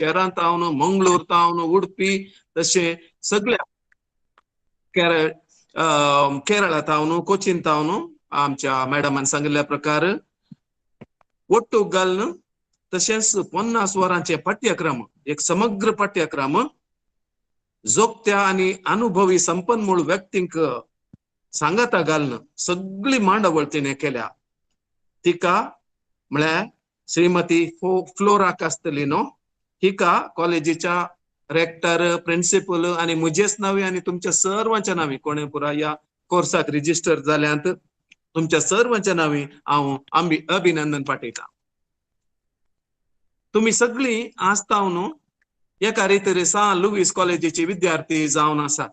शहरांत तावन मंगळूर तावन उडपी तशें सगळ्या केरळा तावन कोचीन तावन आमच्या मॅडमान सांगिल्ल्या प्रकार ಒಟ್ಟು घालून तशेंच 50 वरांचे पाठ्यक्रम एक समग्र पाठ्यक्रम जोगत्या आणि अनुभवी संपन्मूळ व्यक्तींक सांगाता घालून सगळी मांडवळ तिने केल्या तिका म्हळ्यार श्रीमती फ्लोरा कास्तलिनो हिका कॉलेजीच्या रेक्टर प्रिन्सिपल आणि म्हजेच नावे आणि तुमच्या सर्वांच्या नावे कोणे पुरा या कोर्साक रिजिस्टर जाल्यांत तुमच्या सर्वांच्या नावे हांव अभिनंदन पाठयता. तुम्ही सगळी आस्तावन एका रितीन सान लुईस कॉलेजीचे विद्यार्थी जावन आसा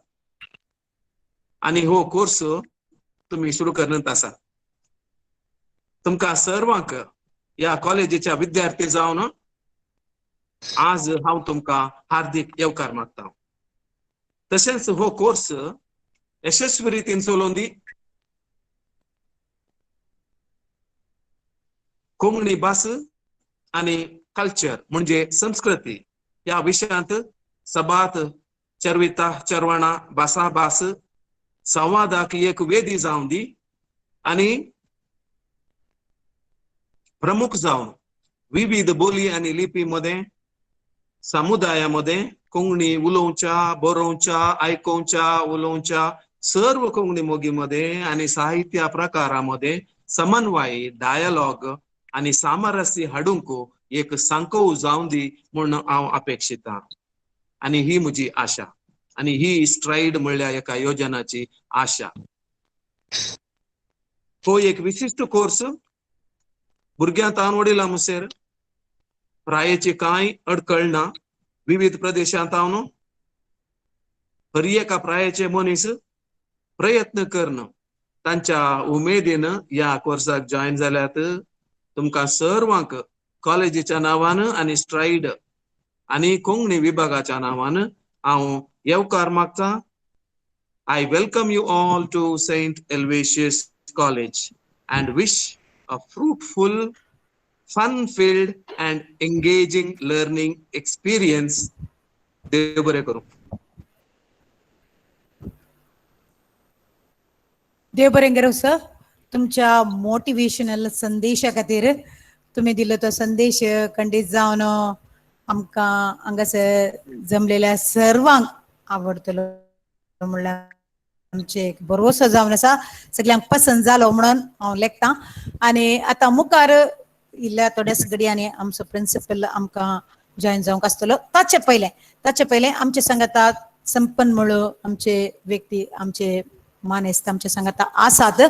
आणि हो कोर्स तुम्ही सुरू करत आसा. तुमकां सर्वांक या कॉलेजीच्या विद्यार्थी जावन आज हांव तुमकां हार्दिक येवकार मागता. तशेंच हो कोर्स यशस्वी रितीन चलोवन दी. कोंकणी भास आणि कल्चर म्हणजे संस्कृती या विशयांत सबात चर्विता चरवणा भासा भास संवादाक एक वेदी जावन दी आणि प्रमुख जावन विविध बोली आणि लिपी मध्ये समुदायामध्ये कोंकणी उलोवच्या बरोवच्या आयकोवच्या उलोवच्या सर्व कोंकणी मोगीमध्ये आणि साहित्य प्रकारामध्ये समन्वय डायलॉग आणि सामरस्य हाडूंक एक सांकव जावन दी म्हणून हांव अपेक्षिता आणि ही म्हजी आशा आणि ही स्ट्राइड म्हणल्यार एका योजनाची आशा. हो एक विशिष्ट कोर्स भुरग्यां तावन वडिलां मुसेर प्रायेची कांय अडखळ ना. विविध प्रदेशांत तावन हर एका प्रायेचे मनीस प्रयत्न करण तांच्या उमेदीन या कोर्साक जॉइन जाल्यात. तुमकां सर्वांक कॉलेजीच्या नावान आणि स्ट्राइड आणि कोंकणी विभागाच्या नावान हांव येवकार मागता. I welcome you all to St. Aloysius College and wish a fruitful, fun-filled and engaging learning experience. देव बरें करूं. देव बरें करूं सर. तुमच्या मोटिवेशनल संदेशा खातीर तुम्ही दिलो तो संदेश खंडीत जावन आमकां हांगासर जमलेल्या सर्वांक आवडतलो म्हणल्यार आमचे एक भरोसो जावन आसा. सगळ्यांक पसंत जालो म्हणून हांव लेखतां. आनी आतां मुखार इल्ल्या थोड्याच घडयांनी आमचो प्रिन्सिपल आमकां जॉइन जावंक आसतलो. ताचे पयलें आमचे सांगातात संपन्मूळ आमचे व्यक्ती आमचे मानेस्त आमचे सांगाता आसात.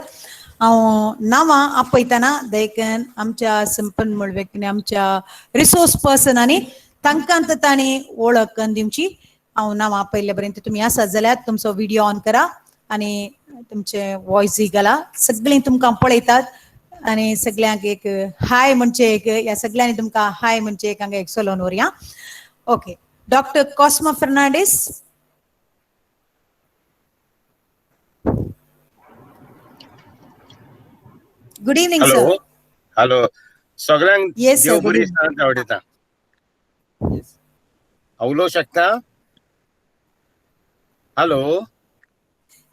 हांव नांवां आपयतना देखून आमच्या संपन्मूळ व्यक्तींनी आमच्या रिसोर्स पर्सनांनी तांकां तांणी वळख करून दिवची. हांव नांवां आपयल्ले पर्यंत तुमी आसात जाल्यार तुमचो व्हिडिओ ऑन करा आनी तुमचे वॉयस घाला. सगळीं तुमकां पळयतात आनी सगळ्यांक एक हाय म्हणचे एक ह्या सगळ्यांनी तुमकां हाय म्हणचे एक हांगा एक सलोन व्हरया. Okay. Doctor Cosma Fernandes. Good evening sir. Hello सगळ्यांक देव बरी सांत आवडटा. उलोवंक शकता? हॅलो.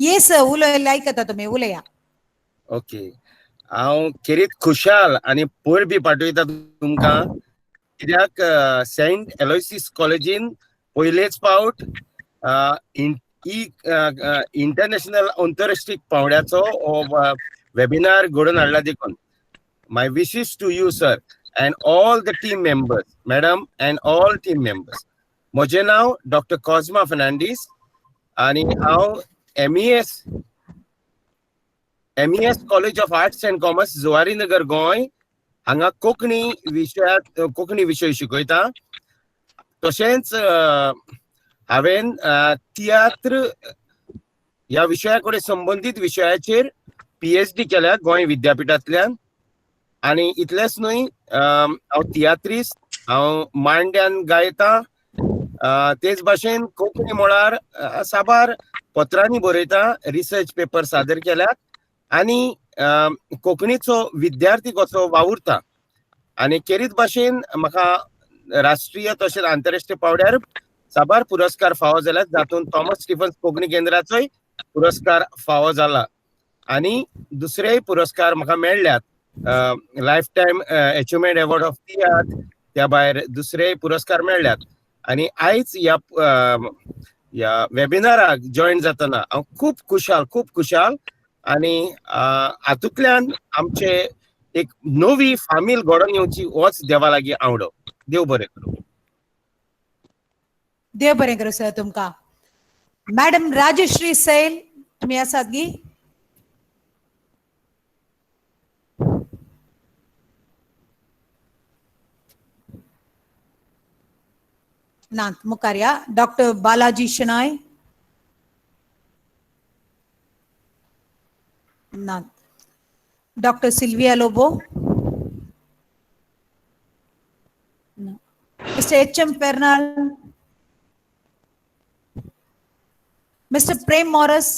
येस सर उलय आयकता तुमी उलया. ओके. हांव खेरीत खुशाल आनी पोर बी पाठयता तुमकां कित्याक सेंट एलोयसिस कॉलेजीन पयलेच फावट इंटरनॅशनल आंतरराष्ट्रीय पांवड्याचो वेबिनार घडोवन हाडला देखून. My wishes to you sir and all the team members, madam and all team members. म्हजें नांव डॉक्टर कॉस्मा फर्नांडीस आनी हांव MES college of arts and commerce Zuari Nagar Goa हांगा कोंकणी विशय शिकयता. तशेंच हांवें तियात्र ह्या विशया कडेन संबंधीत विशयाचेर PhD केल्या गोंय विद्यापीठांतल्यान. आनी इतलेंच न्हय, हांव तियात्रीस्ट, हांव मांड्यान गायता. तेच भाशेन कोंकणी मळार साबार पत्रांनी बरयता, रिसर्च पेपर सादर केल्यात आनी कोंकणीचो विद्यार्थी कसो वावुरता. आनी खेरीत भाशेन म्हाका राष्ट्रीय तशेंच आंतरराष्ट्रीय पावड्यार साबार पुरस्कार फावो जाल्यात, जातून थॉमस स्टीफन्स कोंकणी केंद्राचोय पुरस्कार फावो जाला आणि दुसरेय पुरस्कार म्हाका मेळ्ळ्यात. Life time achievement award of tiatr, त्या भायर दुसरे पुरस्कार मेळ्ळ्यात. आणि आयज ह्या वेबिनाराक जॉईन जातना हांव खूब खुशाल आणि हातूंतल्यान आमचे एक नवी फामील घडोवन येवची होच देवा लागीं आवडो. देव बरें करूं. देव बरें करूं सर तुमकां. मॅडम राजश्री सैल तुम्ही आसात गी? नात मुखार या. डॉक्टर बालाजी शनाय नात. Doctor Silvia Lobo, mister H M. Pernal, mister Prem Morris,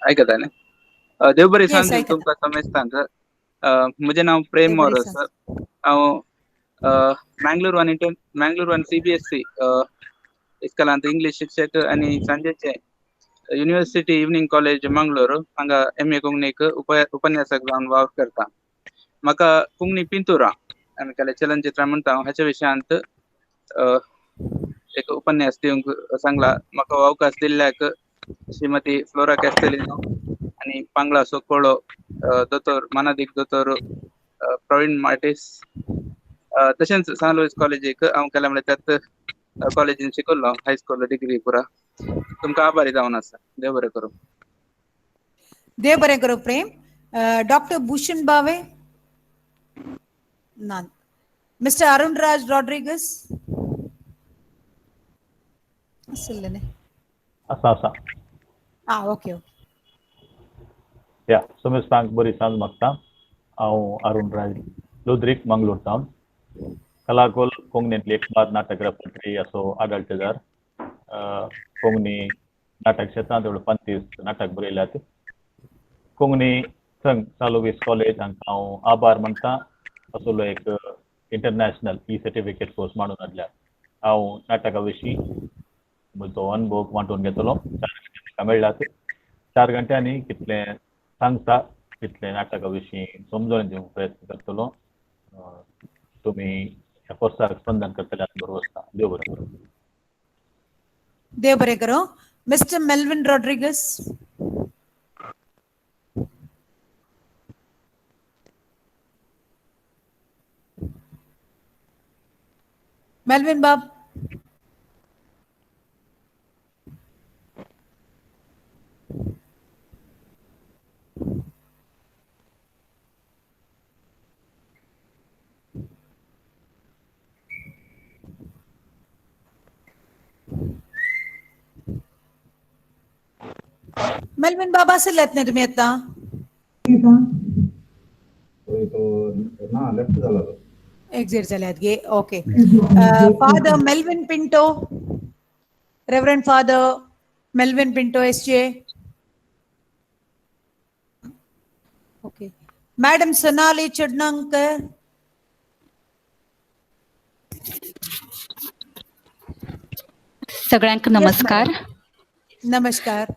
ऐकत आहे ना. देव बरें Yes, सांग ऐकता. तुमकां समेस्तांक. म्हजें नांव प्रेम देव बरें मॉरस. सांग. हांव मँगलोर CBSE इस्कॉलांत इंग्लीश शिक्षक आनी सांजेचे युनिव्हर्सिटी इव्हनिंग कॉलेज मंगळूर हांगा MA कोंकणीक उपन्यासक जावन वावर करता. म्हाका कोंकणी पिंतुरां आमी केले चलनचित्रां म्हणटा हाच्या विशयांत एक उपन्यास दिवंक सांगला. म्हाका हो अवकाश दिल्ल्याक श्रीमती फ्लोरा कॅस्टेलिनो आणि पांगळा सोकोळो, दोतोर मानादीक दोतोर प्रवीण मार्टिस, तशेंच सान लुईस कॉलेजीक हांव केल्या म्हणल्यार त्यात कॉलेजीन शिकल्लो हायस्कूल डिग्री पुरा. तुमकां आभारी जावन आसा. देव बरें करूं. देव बरें करूं प्रेम. डॉक्टर भूषण बावे नात. मिस्टर अरुण राज रॉड्रिगस आशिल्ले न्ही? आसा ओके. या समेस्तांक बरी सांज मागता. हांव अरुण राज लोद्रीक मंगळूरसावन कलाकोल कोंकणींतली एक बाद नाटक रेपर्टरी असो आदाळतेदार. कोंकणी नाटक क्षेत्रांत एवढे 35 नाटक बरयल्यात. कोंकणी संघ सालोवीस कॉलेज हांकां हांव आभार मानता. असलो एक इंटरनॅशनल सर्टिफिकेट कोर्स मांडून हाडल्यार. हांव नाटका विशीं म्हजो अनुभव वांटून घेतलो. 4 घंटे म्हाका मेळ्ळ्यात. 4 घंट्यांनी कितलें सांगता तितलें नाटका विशीं समजून दिवंक प्रयत्न करतलो. तुमी ह्या कोर्साक स्पंदन करतल्यात बरो आसता. देव बरें करूं. देव बरें करूं. Mister Melvin Rodrigues. मेल्विन बाब. मेल्विन बाब आशिल्लेत न्ही तुमी आतां? एक्झिट जाल्यात गे. Okay. Father Melvin Pinto, reverend father Melvin Pinto SJ. Okay. Madam Sonali Chadnankar. सगळ्यांक नमस्कार. नमस्कार.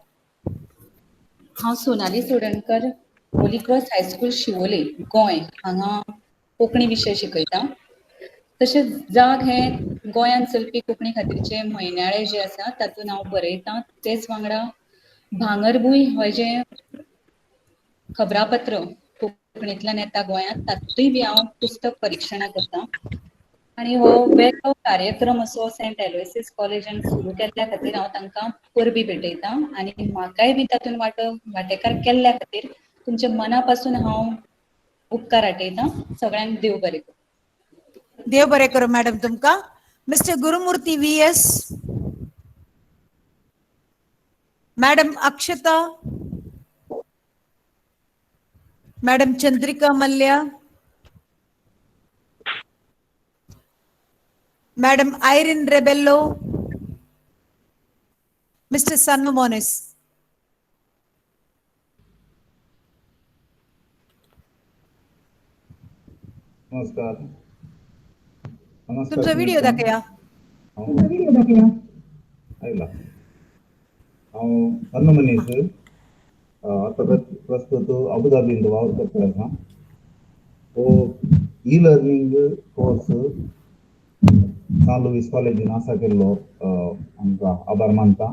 हांव Sonali Sodankar, holy cross high school Shivole Goem हांगा कोंकणी विशय शिकयता. तशेंच जाग हे गोंयांत चलपी कोंकणी खातीरचे म्हयन्याळे जे आसा तातूंत हांव बरयतां. तेच वांगडा भांगरभूंय हो जे खबरापत्र कोंकणींतल्यान येता गोंयांत तातूंय बी हांव पुस्तक परीक्षणां करतां. आनी हो वेगळो कार्यक्रम असो सेंट एलोयसिस कॉलेजान सुरू केल्ल्या खातीर हांव तांकां परबी भेटयतां. आनी म्हाकाय बी तातूंत वांटेकार केल्ल्या खातीर तुमचे मना पासून हांव उपकार आटयतां. सगळ्यांक देव बरें करूं. देव बरें करूं मॅडम तुमकां. Mister Gurumurthy VS. Madam Akshata. Madam Chandrika Mallya. Madam Irene Rebello. Mister Sanmonis. नमस्कार. तुमचा व्हिडिओ दाखया. आयला हांव अन्न मनीस आता प्रस्तुत अबुधाबींत वावर करता आसा. हो e learning course San Luis कॉलेजीन आसा केल्लो आमकां आभार मानता.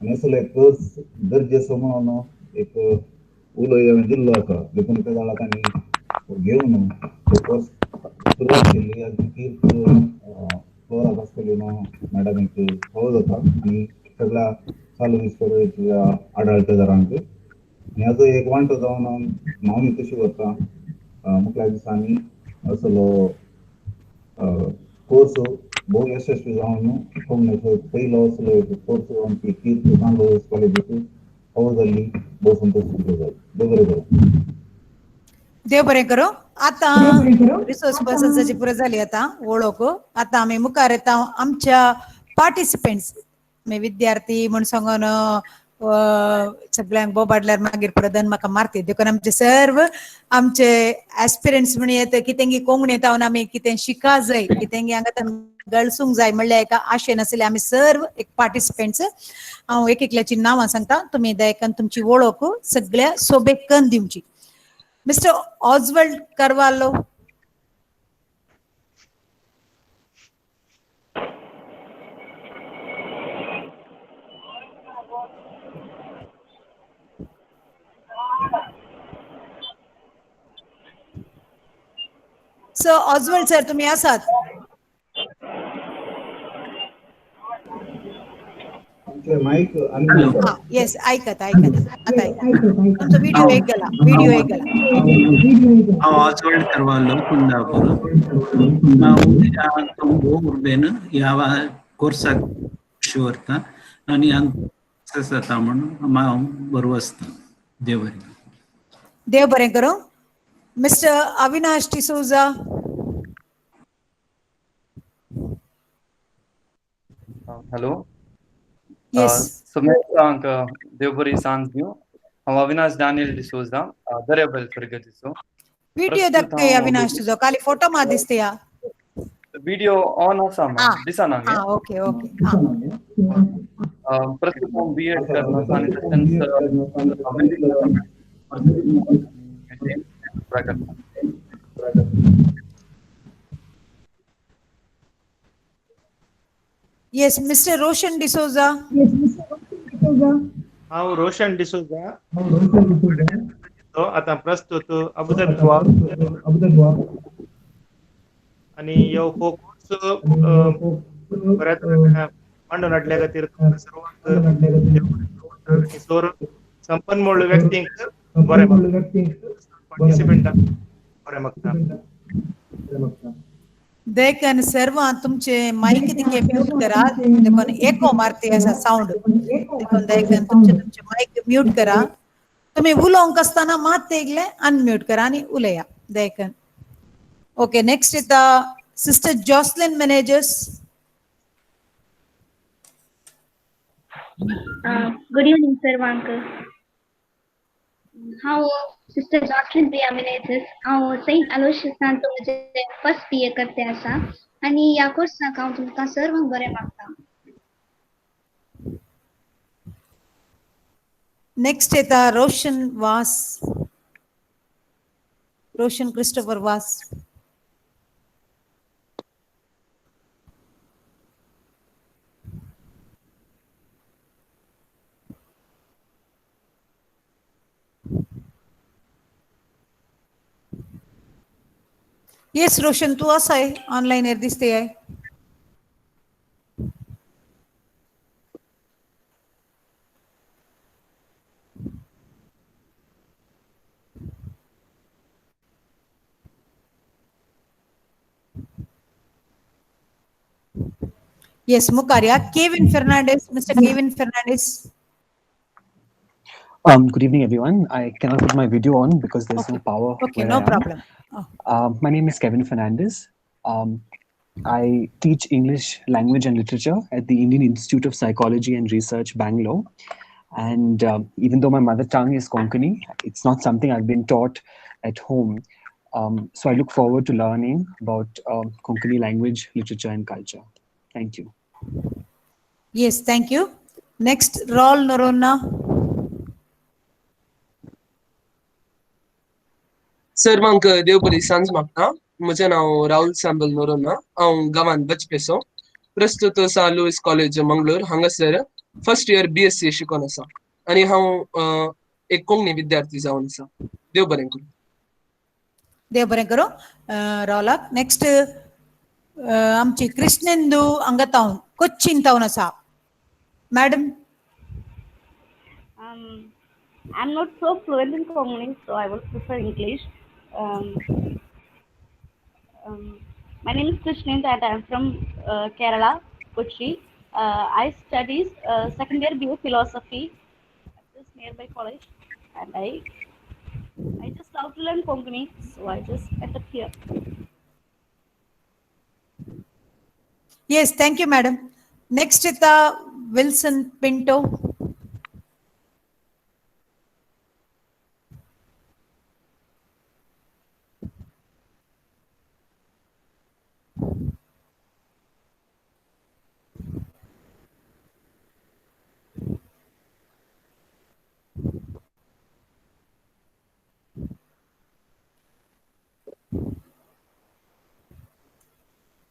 आनी असलो एक कोर्स गरजेचो म्हणून एक उलोय हांवें दिल्लो आसा. देखून त्या वेळार तांणी घेवन तो कोर्स सुरवात केल्ली. आनी फ्लोरा कास्टेलिनो मॅडमीक फावो जाता आनी सगळ्या सान लुईस कॉलेजीच्या आडाळतेदारांक. आनी हाजो एक वांटो जावन हांव कशी करता मुखल्या दिसांनी असलो कोर्स भोव यशस्वी जावन पयलो असलो एक कोर्स जावन ती कीर्त सान लुईस कॉलेजीक फावो जाल्ली. भोव संतोश जाता. देव बरें करूं. देव बरें करूं. आता रिसोर्स पर्सन्साची पुरो जाली आता वळख. आता आम्ही मुखार येता आमच्या पार्टिसिपेंट्स विद्यार्थी म्हण सांगून सगळ्यांक बोबाडल्यार मागीर प्रधान म्हाका मारती. देखून आमचे सर्व आमचे एस्पिरंट्स म्हण येता की तेंगे कोंकणी येता आमी कितें शिका जाय की तेंगे हांगा गळसूंक जाय म्हणल्यार एका आशेन आसले आमी सर्व एक पार्टिसिपेंट्स. हांव एक एकल्याची नांवां सांगता. तुमी दयेकान तुमची वळख सगळ्या सोबेत करून दिवची. मिस्टर ऑजवर्ल्ड करवालो. सर ऑजवर्ल्ड सर तुम्ही आसात? माईक येस ऐकत आता तुमचा व्हिडिओ एक गेला. हांव ऑजवर्ल्ड करवालो कुंदापूर. हांव उर्बेन ह्या कोर्साक शिवरता आनी सक्सेस जाता म्हणून हांव बरो आसता. देव बरें. देव बरें करूं. Mister Avinash D'Souza. Hello. Yes. सगळ्यांक देव बरी सांज दिवं. हांव अविनाश दानियल डिसोजा दर्याबेल फर्गतीचो. व्हिडिओ दाखय अविनाश तुझो. खाली फोटो मात दिसते. व्हिडिओ ऑन आसा दिसना. Okay okay. प्रस्तुत हांव बीएड करता आनी येस मिस्टर रोशन डिसोजा. हांव रोशन डिसोजा आता प्रस्तुत अबुधाबी आणि ह्यो कोर्स बऱ्याच मांडून हाडल्या खातीर सर्वांक संपन्नमूळ व्यक्तींक बरें पार्टिसिपेंटांक बरें मागता. देखन सर्व तुमचे माइक दिके म्यूट करा. देखून एको मारते असा साऊंड. देखून देखन तुमचे माइक म्यूट करा. तुम्ही उलोवंक आसतना मात तेगले अनम्यूट करा आणि उलया. देखन okay. Next is sister Jocelyn Menezes. Good evening सर्वांक. हांव सिस्टर जॉसलिन प्रिया मॅनेजर्स. हांव सेंट अलोयसियसान तुमचे फर्स्ट बीए करते आसा आनी ह्या कोर्साक हांव तुमकां सर्वांक बरें मागता. नेक्स्ट येता Roshan Vas. Roshan Christopher Vas. Yes Roshan तू असा आहे ऑनलाईन एर दिसते आहे. येस मुकारिया. Kevin Fernandes. Mister Kevin Fernandes. Good evening, everyone. I cannot put my video on because there's no power. Okay, no problem. My name is Kevin Fernandez. I teach English language and literature at the Indian Institute of Psychology and Research, Bangalore. And even though my mother tongue is Konkani, it's not something I've been taught at home. So I look forward to learning about Konkani language, literature, and culture. Thank you. Yes, thank you. Next, Raul Norona. सर्वांक देवबरी सांज मागता. म्हजें नांव राहुल सांबल नोरोना. हांव गांवांत बचपेसो. प्रस्तुत आसा Lewis college Mangalore हांगासर first year BSc शिकोवन आसा आनी हांव एक कोंकणी विद्यार्थी जावन आसा. देव बरें करूं. देव बरें करूं रावलाक. नेक्स्ट आमची कृष्णेंदू हांगा तावन कोच्चीन तावन आसा. Madam. I'm not so fluent in Konkani, so I will prefer English. My name is Krishnendu and I am from Kerala, Kochi. I studied second year BA philosophy at this nearby college, and I just love to learn Konkani, so I just ended here. Yes, thank you, madam. Next is Wilson Pinto.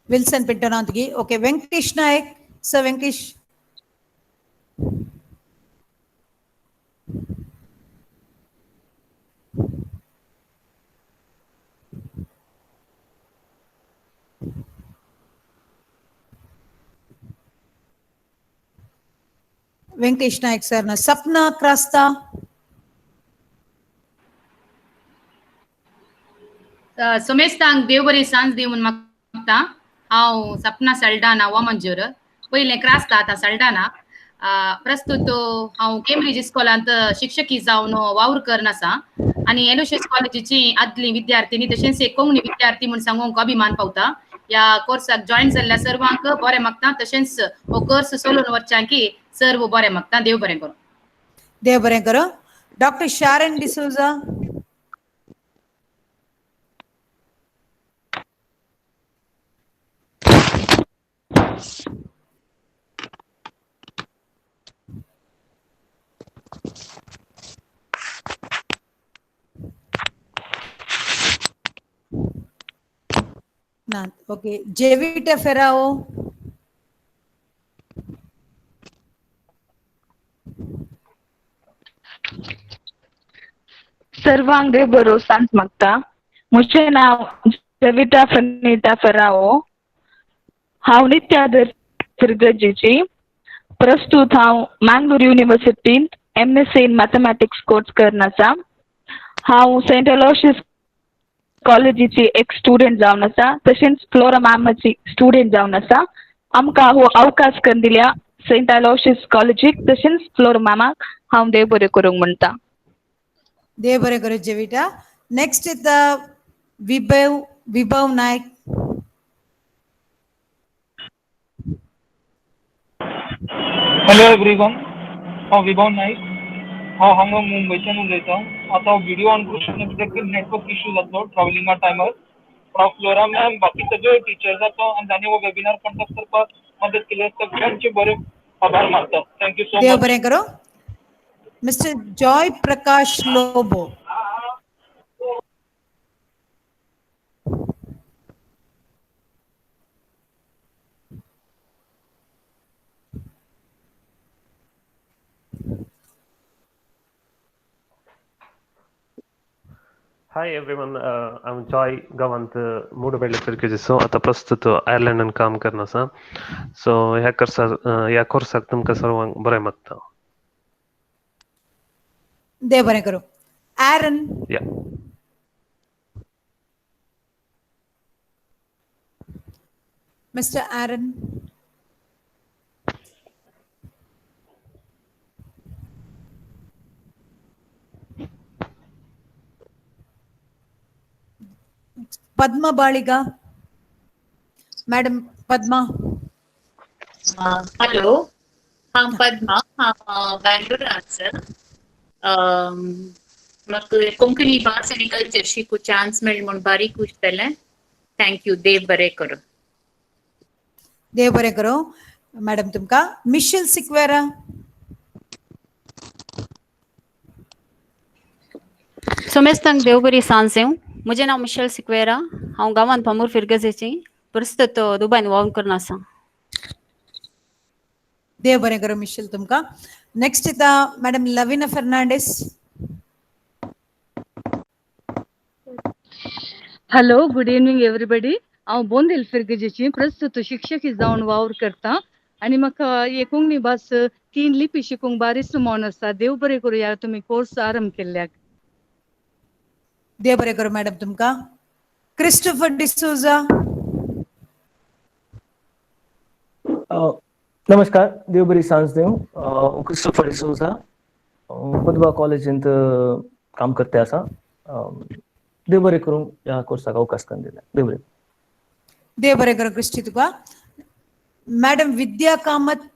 Wilson Pinto Nantigi. Okay, Venkatesh Naik. Sir Venkatesh. Venkatesh Naik sir na. Sapna Krasta. सुमेस्तांक देव बरी सांज दिवन मागता. हांव सपना सल्डाना वा मंजूर. पयलें क्रास्ता आतां सल्डाना. प्रस्तुत हांव केम्ब्रिज इस्कॉलांत शिक्षकी जावन वावर करन आसा आनी एलोशियस कॉलेजीची आदली विद्यार्थिनी तशेंच एक कोंकणी विद्यार्थी म्हूण सांगूंक अभिमान पावता. ह्या कोर्साक जॉयन जाल्ल्या सर्वांक बरें मागता. तशेंच हो कोर्स चलून वरच्यांकी सर्व बरें मागता. देव बरें करूं. देव बरें करूं. Doctor Sharon D'Souza. Okay, Jevita Ferrao. सर्वांक देव बरो सांज मागता. म्हजें नांव जेविटा फर्निटा फेराओ. हांव नित्यादर गरजेची. प्रस्तुत हांव मंगळूर युनिव्हर्सिटींत MSc in मॅथमॅटिक्स कोर्स करन आसा. हांव सेंट अलोशियस कॉलेजीची एक स्टुडंट जावन आसा. तशेंच फ्लोरा मॅमाची स्टुडंट जावन आसा. आमकां हो अवकाश करून दिल्या सेंट अलोशियस कॉलेजीक तशेंच फ्लोरा मॅमाक हांव देव बरें करूंक म्हणटा. देव बरें करूं जेविटा. नेक्स्ट इज विभव नायक. Hello everyone. हांव विभव नायक. हांव हांगा मुंबयच्यान उलयतां. आतां व्हिडिओ ऑन करूंक शकना कित्याक नेटवर्क इश्यू जातलो ट्रॅव्हलिंगा टायमार. फ्लोरा मॅम बाकी सगळे टिचर्स आसा आनी तांणी हो वेबिनार कंडक्ट करपाक मदत केली. सगळ्यांचे बरे आभार मानता. Thank you so much. देव बरें करूं. Mister Joy Prakash Lobo. Hi everyone, I'm Joy Gawant Moodabelle Perkujiso. आता प्रस्तुत आयर्लंडान काम करना आसा. सो ह्या कोर्साक तुमकां सर्वांक बरें मागता. देव बरें करूं. Aaron. Yeah. Mr. Aaron. Padma Baliga. Madam Padma. Hello, I'm Padma. I'm Bangalore answer. म्हाका कोंकणी भास आनी कल्चर शिकू चान्स मेळ्ळो म्हूण बारीक खूश जालें. थँक्यू. देव बरें करूं. देव बरें करूं. मॅडम तुमकां मिशेल सिक्वेरा. सोमेस्तांक देव बरी सांज दिवं. म्हजें नांव मिशेल सिक्वेरा. हांव गांवांत फामूर फिरगजेची प्रस्तुत दुबयन वावर करून आसा. देव बरें करूं मिशेल तुमकां. नेक्स्ट येता madam Lavina Fernandes. Hello, good evening everybody. हांव बोंदेल फिरगजेची प्रस्तुत शिक्षक जावन वावर करता आनी म्हाका हे कोंकणी भास 3 लिपी शिकूंक बारीच मोन आसा. देव बरें करूं ह्या तुमी कोर्स आरंभ केल्ल्याक. देव बरें करूं मॅडम तुमकां. क्रिस्टोफर डिसोजा. नमस्कार, देव बरी सांज देव. क्रिस्टोफर डिसोजा पदवा कॉलेजींत काम करते आसा. देव बरें करूं ह्या कोर्साक अवकाश करून दिला. देव बरें. देव बरें करूं Christie Tuka. Madam Vidya Kamat.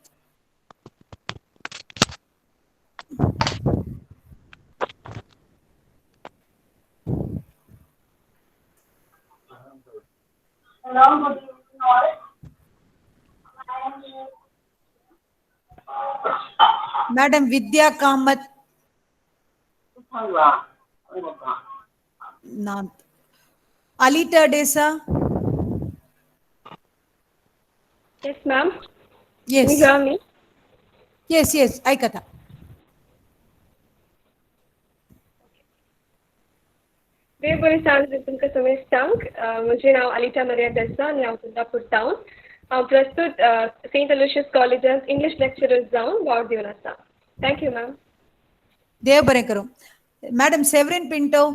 Madam Vidya Kamat. अलिता Desa. Yes, ma'am. Yes. Can you hear me? Yes, ऐकता. देव बरी सांज तुमकां सोमेस्तांक. म्हजें नांव अलिता मरिया डेसा आनी हांव कुंदापूर टावन. हांव प्रस्तुत सेंट अलोशियस कॉलेजांत इंग्लिश लेक्चरर जावन वावर दिवन आसा. Thank you ma'am. देव बरें करूं. मॅडम सेवरीन पिंटो.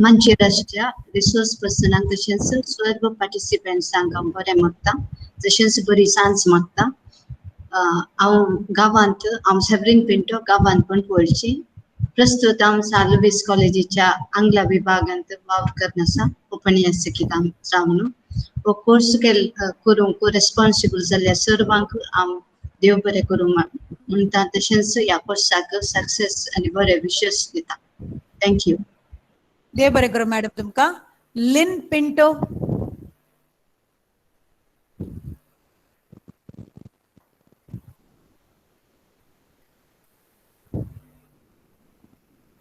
मंचेराच्या रिसोर्स पर्सनाक तशेंच सर्व पार्टिसिपंट्सांक हांव बरें मागता. तशेंच बरी सांज मागता. हांव गांवांत सेवरीन पिंटो गांवांत पण पळची. प्रस्तुत हांव साल लुईस कॉलेजीच्या आंग्ला विभागांत वावर करन आसा. उपन्यासिकी जावन हो कोर्स करूंक रेस्पॉन्सिबल जाल्ल्या सर्वांक हांव देव बरें करूं म्हणटा. तशेंच ह्या कोर्साक सक्सेस आनी बरे विशेश दिता. थँक्यू. देव बरें करूं मॅडम तुमकां. लिन पिंटो.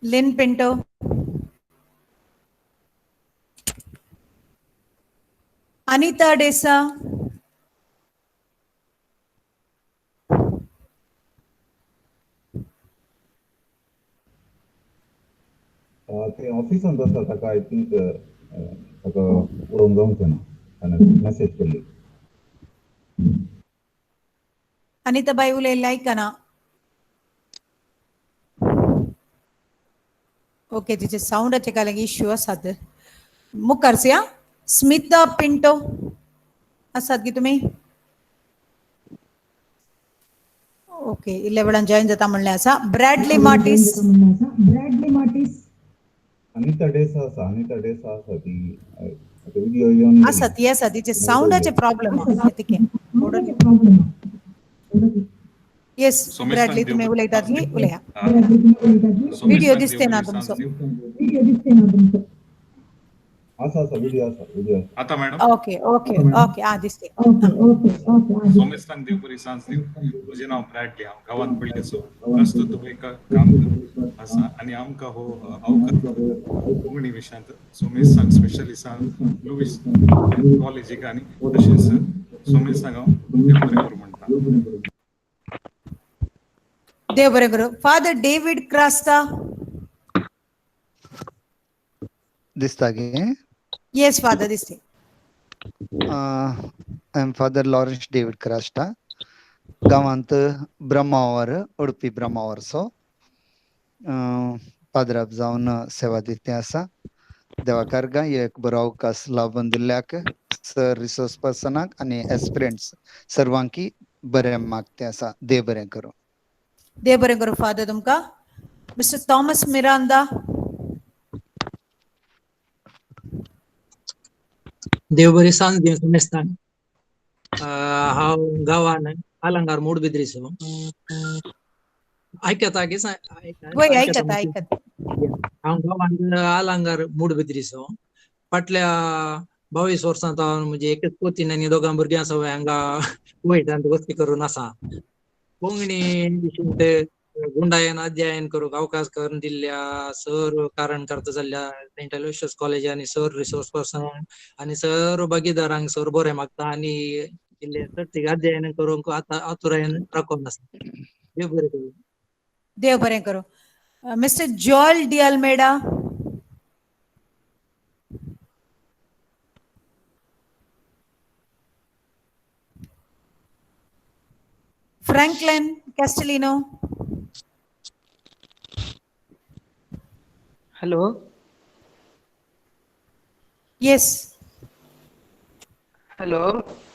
लिन पिंटो. अनिता डेसा. ते ऑफिसांत आसा ताका आय थिंक ताका उडोवंक जावंक ना. ताणें मॅसेज केल्ली. अनिता बाई उलयल्लें आयकना. ओके, तिचे साऊंडाचे काय लागीं इश्यू आसात. मुखारची हा. स्मिता पिंटो आसात की तुमी? ओके, इल्ल्या वेळान जॉईन जाता म्हणलें आसा. Bradley Martin's. अनिता डेसा आसा ती व्हिडिओ येवन आसा तिचे साऊंडाचे प्रॉब्लेम येस. ब्रॅडली तुम्ही उलयतात न्ही? उलया. व्हिडिओ दिसते ना तुमचो? आसा व्हिडिओ आसा. आता मॅडम. ओके दिसते. सोमेस्तांक देव बरी सांज दिव. म्हजें नांव ब्रॅडली. हांव गांवांत पडलेचो प्रस्तुत दुबयकार काम करता आसा आनी आमकां हो अवकाश कोंकणी विशयांत सोमेस्तांक स्पेशली सांग लुईस कॉलेजीक आनी तशेंच सोमेस्तांक हांव देव बरें करूं म्हणटा. देव बरें करूं. Father David Crasta. दिसता गे? येस फादर दिसते. I am Father Lawrence David Crasta. गांवांत ब्रह्मावर उडपी ब्रह्मावरचो पाद्राब जावन सेवा दिते आसा. देवाकार एक बरो अवकाश लाभून दिल्ल्याक सर रिसोर्स पर्सनाक आनी एस्पिरंट्स सर्वांकी बरें मागते आसा. देव बरें करूं. देव बरें करूं फादर तुमकां. Mister Thomas Miranda. देव बरी सांज दिवं सोमेस्तांक. हांव गांवान अलंकार मूडबिद्रीसो ऐकता की वय ऐकत ऐकत हांव गांवांत अलंकार मूडबिद्रीसो फाटल्या 22 वर्सांत हांव म्हणजे एकच पोतीन आनी दोगां भुरग्यां सवय हांगा वयतांत वस्ती करून आसा. कोंकणी विशय गुंडायन अध्ययन करूंक अवकाश करून दिल्ल्या सर कारणकर्ता जाल्ल्या सेंट अलोयशियस कॉलेज आनी सर रिसोर्स पर्सन आनी सर्व भागीदारांक सर बरें मागता आनी इल्ले सर्तीक अध्ययन करूंक आतां आतुरायेन राखून आसा. देव बरें करूं. देव बरें करूं. Mister Joel D Almeida. Franklin Castellino. Hello. Yes. Hello.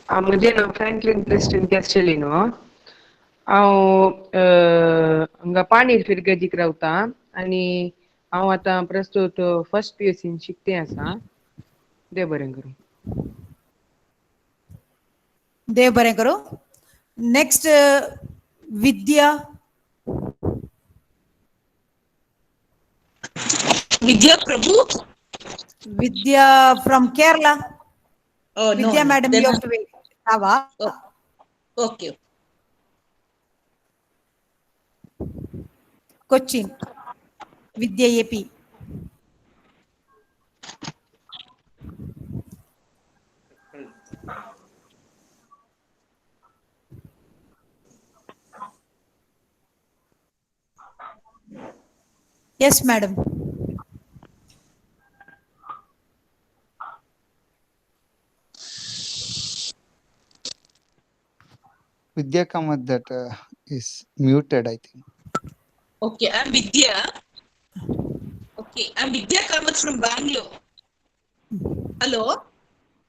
म्हजें नांव फ्रँकलिन क्रिस्टिन कॅस्टेलिनो. हांव हांगा पाणीर फिरगजीक रावता आनी हांव आतां प्रस्तुत फर्स्ट PUC शिकतें आसा. देव बरें करूं. देव बरें करूं. Next Vidya. Vidya Prabhu. Vidya from Kerala. Oh, Vidya no, madam, then you have to wait. Ava. Okay. Cochin. Vidya AP. Yes, madam. Vidya Kamath, that is muted, I think. Okay, I'm Vidya. Okay, I'm Vidya Kamath from Bangalore. Hello.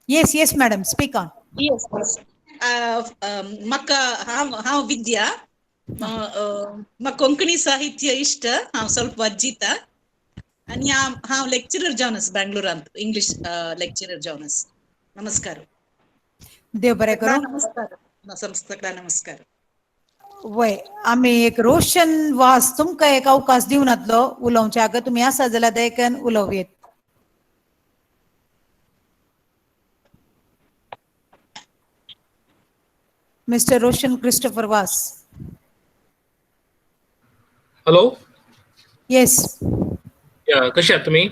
Yes, yes, madam. Speak on. Yes. म्हाका हांव विद्या. म्हाका कोंकणी साहित्य इश्ट. हांव ಸ್ವಲ್ಪ वाचिता आनी हांव lecturer जावन आसा बँगलोरांत. इंग्लिश लेक्चरर जावन आसा. नमस्कार. देव बरें करूं. नमस्कार. सगळ्यांक नमस्कार. वय आमी एक रोशन वास तुमकां एक अवकाश दिवन येतलो उलोवच्याक. तुमी आसा जाल्यार देखून उलोवयेत. Mr. Roshan Christopher Vass. Hello. Yes. Yeah, कशी आहात तुम्ही?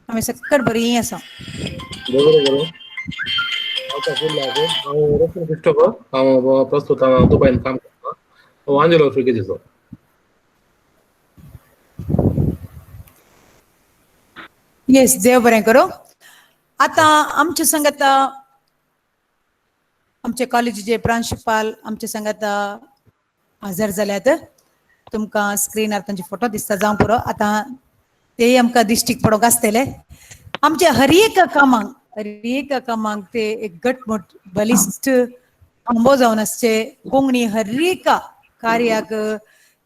आमी सक्कड बरी आसा. बरोबर. हांव रोशन क्रिस्टोफर. हांव प्रस्तुत दुबयन काम करता. हांव आंजेलो फ्रिगेजीचो. येस, देव बरें करूं. आतां आमचे संगत आमचे कॉलेजीचे प्रांशुपाल आमचे संगत हजर जाल्यात. तुमकां स्क्रीनार तांचे फोटो दिसता जावं पुरो. आतां ते आमकां दिश्टीक पडोवंक आसतले. आमच्या हर एक कामांक ते एक घटमूट बलिश्ट थांबो जावन आसचे. कोंकणी हर एक कार्याक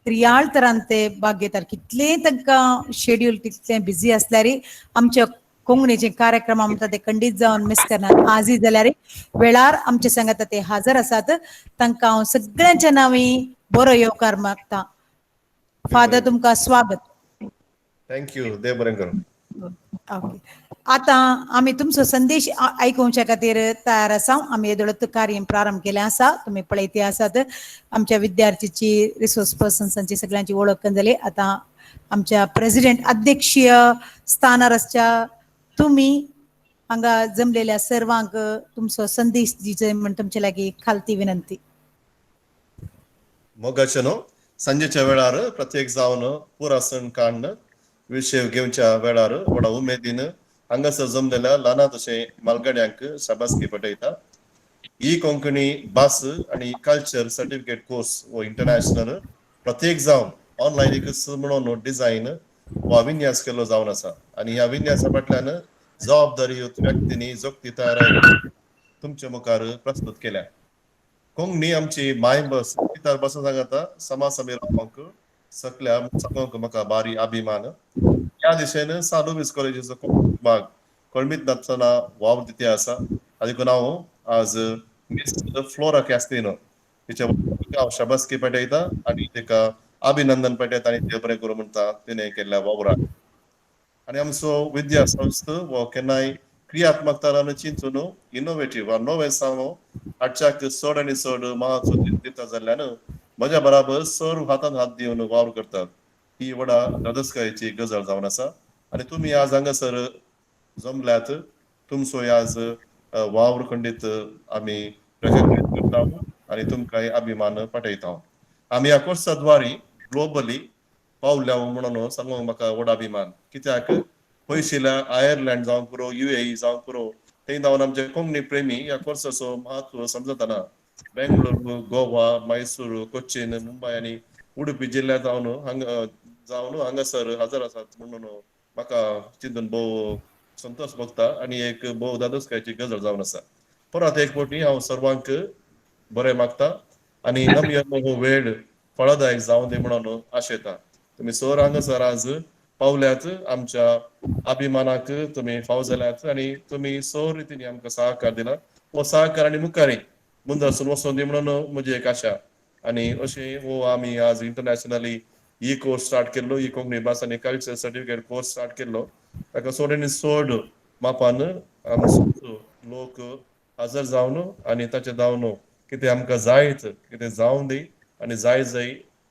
रियाळ तरान ते भाग घेतात. कितलेय तांकां शेड्यूल कितलें बिजी आसल्यार आमच्या कोंकणीचे कार्यक्रम म्हणटा ते खंडीत जावन मिस करनात. आजय जाल्यार वेळार आमचे संगत ते हजर आसात. तांकां हांव सगळ्यांच्या नांवी बरो येवकार मागता. फादर तुमकां स्वागत. थँक्यू. देव बरें करूं. ओके. आतां आमी तुमचो संदेश आयकुवच्या खातीर तयार आसा. आमी येदोळत कार्य प्रारंभ केलें आसा. तुमी पळयते आसात. आमच्या विद्यार्थीची रिसोर्स पर्सन्सांची सगळ्यांची वळख जाली. आतां आमच्या प्रेसिडेंट अध्यक्षीय स्थानार आसच्या तुमी हांगा जमलेल्या सर्वांक तुमचो संदेश दिवचे म्हण तुमचे लागीं खालती विनंती. मोगाचे न्हू संजेच्या वेळार प्रत्येक जावन पुरासन कांड विशय घेवच्या वेळार व्हडा उमेदीन हांगासर जमलेल्या ल्हाना तशें मालगड्यांक शाबासकी पटयता. ही कोंकणी भास आनी कल्चर सर्टिफिकेट कोर्स वो इंटरनॅशनल प्रत्येक जावन ऑनलायन एक म्हणून डिझायन वा विन्यास केलो जावन आसा. आनी ह्या विन्यासा फाटल्यान जबाबदारी व्यक्तींनी जोगती तयार तुमच्या मुखार प्रस्तुत केल्या. कोंकणी आमची मायभास कित्याक बस सांगता समाज समीर रावंक सकल्या सांगूंक म्हाका भारी अभिमान. ह्या दिशेन सालू मिस कॉलेजीचो भाग कळमीत नासतना वाव दिते आसा. देखून हांव आज मिस फ्लोरा कॅस्टिनो तिच्या हांव शाबासकी पेटयता आनी तिका अभिनंदन पेटयता आनी देव बरें करूं म्हणटा तिणें केल्ल्या वावराक. आनी आमचो विद्या संस्थ हो केन्नाय क्रियात्मकता चिंतून इनोवेटीव नवे सांगो हाडच्याक चड आनी चड महत्व दिता जाल्ल्यान म्हज्या बराबर सर्व हातांत हात दिवन वावर करतात. ही व्हडा धादोसकायेची गजाल जावन आसा आनी तुमी आज हांगासर जमल्यात. तुमचो आज वावर खंडीत आमी रेकग्नायज करता आनी तुमकां अभिमान पाठयता. आमी ह्या कोर्सा द्वारे ग्लोबली पावल्या म्हणून सांगूंक म्हाका व्हड अभिमान. कित्याक पयशिल्ल्या आयर्लंड जावं पुरो UAE जावं पुरो थंय जावन आमचे कोंकणी प्रेमी ह्या कोर्साचो महत्व समजतना बेंगळूरू, गोवा, मैसूर, कोचीन, मुंबय आनी उडुपी जिल्ह्यात जावन हांगासर हजर आसात म्हणून म्हाका चिंतून भोव संतोष भोगता आनी एक भोव धादोसकायेची गजाल जावन आसा. परत एक फावटी हांव सर्वांक बरें मागता आनी नम्य हो वेळ फळदायक जावं दी म्हणून आशेता. तुमी सर हांगासर आज पावल्यात, आमच्या अभिमानाक तुमी फाव जाल्यात आनी तुमी सर रितीन आमकां सहकार दिला. हो सहकार आनी मुखारी मुंदरसून वचून दी म्हणून म्हजी एक आशा. आनी अशें हो आमी आज इंटरनॅशनली ही कोर्स स्टार्ट केल्लो, ही कोंकणी भास आनी कल्चर सर्टिफिकेट कोर्स स्टार्ट केल्लो. ताका चड आनी चड मापान आमचो लोक हजर जावन आनी ताचे जावन कितें आमकां जायत कितें जावं दी आनी जाय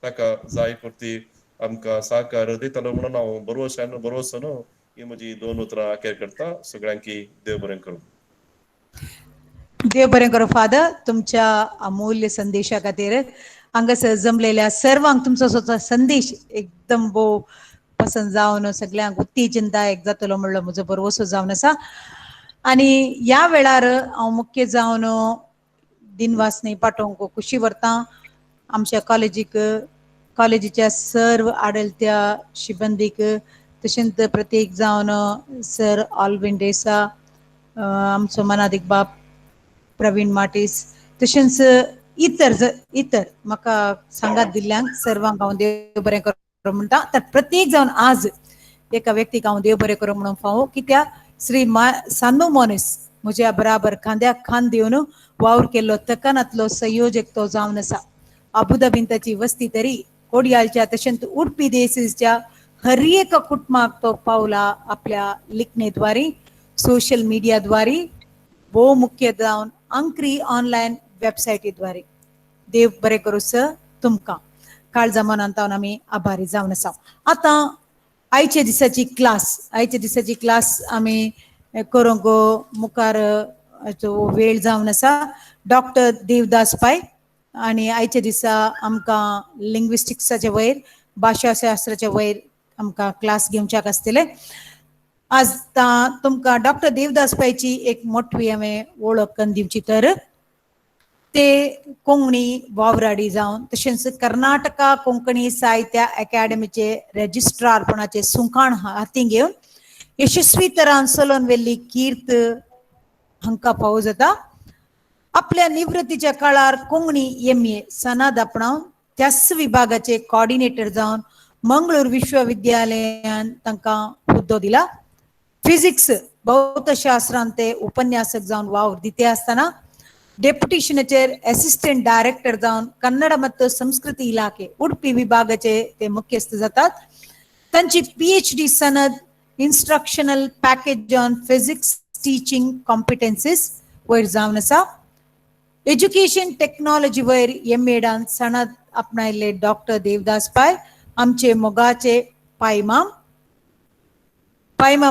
ताका जाय पुरती आमकां सहकार दितलो म्हणून हांव भरवोसान ही म्हजी 2 उतरां अखेर करता. सगळ्यांकी देव बरें करूं. देव बरें करूं फादर. तुमच्या अमूल्य संदेशा खातीर हांगासर जमलेल्या सर्वांक तुमचो संदेश एकदम भोव पसंद जावन सगळ्यांक उत्तेजनदायक जातलो म्हणलो म्हजो भरवोसो जावन आसा. आनी ह्या वेळार हांव मुख्य जावन दिनवासनी पाठोवंक खुशी व्हरतां आमच्या कॉलेजीच्या सर्व आडलत्या शिबंदीक, तशेंच प्रत्येक जावन सर ऑल्विन डेसा, आमचो मनादीक बाब प्रवीण माटीस, तशेंच इतर म्हाका सांगात दिल्ल्यांक सर्वांक हांव देव बरें करूं म्हणटा. तर प्रत्येक जावन आज एका व्यक्तीक हांव देव बरें करूं म्हणून फावो, कित्याक श्री सांदू मोनिस म्हज्या बराबर खांद्याक खांद दिवन वावर केल्लो तकनांतलो संयोजक तो जावन आसा. अबुधाबीन ताची वस्ती तरी कोडयालच्या तशेंच उडपी देशीच्या हर एक कुटुंबाक तो पावला आपल्या लिखणेद्वारे, सोशल मीडियाद्वारे, भोव मुख्य जावन अंक्री ऑनलायन वेबसायटीद्वारे. देव बरें करूं सर तुमकां. काळजा मनांतावन आमी आभारी जावन आसा. आतां आयच्या दिसाची क्लास आमी करूंक मुखार वेळ जावन आसा. डॉक्टर देवदास पै आनी आयच्या दिसा आमकां लिंग्विस्टिक्साचे वयर, भाशाशास्त्राच्या वयर आमकां क्लास घेवच्याक आसतले. आज तुमकां डॉक्टर देवदास पैची एक मोठी हांवें वळख करून दिवची. तर ते कोंकणी वावराडी जावन तशेंच कर्नाटका कोंकणी साहित्य अकादेमीचे रेजिस्ट्रारपणाचे सुकाण हातीन घेवन यशस्वी तरान चलोवन व्हेल्ली कीर्त हांकां फावो जाता. आपल्या निवृत्तीच्या काळार कोंकणी MA सनद आपणावन त्याच विभागाचे कोऑर्डिनेटर जावन मंगळूर विश्वविद्यालयान तांकां हुद्दो दिला. फिजिक्स भौतशास्त्रांत ते उपन्यासक जावन वावर दिते आसतना डेप्युटेशनाचेर असिस्टंट डायरेक्टर जावन कन्नड ಮತ್ತು संस्कृती इलाके उडपी विभागाचे ते मुख्यस्थ जातात. तांची PhD सनद instructional package on physics teaching competencies वयर जावन आसा. एज्युकेशन टेक्नॉलॉजी वयर MA सनद आपणायल्ले डॉक्टर देवदास पै आमचे मोगाचे पायमाम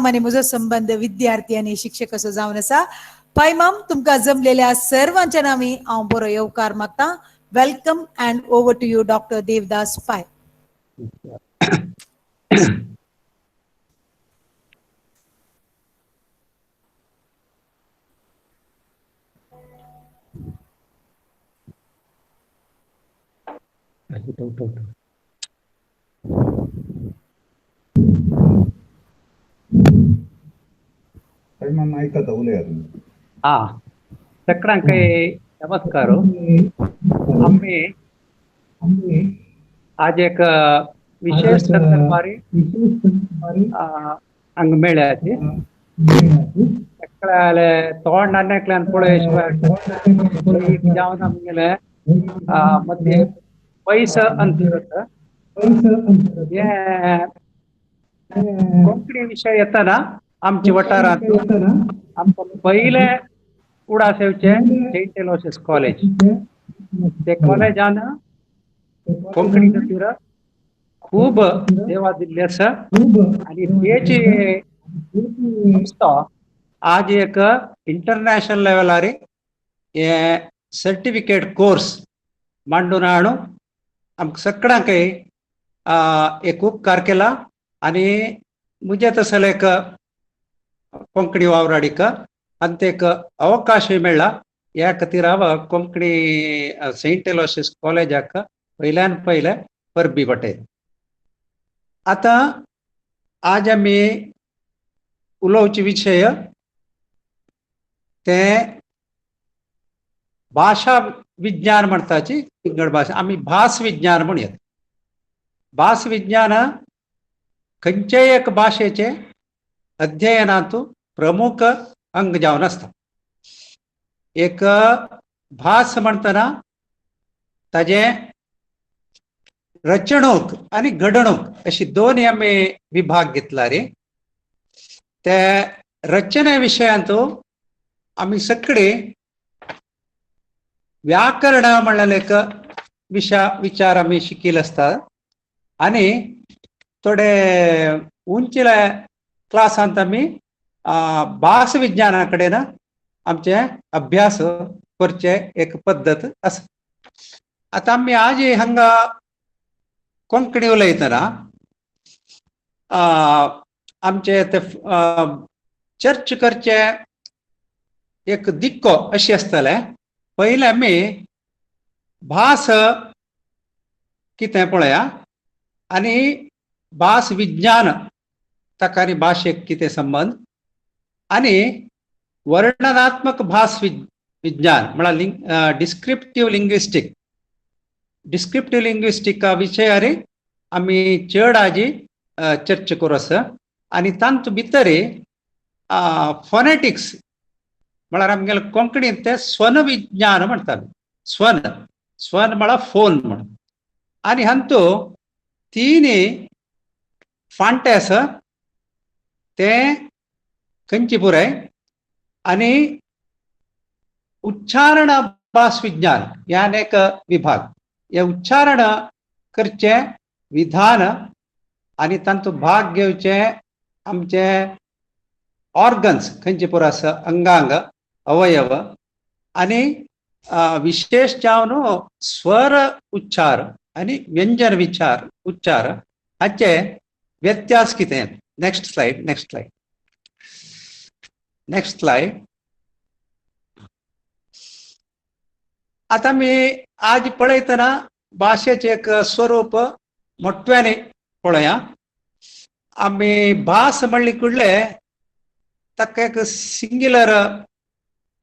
आनी म्हजो संबंध विद्यार्थी आनी शिक्षक असो जावन आसा. पायमाम तुमकां जमलेल्या सर्वांच्या नामी हांव बरो येवकार मागता. Welcome and over to you doctor Devdas Pai. आयकता उलया तुम्ही. सगळ्यांक नमस्कार. आम्ही आज एक विशेष संदर्भारी हांग मेळ्याचे सगळे तोंड आनेकल्यान पळय जावन आमगेले मध्ये पैस अंतर कोंकणी विषय येताना आमच्या वटारात आमचं पहिले उडासेवचे सेंट एलोसिस कॉलेज ते कॉलेजान कोंकणी खातीर खूब सेवा दिल्ली आसा आणि तेची संस्था आज एक इंटरनॅशनल लेवलार हे सर्टिफिकेट कोर्स मांडून हाडून आमकां सगळ्यांक एक उपकार केला आणि मुझे तसं एक कोंकणी वावराडीक आणि ते एक अवकाशय मेळ्ळा ह्या खातीर हांव कोंकणी सेंट एलोसिस कॉलेजाक पयल्यान पयले परबी पटयता. आता आज आमी उलोवचे विशय ते भाषा विज्ञान म्हणटाची पिंगड भाषा आमी भास विज्ञान म्हणयात. भास विज्ञान खंयचेय एक भाशेचे अध्ययनात प्रमुख अंग जावन आसता. एक भास म्हणटना ताजे रचणूक आणि घडणूक अशी दोन आमी विभाग घेतला रे. ते रचने विशयांत आमी सगळे व्याकरण म्हणलेले एक विचार आमी शिकिल्ले आसता आणि थोडे उंचिल्या क्लासांत आमी भास विज्ञाना कडेन आमचे अभ्यास करचे एक पद्धत आसा. आता आमी आज हांगा कोंकणी उलयतना आमचे ते चर्च करचे एक दिक्को अशी आसतले. पहिले आमी भास कितें पळया आणि भास विज्ञान ताका आनी भाशेक कितें संबंध आणि वर्णनात्मक भास विज्ञान म्हळ्यार डिस्क्रिप्टिव्ह लिंग्विस्टिका विशयार आमी चड आजी चर्चा करूं आसा. आणि तांतू भितर फोनेटिक्स म्हळ्यार आमगेले कोंकणींत ते स्वन विज्ञान म्हणटात. स्वन म्हळ्यार फोन म्हणून आणि हांतू तीन फांटे आसा ते खंयची पुराय आणि उच्चारण भास विज्ञान ह्या एक विभाग. हे उच्चारण करचे विधान आणि तांतू भाग घेवचे आमचे ऑर्गन्स खंयचे पुरो आसा अंगांग अवयव आणि विशेष जावन स्वर उच्चार आणि व्यंजन उच्चार हाचे व्यत्यास कितें. Next slide. आता मी आज पळयतना भाशेचे एक स्वरूप मोठ्याने पळया. आमी भास म्हणली कुडले ताका एक सिंग्युलर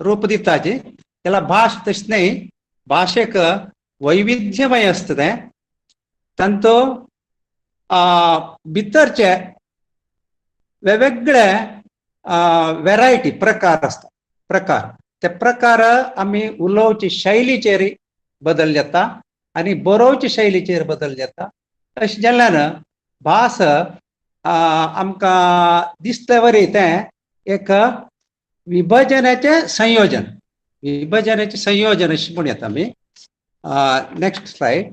रूप दिताचे. त्याला भास तशें न्हय, भाशेक वैविध्यमय आसता तें. तांतू भितरचे वेगवेगळे वेरायटी प्रकार आसता. ते प्रकार आमी उलोवचे शैलीचेर बदल जाता आणि बरोवचे शैलीचेर बदल जाता. अशें जाल्ल्यान भास आमकां दिसता वरी तें एक विभजनाचे संयोजन अशें म्हणयात आमी. Next slide.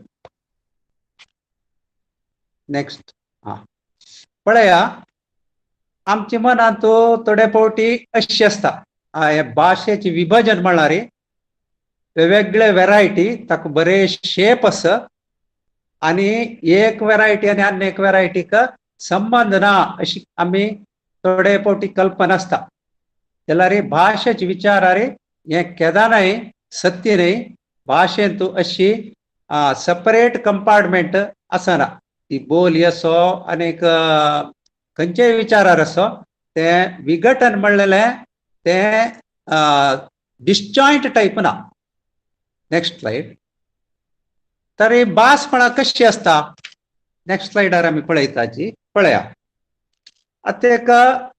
पळया आमच्या मनांत थोडे फावटी अशी आसता हे भाशेचे विभजन म्हळ्यार वेगवेगळे वेरायटी ताका बरे शेप आसा आणि एक वेरायटी आणि आनी एक वेरायटीक संबंध ना अशी आमी थोडे फावटी कल्पना आसता. जाल्यार भाशेचे विचारार हे केदांय सत्य न्हय. भाशेंत अशी सेपरेट कंपार्टमेंट आसना. ती बोली असो आनीक खंयचेय विचारार असो ते विघटन म्हणलेले ते डिस्जॉइंट टाइप ना. Next slide. तर ही भास म्हळ्यार कशी आसता. नेक्स्ट स्लाइडार आमी पळयताची पळया. आता एक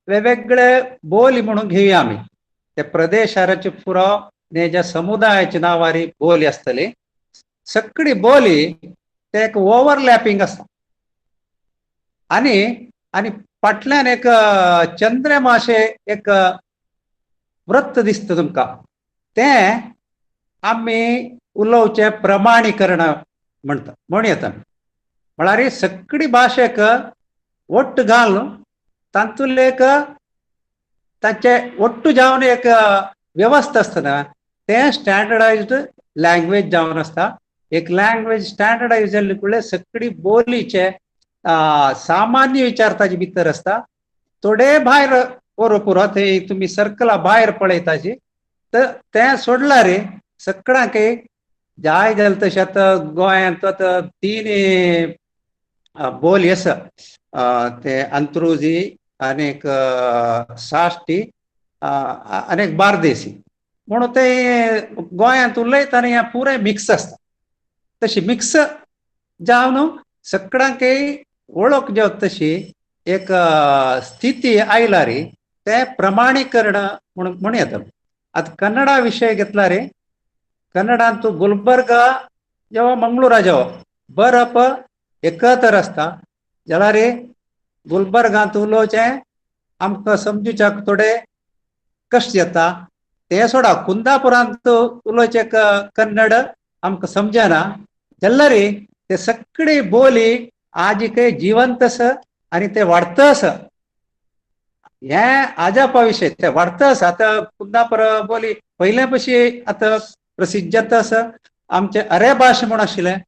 वेगवेगळे बोली म्हणून घेवया आमी. ते प्रदेशाचे पुरो ने ज्या समुदायाच्या नावारी बोली आसतली सगळी बोली ते एक ओव्हरलॅपिंग असता आणि आणि फाटल्यान एक चंद्रमाशे एक वृत्त दिसता तुमका ते आम्ही उलोवचे प्रमाणीकरण म्हणटा म्हणून म्हळ्यार सगळी भाशेक ಒಟ್ಟು घालून तांतूंतले एक तांचे ಒಟ್ಟು जावन एक व्यवस्था असतना ते स्टँडर्डायज्ड लँग्वेज जावन असता एक लँग्वेज स्टँडर्डायज जाल्ले कुळे सगळी बोलीचे सामान्य विचार ताजे भितर असता थोडे भायर पुरो ते तुम्ही सर्कला भायर पळयताची तर ते सोडला रे सगळ्यांक जाय जाल तशें आतां गोंयांत आतां 3 बोली आसा ते अंत्रुजी अनेक साश्टी अनेक बार्देसी म्हणून ते गोंयांत उलयतना हें पुरे मिक्स असता तशी मिक्स जावन सगळ्यांक वळख जेवता तशी एक स्थिती आयला रे ते प्रमाणीकरण म्हणून येता आता कन्नडा विषय घेतला रे कन्नडांत गुलबर्गा जेव्हा मंगळुरा जेव्हा बरप एकत्र असता जाल्यार गुलबर्गांत उलोवचें आमकां समजुच्याक थोडे कश्ट येता ते सोडा कुंदापुरांत उलोवचें कन्नड आमकां समजना जाल्यार ते सगळी बोली आजिकय जिवंत आसा आनी ते वाडत आसा हें आजापा विशय ते वाडत आसा आतां कुंदापुर बोली पयले भशी आतां प्रसिद्ध जाता आसा आमचे अरे भाश म्हूण आशिल्लें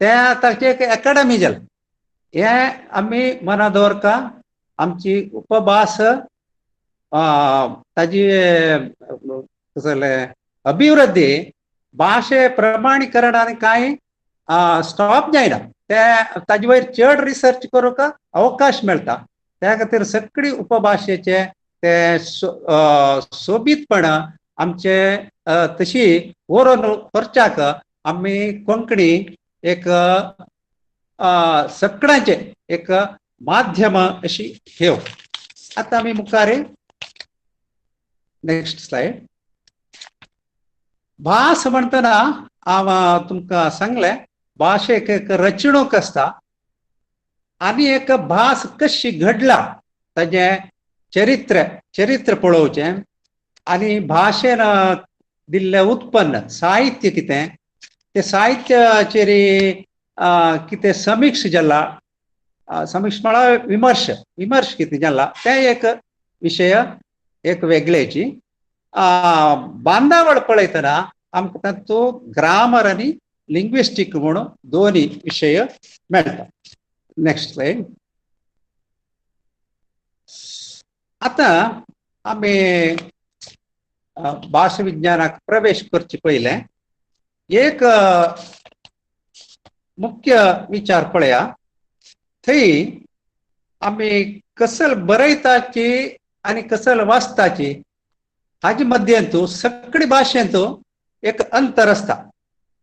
ते आतांची एक अकाडेमी जालें हें आमी मना दवरका आमची उपभास ताजी अभिवृद्धी भाशे प्रमाणीकरणान कांय स्टॉप जायना ते ताजे वयर चड रिसर्च करूंक अवकाश मेळटा त्या खातीर सगळी उपभाशेचे ते सोबीतपण आमचे तशी व्हरून व्हरच्याक आमी कोंकणी एक सगळ्यांचे एक माध्यम अशी घेव आता आमी मुखार नेक्स्ट स्लाइड भास म्हणटना हांव तुमकां सांगलें भाशेक एक रचणूक आसता आनी एक भास कशी घडला ताजें चरित्र पळोवचें आनी भाशेन दिल्लें उत्पन्न साहित्य कितें ते साहित्याचेर कितें समीक्ष जाला समीक्ष म्हळ्यार विमर्श कितें जाला ते एक विशय एक वेगळेची बांदावळ पळयतना आमकां तातूंत ग्रामर आनी लिंग्विस्टीक म्हणून दोन्ही विशय मेळटा नेक्स्ट स्लाइड आता आमी भाशा विज्ञानाक प्रवेश करचे पयले एक मुख्य विचार पळया थंय आमी कसल बरयताची आनी कसल वाचताची हाजे मध्येंतू सगळी भाशेंतू एक अंतर आसता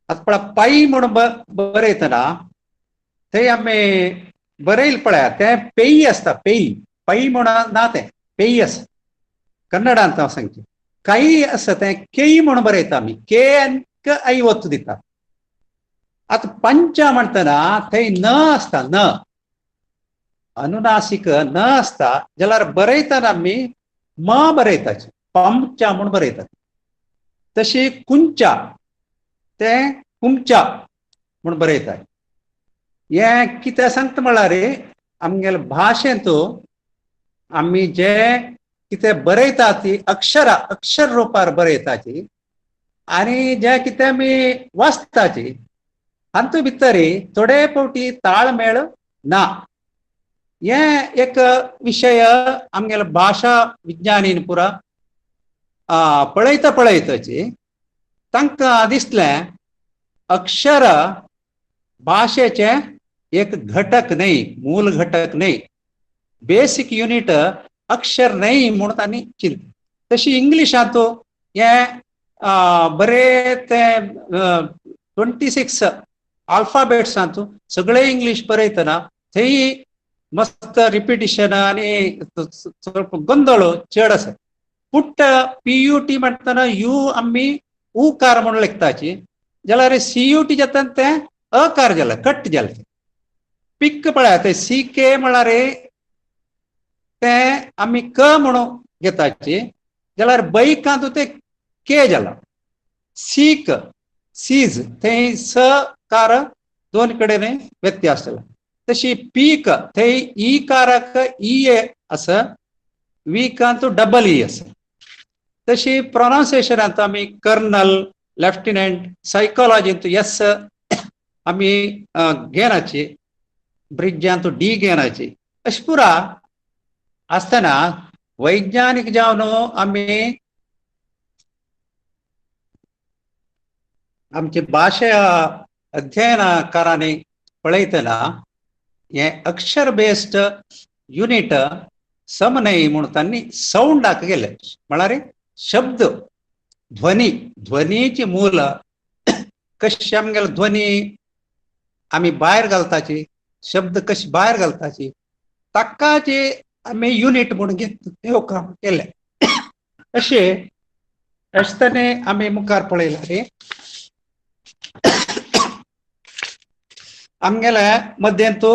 आता पळय पायी म्हणून बरयतना थंय आमी बरयले पळया ते पेयी आसता पेयी पायी म्हणून ना ते पेयी आसा कन्नडांत हांव सांगचें काही आसा ते केयी म्हणून बरयता आमी के आनी आई वतू दिता आता पंच म्हणटना थंय न आसता न अनुनासिक न आसता जाल्यार बरयतना आमी म बरयताची पंचा म्हणून बरयतात तशी कुंचा ते कुमचा म्हणून बरयतात हें कितें सांगता म्हळ्यार आमगेले भाशेंतू आमी जे कितें बरयता ती अक्षर रुपार बरयताची आनी जे कितें आमी वाचताची हातूंत भितर थोडे फावटी ताळमेळ ना हें एक विशय आमगेले भाशा विज्ञानीन पुरा पळयताची तांकां दिसलें अक्षर भाशेचे एक घटक न्हय मूल घटक न्हय बेसिक युनिट अक्षर न्हय म्हणून तांणी चिंतलें तशी इंग्लिशांत हें बरे ते 26 अल्फाबेट्सांत सगळे इंग्लिश बरयतना थंय मस्त रिपिटिशन आनी गोंदळ चड आसा पुट्ट PUT म्हणटना यू आमी उकार म्हणून लिखताची जाल्यार CUT जाता तें अकार जालें कट जालें. पिक पळयात ते CK म्हळ्यार तें आमी क म्हणून घेताची जाल्यार बैकांत ते K जाला. सीक सीज थंय स कार दोन कडेन व्यत्यय आसतलो. तशी पीक थंय ई काराक ई आसा वीकांत डबल ई आसा. तशी प्रोनाउन्सिएशनांत आमी कर्नल लेफ्टिनेंट सायकोलॉजींत एस आमी घेनाची ब्रिजांत डी घेनाची अशी पुरा आसतना वैज्ञानीक जावन आमी आमची भाशा अध्ययनकारांनी पळयतना हे अक्षर बेस्ड युनिट समन्वय म्हणून तांणी साऊंडाक गेले म्हळ्यार शब्द ध्वनी ध्वनीची मूल कशी आमगेलो ध्वनी आमी भायर घालताची शब्द कशी भायर घालताची ताका जे आमी युनिट म्हणून घेतले काम केले. अशें तरे आमी मुखार पळयला रे आमगेले मध्येन तो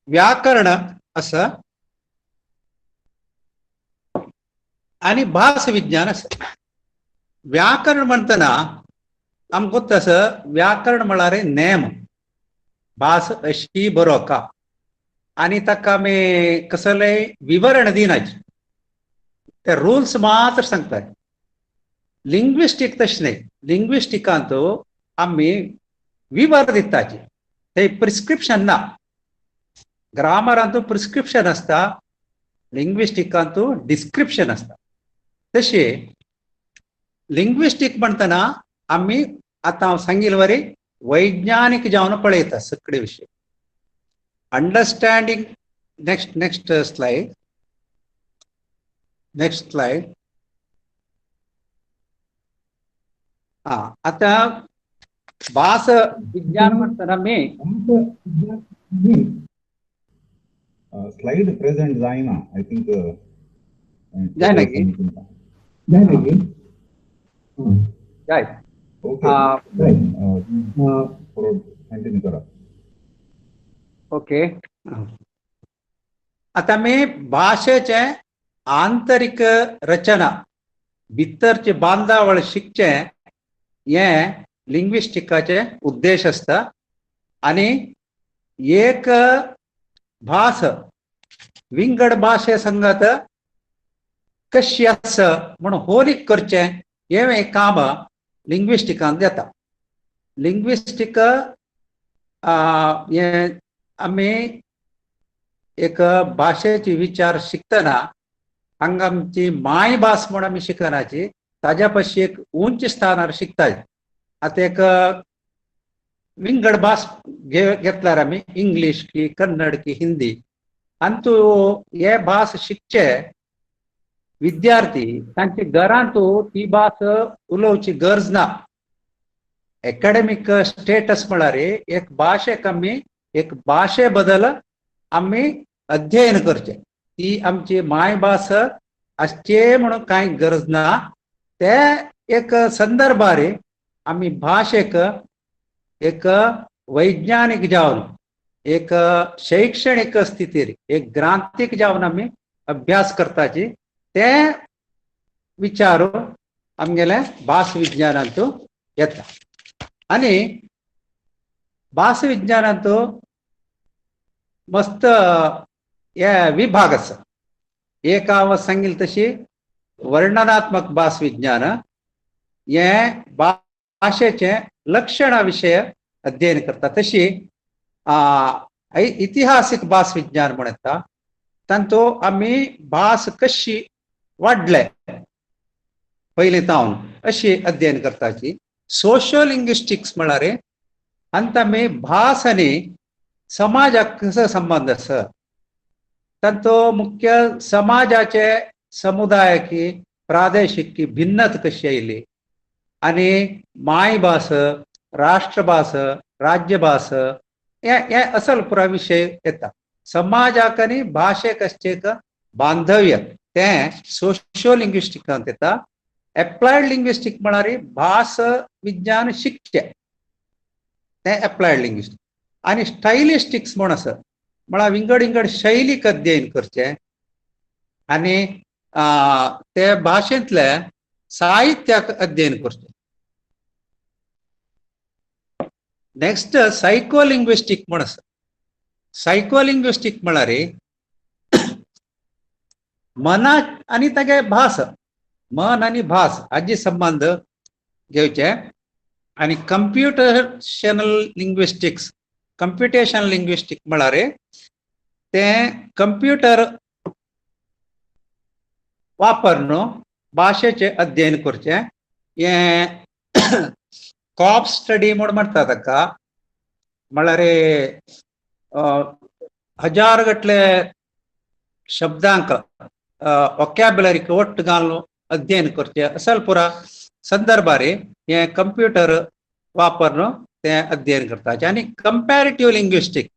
व्याकरण आसा आनी भास विज्ञान आसा. व्याकरण म्हणटना आमकां तसं व्याकरण म्हळ्यार नेम भास अशी बरोवका आनी ताका आमी कसलेय विवरण दिनाचे ते रुल्स मात्र सांगतात. लिंग्विस्टीक तशें न्ही. लिंग्विस्टिकांत आमी विवर दिताचे ते प्रिस्क्रिप्शन ना. ग्रामरांत प्रिस्क्रिप्शन आसता लिंग्विस्टिकांत डिस्क्रिप्शन आसता. तशें लिंग्विस्टीक म्हणटना आमी आतां हांव सांगिल्ले वरी वैज्ञानीक जावन पळयता सगळे विशय. अंडरस्टँडींग नेक्स्ट स्लाइड आता भास विज्ञान म्हणटना मी स्लाइड प्रेजेंट जायना आय थिंक जायना की जाय कंटिन्यू करा. ओके आता मी भाषेचे आंतरिक रचना भितरचे बांधावळ शिकचे हे लिंग्विस्टिकाचे उद्देश असता. आणि एक भास विंगड भाषे संगत कशी आसा म्हणून होलीक करचे हे काम लिंग्विस्टिकांत जाता. लिंग्विस्टिक हे आमी एक भाशेची विचार शिकतना हांगा आमची मायभास म्हणून आमी शिकनाची ताज्या पाशी एक उंच स्थानार शिकताय. आता एक विंगड भास घेतल्यार आमी इंग्लिश की कन्नड की हिंदी आनी तूं हे भास शिकचे विद्यार्थी तांच्या घरांत ती भास उलोवची गरज ना. एकाडेमीक स्टेटस म्हळ्यार एक भाशेक आमी एक भाशे बदल आमी अध्ययन करचे. ती आमची मायभास आसचे म्हणून कांय गरज ना. ते एक संदर्भार आमी भाशेक एक वैज्ञानीक जावन एक शैक्षणिक स्थितीर एक ग्रांथीक जावन आमी अभ्यास करताची ते विचार आमगेले भास विज्ञानांत येता. आणि भास विज्ञानांत मस्त हे विभाग आसा. एक हांव सांगिल्ले तशी वर्णनात्मक भास विज्ञान हे भाशेचे लक्षणा विशय अध्ययन करता. तशी इतिहासीक भास विज्ञान म्हण येता. तांतूं आमी भास कशी वाडले पयलीं तावन अशी अध्ययन करताची. सोशियो लिंग्विस्टिक्स म्हळ्यार अंत आमी भास आनी समाजाक कसो संबंध आसा तांतूं मुख्य समाजाचे समुदाय की प्रादेशीक की भिन्नता कशी आयली आनी मायभास राष्ट्रभास राज्यभास हे असल पुरा विशय येता. समाजाक आनी भाशेक असचे एक बांधव्य ते सोशियो लिंग्विस्टिकांत येता. एप्लायड लिंग्विस्टिक म्हळ्यार भास विज्ञान शिकचे तें एप्लायड लिंग्विस्टिक्स. आनी स्टायलिस्टिक्स म्हूण आसा, म्हळ्यार विंगड विंगड शैलीक अध्ययन करचें आनी ते भाशेंतले साहित्याक अध्ययन करचें. नेक्स्ट सायकोलिंग्विस्टीक म्हूण आसा. सायकोलिंग्विस्टीक म्हळ्यार मना आनी तागे भास, मन आनी भास हाचे संबंध घेवचे. आनी कंप्युटेशनल लिंग्विस्टिक्स, कंप्युटेशनल लिंग्विस्टीक म्हळ्यार तें कंप्युटर वापरून भाशेचें अध्ययन करचें. हें कॉप स्टडी म्हूण म्हणटा ताका, म्हळ्यार हजार गटले शब्दांक वॉकॅब्युलरीक ಒಟ್ಟು घालून अध्ययन करचें. असल पुरा संदर्भार हे कंप्युटर वापरून तें अध्ययन करता. आनी कंपॅरेटिव्ह लिंग्विस्टीक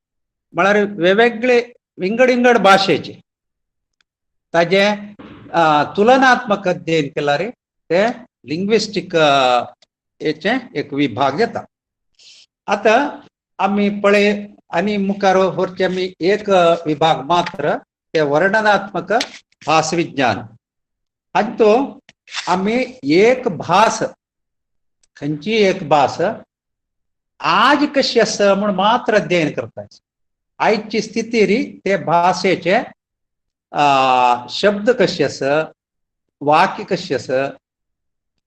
म्हळ्यार वेगवेगळे विंगड विंगड भाशेचे ताजे तुलनात्मक अध्ययन केल्यार ते लिंग्विस्टीक हेचे एक विभाग येता. आतां आमी पळय आनी मुखार व्हरचे आमी एक विभाग मात्र, ते वर्णनात्मक भास विज्ञान. हातूंत आमी एक भास, खंयची एक भास आज कशी आसा म्हूण मात्र अध्ययन करता. आयची स्थिती री ते भाशेचे शब्द कशे आसा, वाक्य कशे आसा,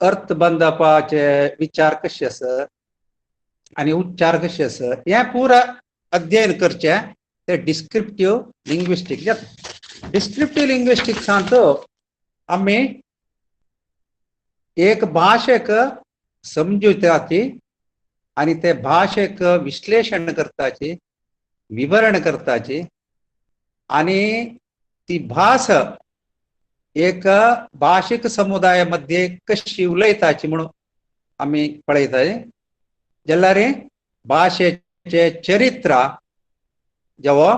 अर्थ बंदपाचे विचार कशे आसा आनी उच्चार कशे आसा, हें पुरा अध्ययन करचें. ते डिस्क्रिप्टिव्ह लिंग्विस्टीक जाता. डिस्क्रिप्टिव्ह लिंग्विस्टिक्सांत आमी एक भाशेक समजुताची आनी ते भाशेक विश्लेषण करताची, विवरण करताची आनी ती भास एक भाशीक समुदाय मध्ये कशी उलयताची म्हणून आमी पळयताय. जाल्यार भाशेचे चरित्र जेवो,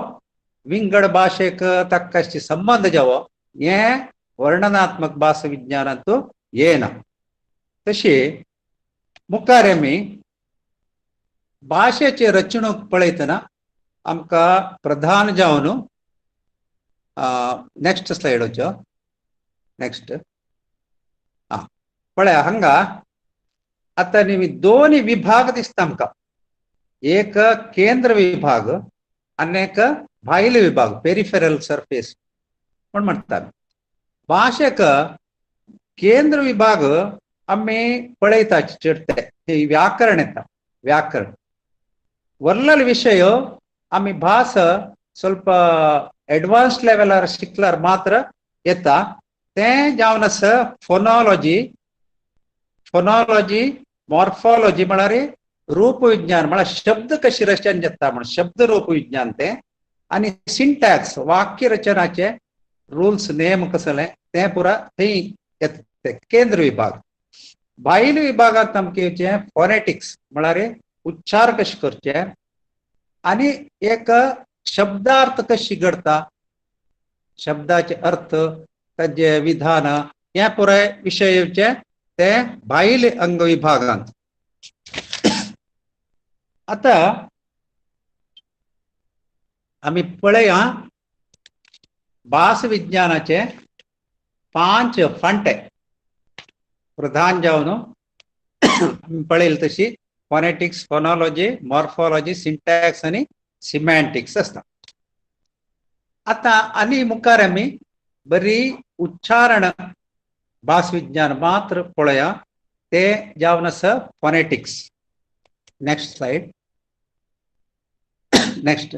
विंगड भाशेक ताका कशे संबंध जेवो, हें वर्णनात्मक भास विज्ञानांत येना. तशी मुखार आमी भाशेची रचणूक पळयतना आमकां प्रधान जावन नेक्स्ट स्लायड वचो. नेक्स्ट पळय हांगा आतां दोन विभाग दिसता आमकां. एक केंद्र विभाग आनी एक भायलो विभाग, पेरिफेरल सरफेस म्हूण म्हणटा. भाशेक केंद्र विभाग आमी पळयता चडटे व्याकरण येता. व्याकरण वर्णल विशय आमी भास ಸ್ವಲ್ಪ एडवान्स लेवलार शिकल्यार मात्र येता. तें जावन आसा फोनॉलॉजी. फोनॉलॉजी, मॉर्फॉलॉजी म्हळ्यार रूप विज्ञान, म्हळ्यार शब्द कशी रचन जाता म्हण शब्द रूप विज्ञान तें. आनी सिंटॅक्स, वाक्य रचनाचे रुल्स नेम कसले तें पुरा थंय येता. केंद्र विभाग. भायलो विभागांत आमकां येवचें फोनेटिक्स, म्हळ्यार उच्चार कशे करचे आनी एक शब्दार्थ कशी घडता, शब्दाचे अर्थ, ताजे विधान, हे पुराय विशय येवचे ते भायले अंग विभागांत. आता आमी पळया भास विज्ञानाचे 5 फांटे प्रधान जावन आमी पळयले तशी फोनेटिक्स, फोनॉलॉजी, मॉर्फॉलॉजी, सिंटॅक्स आनी सिमॅन्टिक्स आसता. आता आनी मुखार आमी बरी उच्चारण भास विज्ञान मात्र पळया. ते जावन आसा फोनेटिक्स. Next slide. नेक्स्ट.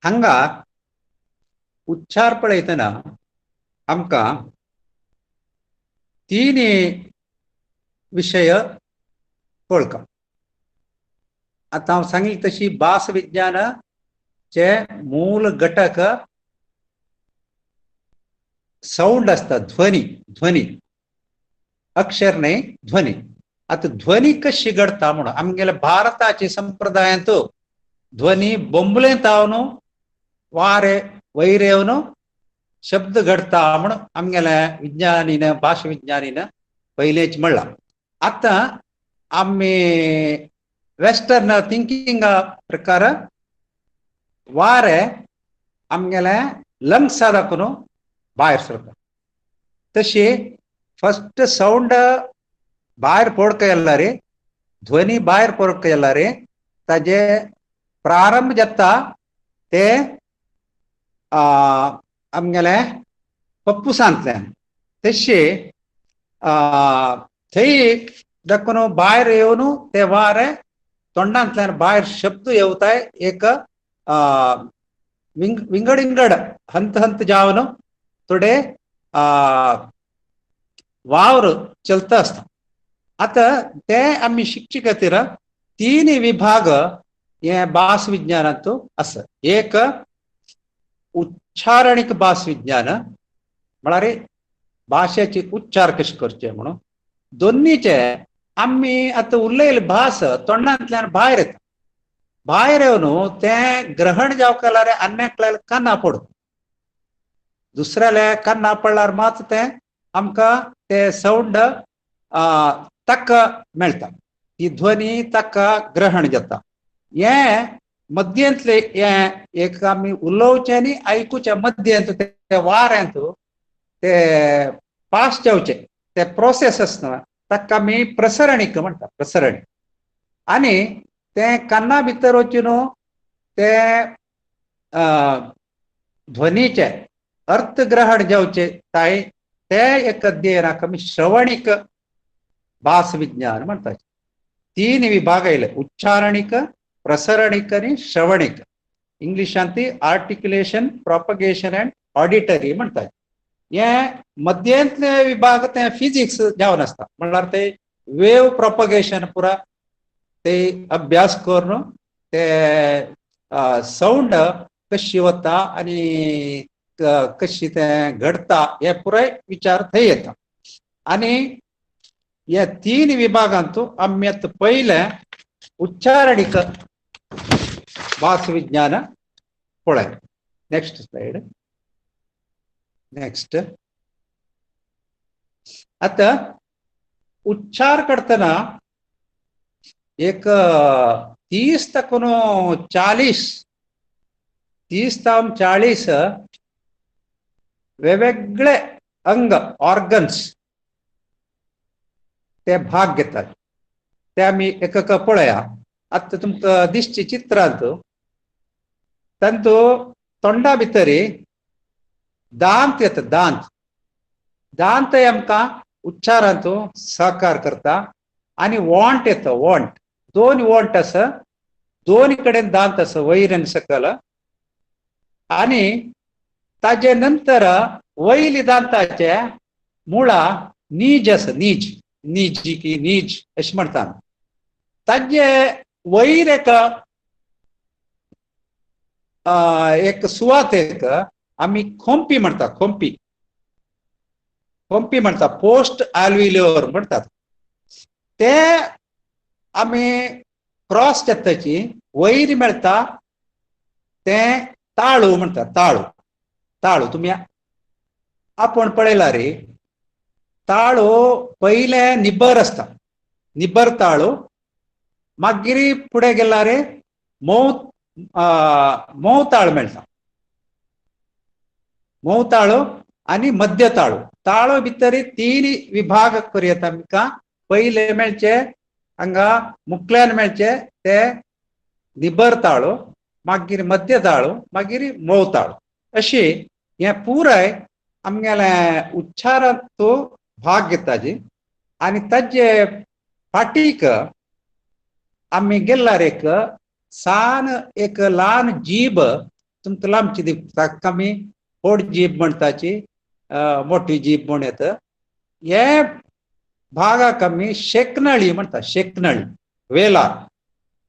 हांगा उच्चार पळयतना आमकां 3 विशय कळटा. आता हांव सांगिल्ले तशी भास विज्ञानाचे मूल घटक साऊंड आसता, ध्वनी. ध्वनी अक्षर न्हय, ध्वनी. आता ध्वनी कशी घडता म्हणून आमगेल्या भारताचे संप्रदायांत ध्वनी बोंबलेंत आवन वारे वयर येवन शब्द घडता म्हणून आमगेल्या विज्ञानीन, भाश विज्ञानीन पयलेच म्हणलां. आता आम्ही वेस्टर्न थिंकिंग प्रकार वारे आमगेले लंग्स दाखवून भायर सरता तशी फर्स्ट साऊंड भायर पडक येयला रे ध्वनी भायर पडक येयला रे ताजे प्रारंभ जाता ते आमगेले पप्पुसांतल्यान तशी थंय दाखून भायर येवन ते वारे तोंडांतल्यान भायर शब्द येवताय एक विंगड विंगड हंत हंत जावन थोडे वावर चलता असता आता ते आम्ही शिकचे खातीर 3 विभाग हे भास विज्ञानात आसा एक उच्चारणिक भास विज्ञान म्हळ्यार भाशेचे उच्चार कशे करचे म्हणून दोन्हीचे आम्ही आता उरलेली भास तोंडांतल्यान भायर येता भायर येवन ते ग्रहण जावंक लागल्यार अन्याक काना पडत दुसऱ्याले काना पडल्यार मात ते आमकां ते साऊंड ताका मेळटा ती ध्वनी ताका ग्रहण जाता हे मध्यंतले एक आमी उलोवचे आनी आयकुचे मध्यंत ते वाऱ्यांत ते पास जावचे ते प्रोसेस आसता ताका आमी प्रसरणीक म्हणटा प्रसरणीक आनी ते काना भितर वचून ते ध्वनीचे अर्थग्रहण जावचे ते एक अध्ययनाक आमी श्रवणीक भास विज्ञान म्हणटा 3 विभाग येयले उच्चारणीक प्रसरणीक आणि श्रवणीक इंग्लिशांत ती आर्टिक्युलेशन प्रोपगेशन अँड ऑडिटरी म्हणटात हे मध्यंतले विभाग ते फिजिक्स जावन आसता म्हणल्यार ते वेव प्रोपगेशन पुरा ते अभ्यास करून ते साऊंड कशी वता आणि कशी ते घडता हे पुराय विचार थंय येता आणि या 3 विभागांत आम्ही आता पहिले उच्चारणिक भास विज्ञान पळय नेक्स्ट स्लाइड नेक्स्ट आता उच्चार करताना एक 30 तकून 40 वेगवेगळे अंग ऑर्गन्स ते भाग घेतात ते आम्ही एक पळया आता तुमकां दिसचे चित्रांत तांतू तोंडा भितर दांत येता दांत आमकां उच्चारांत सहकार करता आणि वॉंट येता वॉंट 2 वॉंट आसा 2 कडेन दांत आसा वयर आनी सकल आणि ताजे नंतर वयली दांताचे मुळा नीज आसा नीज की नीज अशें म्हणटा ताजे वयर एक सुवात आम्ही खोंपी म्हणटा खोंपी म्हणटा पोस्ट अल्व्हियोलर म्हणतात ते आम्ही क्रॉस जाताची वयर मेळटा ते ताळू म्हणटा ताळू तुम्ही आपण पळयला रे ताळू पहिले निब्बर असता निब्बर ताळू मागीर पुढे गेला रे मोवताळ मेळटा मोवताळू आणि मध्य ताळू भितर 3 विभाग करूयात आमकां पहिले मेळचे हांगा मुखल्यान मेळचे ते निब्बर ताळू मागीर मध्य ताळू मागीर मोवताळू अशी हे पुराय आमगेले उच्चारांत भाग घेताचे आणि ताजे फाटीक आम्ही गेल्यार एक सान एक ल्हान जीब तुमकां लांबची दिसता आमी पोट जीब म्हणटाची मोठी जीब म्हण येता हे भागाक आमी शेकनळी म्हणटा शेकनळी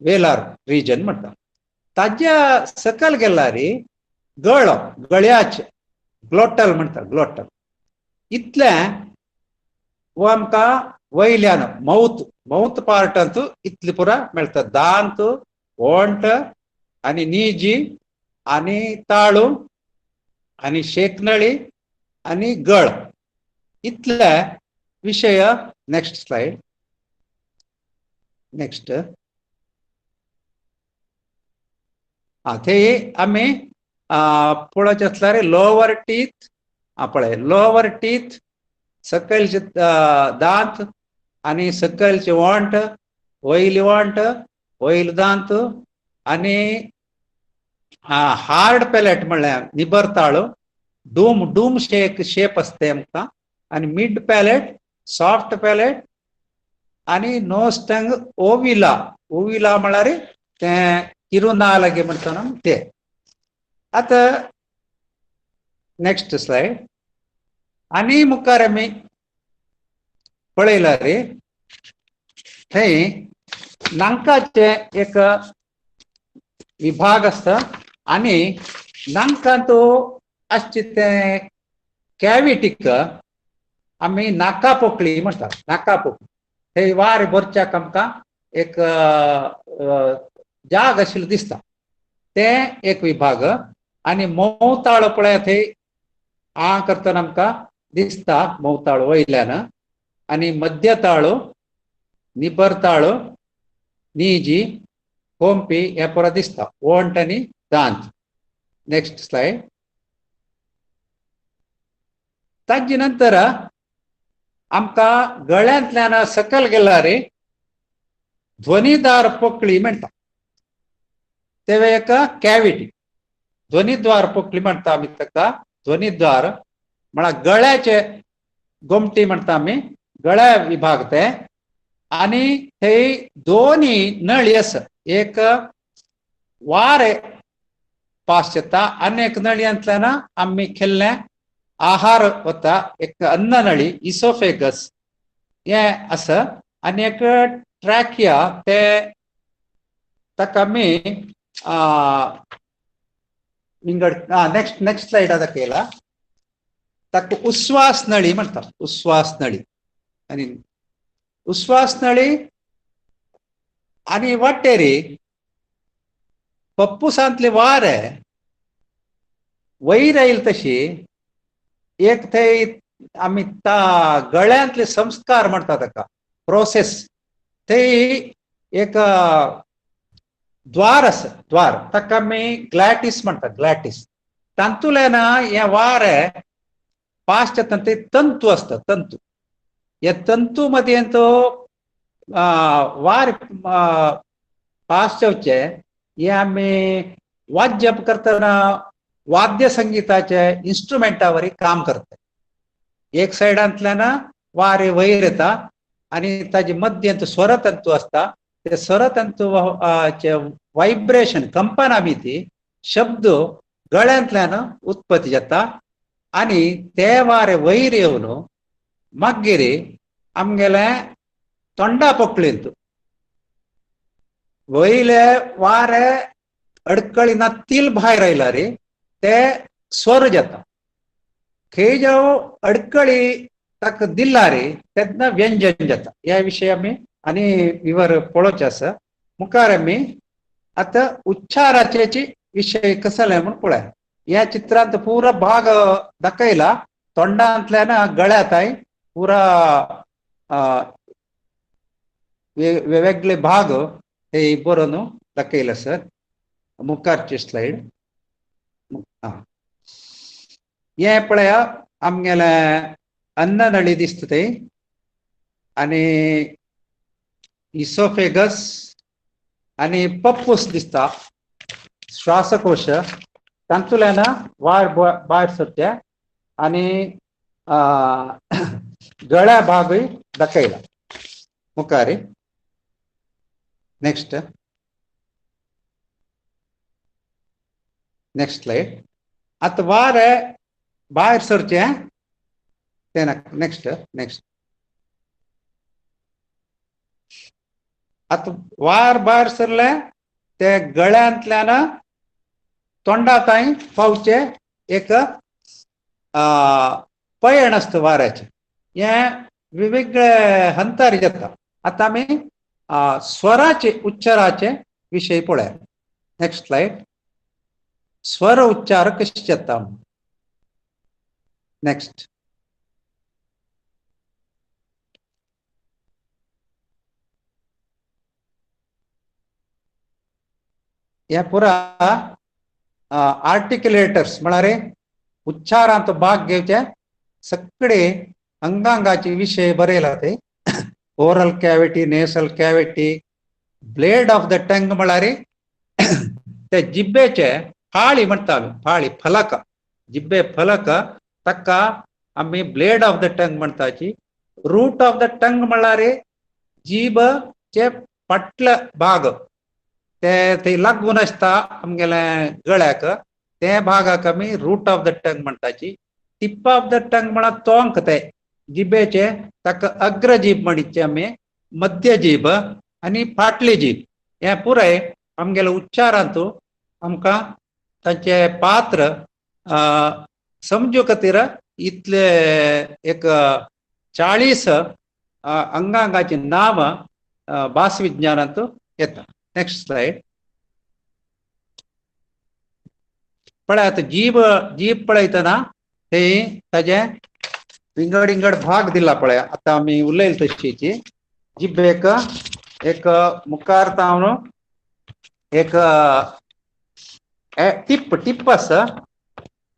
वेलार रिजन म्हणटा ताज्या सकल गेल्यार गळ्याचे ग्लोटल म्हणटा ग्लोटल इतले वो आमकां वयल्यान माउथ पार्टांत इतले पुरा मेळटा दांत वॉंट आनी नीजी आनी ताळू आनी शेकनळी आनी गळ इतले विषय नेक्स्ट स्लाइड नेक्स्ट ते आम्ही पळोवचे आसल्यार लोअर टीथ पळय लोअर टीथ सकयलचे दांत आनी सकयलचे वंट वयली वंट वयलो दांत आनी हार्ड पॅलेट म्हणल्यार निबरताळो डूम शेप असते आमकां आनी मिड पॅलेट सॉफ्ट पॅलेट आनी नोज टंग ओविला म्हळ्यार ते किरुनालगे म्हणटा ते. आता नेक्स्ट स्लाइड आनी मुखार आमी पळयल्यार थंय नांकाचे एक विभाग आसता आनी नांकांत आसचे ते कॅविटीक आमी नाका पोकळी म्हणटात. नाका पोकळी थंय वारें भरच्याक आमकां एक जाग आशिल्लो दिसता ते एक विभाग आनी मोवताळो पळय थंय करतना आमकां दिसता मोवताळो वयल्यान आनी मध्यताळो निबरताळो नीजी कोंपी हे परा दिसता वंट आनी दांत. नेक्स्ट स्लाइड ताजे नंतर आमकां गळ्यांतल्यान सकयल गेल्यार ध्वनिदार पोकळी म्हणटा ते एक कॅविटी ध्वनिद्वार पोकळी म्हणटा आमी ताका. ध्वनिद्वार म्हळ्यार गळ्याचे गोमटी म्हणटा आमी गळ्या विभाग ते आनी थंय दोनी नळी आसा एक वारे पास जाता आनी एक नळयांतल्यान आमी खेल्ले आहार वता एक अन्न नळी इसोफेगस हे आसा आनी एक ट्रॅकिया ते ताका आमी नेक्स्ट स्लाइड दाखयला ताका उस्वास नळी म्हणटा. उस्वास नळी आनी उस्वास नळी आनी वाटेरी पप्पुसांतले वारे वयर येयल तशी एक थंय आमी गळ्यांतले संस्कार म्हणटा ताका प्रोसेस थंय एक द्वार आसा द्वार ताका आमी ग्लॅटिस म्हणटा ग्लॅटिस तांतुल्यान हे वारे पास जाता ते तंतू असता तंतू हे तंतू मदीं तो वार पास जावचे हे आमी वाद्य करतना वाद्य संगीताचे इन्स्ट्रुमेंटावर काम करता. एक सायडांतल्यान वारे वयर येता आनी ताजे मध्यंत स्वरतंतू असता ते स्वरतंतूचे वायब्रेशन कंपन आमी ती शब्द गळ्यांतल्यान उत्पत्ती जाता आनी ते वारे वयर येवन मागीर आमगेले तोंडा पोकळींत वयले वारे अडकळीना तिल भायर आयल्यार ते स्वर जाता. खंय जावं अडकळी ताका दिल्यार तेन्ना व्यंजन जाता. ह्या विशयी आमी आनी विवर पळोवचे आसा. मुखार आमी आतां उच्चाराचे विशय कसो जालें म्हूण पळय. ह्या चित्रांत पुरो भाग दाखयला तोंडांतल्यान गळ्याताय पुरा वेगवेगळे भाग हे बरोवन दाखयला सर. मुखारची स्लाइड हे पळया आमगेले अन्न नळी दिसता थंय आनी इसोफेगस आनी पप्पूस दिसता श्वासकोश तांतुल्यान वार भायर सरचे आनी गळ्या भागूय दाखयला. मुखार नेक्स्ट स्लाइड आतां वारे भायर सरचे ते नेक्स्ट आतां वार भायर सरले ते गळ्यांतल्यान तोंडा ताईं पावचे एक पयण आसता वाऱ्याचे. हे वेगवेगळे अंतर जाता. आतां आमी स्वराचे उच्चाराचे विशय पळय. नेक्स्ट स्लाइड स्वर उच्चार कशे जाता. नेक्स्ट हे पुरा आर्टिक्युलेटर्स म्हळ्यार उच्चारांचो भाग घेवचे सगळे अंगांगाचे विषय बरयला ते ओरल कॅविटी नेसल cavity blade of the tongue म्हळ्यार ते जिब्बेचे फाळी म्हणटा आमी फाळी फलक जिब्बे फलक ताका आमी ब्लेड ऑफ द टंग म्हणटाची रूट ऑफ द टंग म्हळ्यार जीबचे फाटले भाग ते लागून आसता आमगेले गळ्याक ते भागाक आमी रूट ऑफ द टंग म्हणटाची टिप ऑफ द टंग म्हळ्यार तोंक ते जिबेचे ताका अग्र जीब म्हणचे आमी मध्य जीब आनी फाटली जीब हे पुराय आमगेले उच्चारांतू आमकां ताचे पात्र समजू खातीर इतले एक 40 अंगांगाची नाव भास विज्ञानांत येता. Next slide. पळय आतां जीब पळयतना ते ताजे विंगड विंगड भाग दिला पळय आतां आमी उलयले तशीची जिबेक एक मुखार तावन एक टिप आसा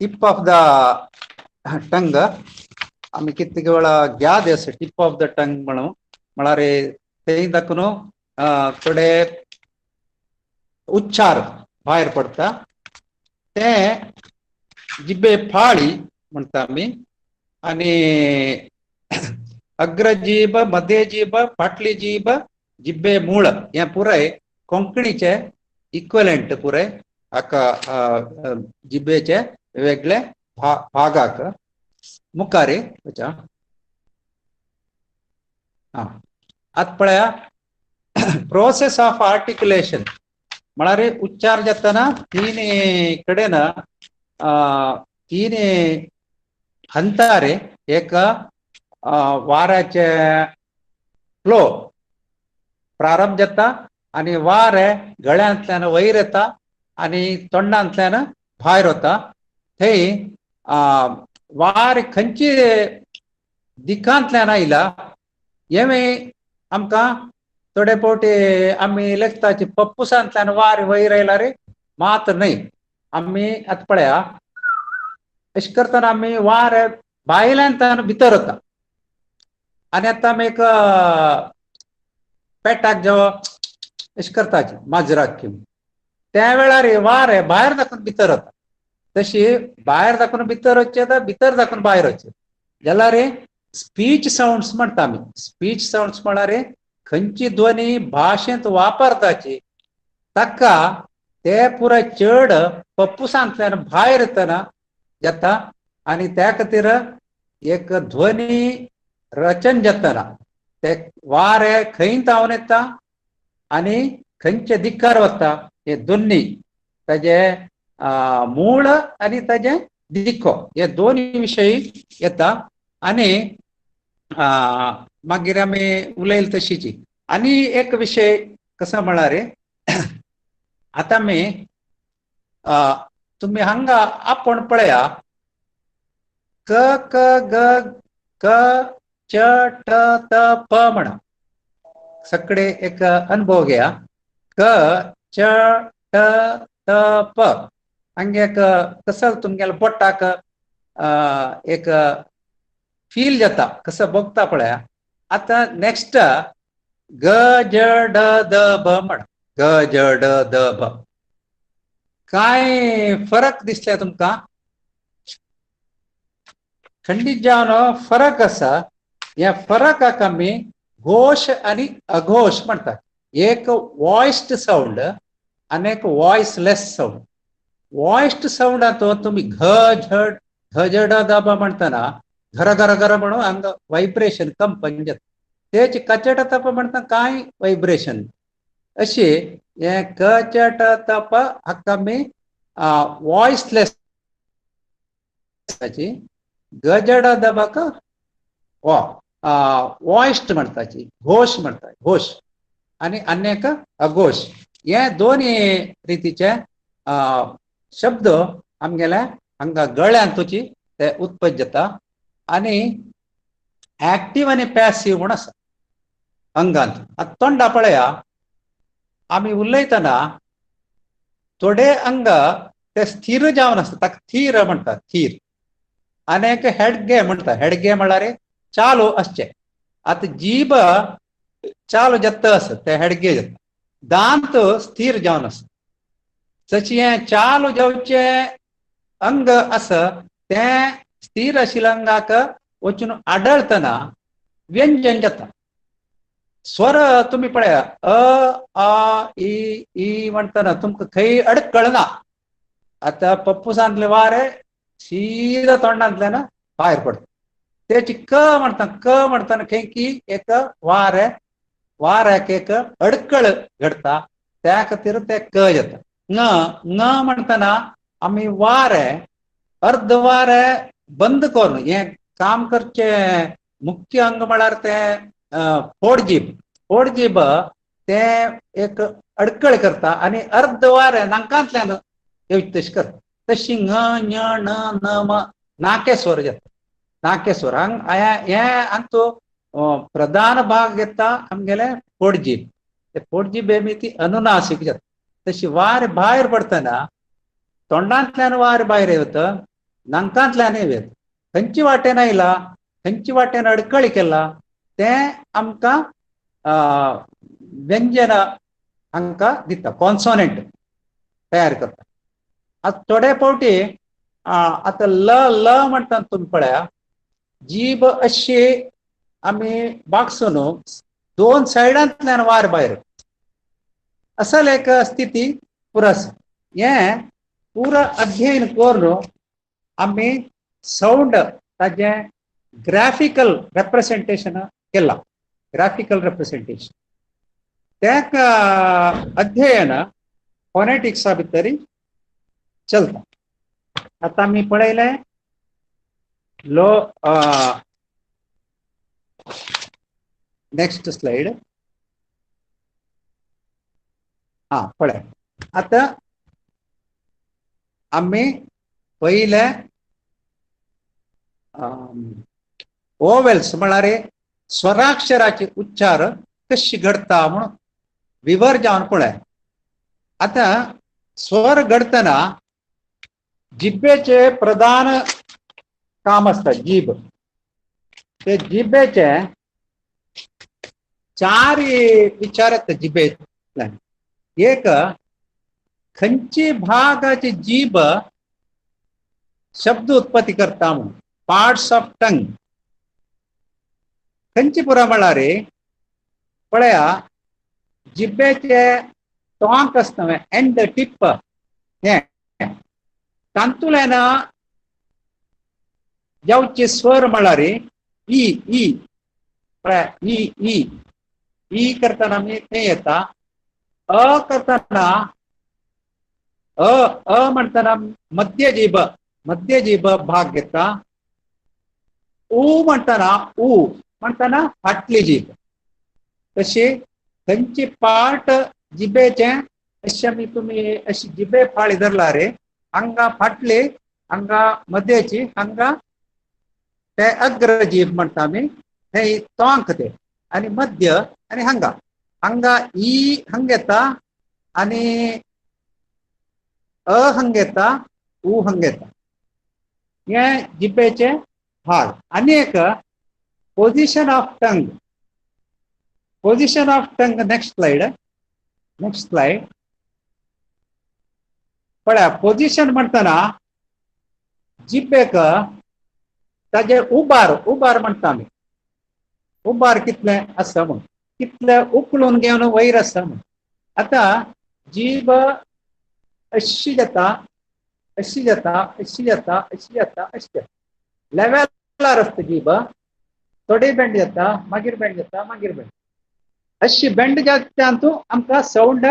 टिप ऑफ द टंग आमी कितके वेळा घ्याद आसा टिप ऑफ द टंग म्हणून म्हळ्यार ते दाखून थोडे उच्चार भायर पडटा ते जिबे फाळी म्हणटा आमी आनी अग्रजीब मध्य जीब फाटली जीब जिबे मूळ हे पुराय कोंकणीचे इक्वलंट पुराय हाका जिबेचे वेगळे भागाक मुखारे आत पळया प्रोसेस ऑफ आर्टिक्युलेशन म्हळ्यार उच्चार जातना तीन कडेन तीन हंतारे एक वाऱ्याचे फ्लो प्रारंभ जाता आनी वारे गळ्यांतल्यान वयर येता आनी तोंडांतल्यान भायर वता थंय वार खंयची दिकांतल्यान आयला हे आमकां थोडे फावटी आमी लेखताची पप्पुसांतल्यान वार वयर आयला रे मात न्हय आमी आतां पळया अशें करतना आमी वार भायल्यान भितर वता आनी आतां आमी एक पेटाक जेवा अशें करताची माजराक घेवन त्या वेळार वार भायर दाखोवन भितर वता तशी भायर दाखोवन भितर वचचे तर भितर दाखोवन भायर वचचे जाल्यार स्पीच साउंड्स म्हणटा आमी स्पीच साउंड्स म्हळ्यार खंयची ध्वनी भाशेंत वापरताची ताका ते पुराय चड पप्पुसांतल्यान भायर येतना जाता आनी त्या खातीर एक ध्वनी रचन जातना ते वारे खंय तावन येता आनी खंयचे दिकार वता हे दोन्ही ताजे मूळ आनी ताजे दिको हे दोन्ही विशयी येता आनी मागीर आमी उलयले तशीची आनी एक विशय कसो म्हळ्यार आतां आमी तुमी हांगा आपण पळया क क ग क च ट त प म्हणा सगळे एक अनुभव घेया क च ट त प हांगा एक कसो तुमगेल्या बोटाक एक फील जाता कसं बघता पळया आता नेक्स्ट ग ज ड द ब म्हण ग ज ड द ब काय फरक दिसले तुमकां खंडीत जावन फरक आसा या फरकाक आमी घोष आणि अघोष म्हणतात एक वॉइस्ड साऊंड आणि एक वॉइसलेस साऊंड वॉइस्ड साऊंडाचो तुम्ही घ झड दाबा म्हणतना घर घर घर म्हणून हांग वायब्रेशन कंपन जाता तेच कचट तप म्हणटा काय वायब्रेशन अशी हे कचट तप हाका आमी वॉइसलेस गजड दबाक वॉइस्ड म्हणटाची घोष म्हणटा घोष आणि अन्य अघोष हे दोन्ही रितीचे शब्द आमगेल्या हांगा गळ्यांतूची ते उत्पन्न जाता आणि ऍक्टिव्ह आणि पॅसिव्ह म्हणून आसा अंगांत आता तोंडा पळया आमी उलयतना थोडे अंग ते स्थिर जावन असतात ताका थीर म्हणतात थीर. अनेक हेडगे म्हणतात हेडगे म्हळ्यार चालू असचे. आता जीभ चालू जत्त असत ते हेडगे जाता. दांत स्थिर जावन असत. तशी हे चालू जावचे अंग अस ते स्थिर आशिल्ल्या अंगाक वचून आडळतना व्यंजन जाता. स्वर तुम्ही पळया आ ई म्हणतना तुमकां खंय अडकळ ना. आता पप्पू सांगले वारे सीधा तोंडांतल्यान भायर पडता. त्याची क म्हणताना खंय की एक वाऱ्याक एक अडकळ घडता त्या खातीर ते क जाता. न म्हणताना आम्ही वारे अर्ध वारे बंद करून हे काम करचे मुख्य अंग म्हळ्यार ते फोडजीब ते एक अडकळ करता आणि अर्ध वारे नाकांतल्यान तशी करता. तशी ङ ञ ण न म नाकेस्वर जाता. नाकेस्वर हे अंतू प्रधान भाग घेता आमगेले फोडजीब. ते फोडजीब हे ती अनुनासिक जाता. तशी वार भायर पडतना तोंडांतल्यान वार भायर येता नाकांतल्यान येता. खंयची वाटेन आयला खंयची वाटेन अडकळी केला ते आमकां व्यंजन हांकां दिता कॉन्सोनंट तयार करता. आता थोडे फावटी आता ल म्हणटा तुम्ही पळया जीभ अशी आमी बागसून दोन सायडांतल्यान वार भायर असल एक स्थिती पुरस. हे पुरो अध्ययन करून आमी साऊंड ताजे ग्राफिकल रिप्रेझेंटेशन केला. ग्राफिकल रिप्रेझेंटेशन त्याक अध्ययन फोनेटिक्सा भितर चलता. आता आमी पळयले नेक्स्ट स्लाइड. पळय आता आम्ही पहिले ओवेल्स म्हळ्यार स्वराक्षराचे उच्चार कशी घडता म्हणून विवर जावन पळय. आता स्वर घडतना जिब्बेचे प्रधान काम असता जीभ. ते जिब्बेचे चार विचार येता जिब्बेतल्यान. एक खंयची भागाची जीभ शब्द उत्पत्ती करता म्हणून पार्ट्स ऑफ टंग. खंयची पुरा म्हळ्यार पळया जिब्बेचे टोंक आसता एंड टिप हे तांतुल्यान जावचे स्वर म्हळ्यार ई पळया ई करतना आमी ते येता. अ करतना म्हणताना मध्य जीभ भाग घेता. उ म्हणताना फाटली जीभ. तशी खंयची पार्ट जिबेचे अशी आमी तुमी अशी जिबे फाळी धरला रे हांगा फाटली हांगा मध्याची हांगा ते अग्र जीभ म्हणटा आमी. हे तोंक ते आनी मध्य आनी हांगा ई हंग येता आनी हंग येता उ हंग येता. हे जिबेचे भाग. आनी एक position of tongue. Position of tongue next slide. पळया पोजिशन म्हणताना जिबेक ताजे उबार म्हणटा आमी. उबार कितले आसा म्हणून कितले उखलून घेवन वयर आसा म्हणून. आता जीभ अशी जाता अशी जाता अशी जाता अशी जाता अशी जाता. लेवलार आसता जीभ. थोडी बेंड जाता मागीर बेंड जाता मागीर बेंड. अशी बेंड जातू आमकां साऊंड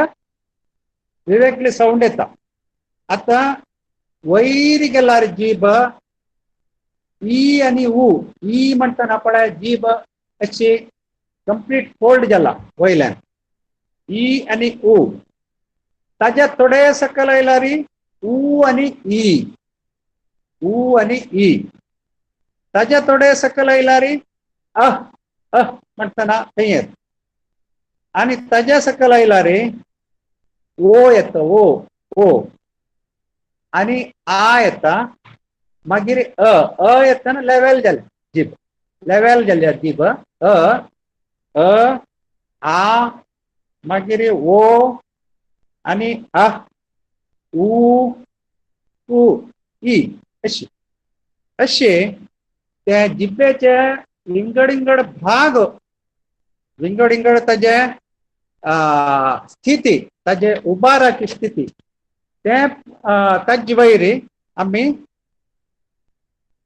विवेकली साऊंड येता. आता वयर गेल्यार जीभ ई आनी उ. ई म्हणटाना पळय जीभ अशी कंप्लीट फोल्ड जाला वयल्यान ई आनी उ. ताजे थोडे सकयल आयल्यार उ आनी ई. उ आनी ई. ताजे थोडे सकयल आयल्यार म्हणटाना थंय येता. आनी ताजे सकयल आयल्यार ओ येता. ओ आणि आ येता मागीर अ येता ना लेवल जाले जीभ लेवल जाल्या जीभ आ मागीर ओ आणि आ उ उ ई अशी अशे त्या जिब्बेचे विंगड भाग विंगड ताजे स्थिती ताजे उबाराची स्थिती ते ताजे वयरी आम्ही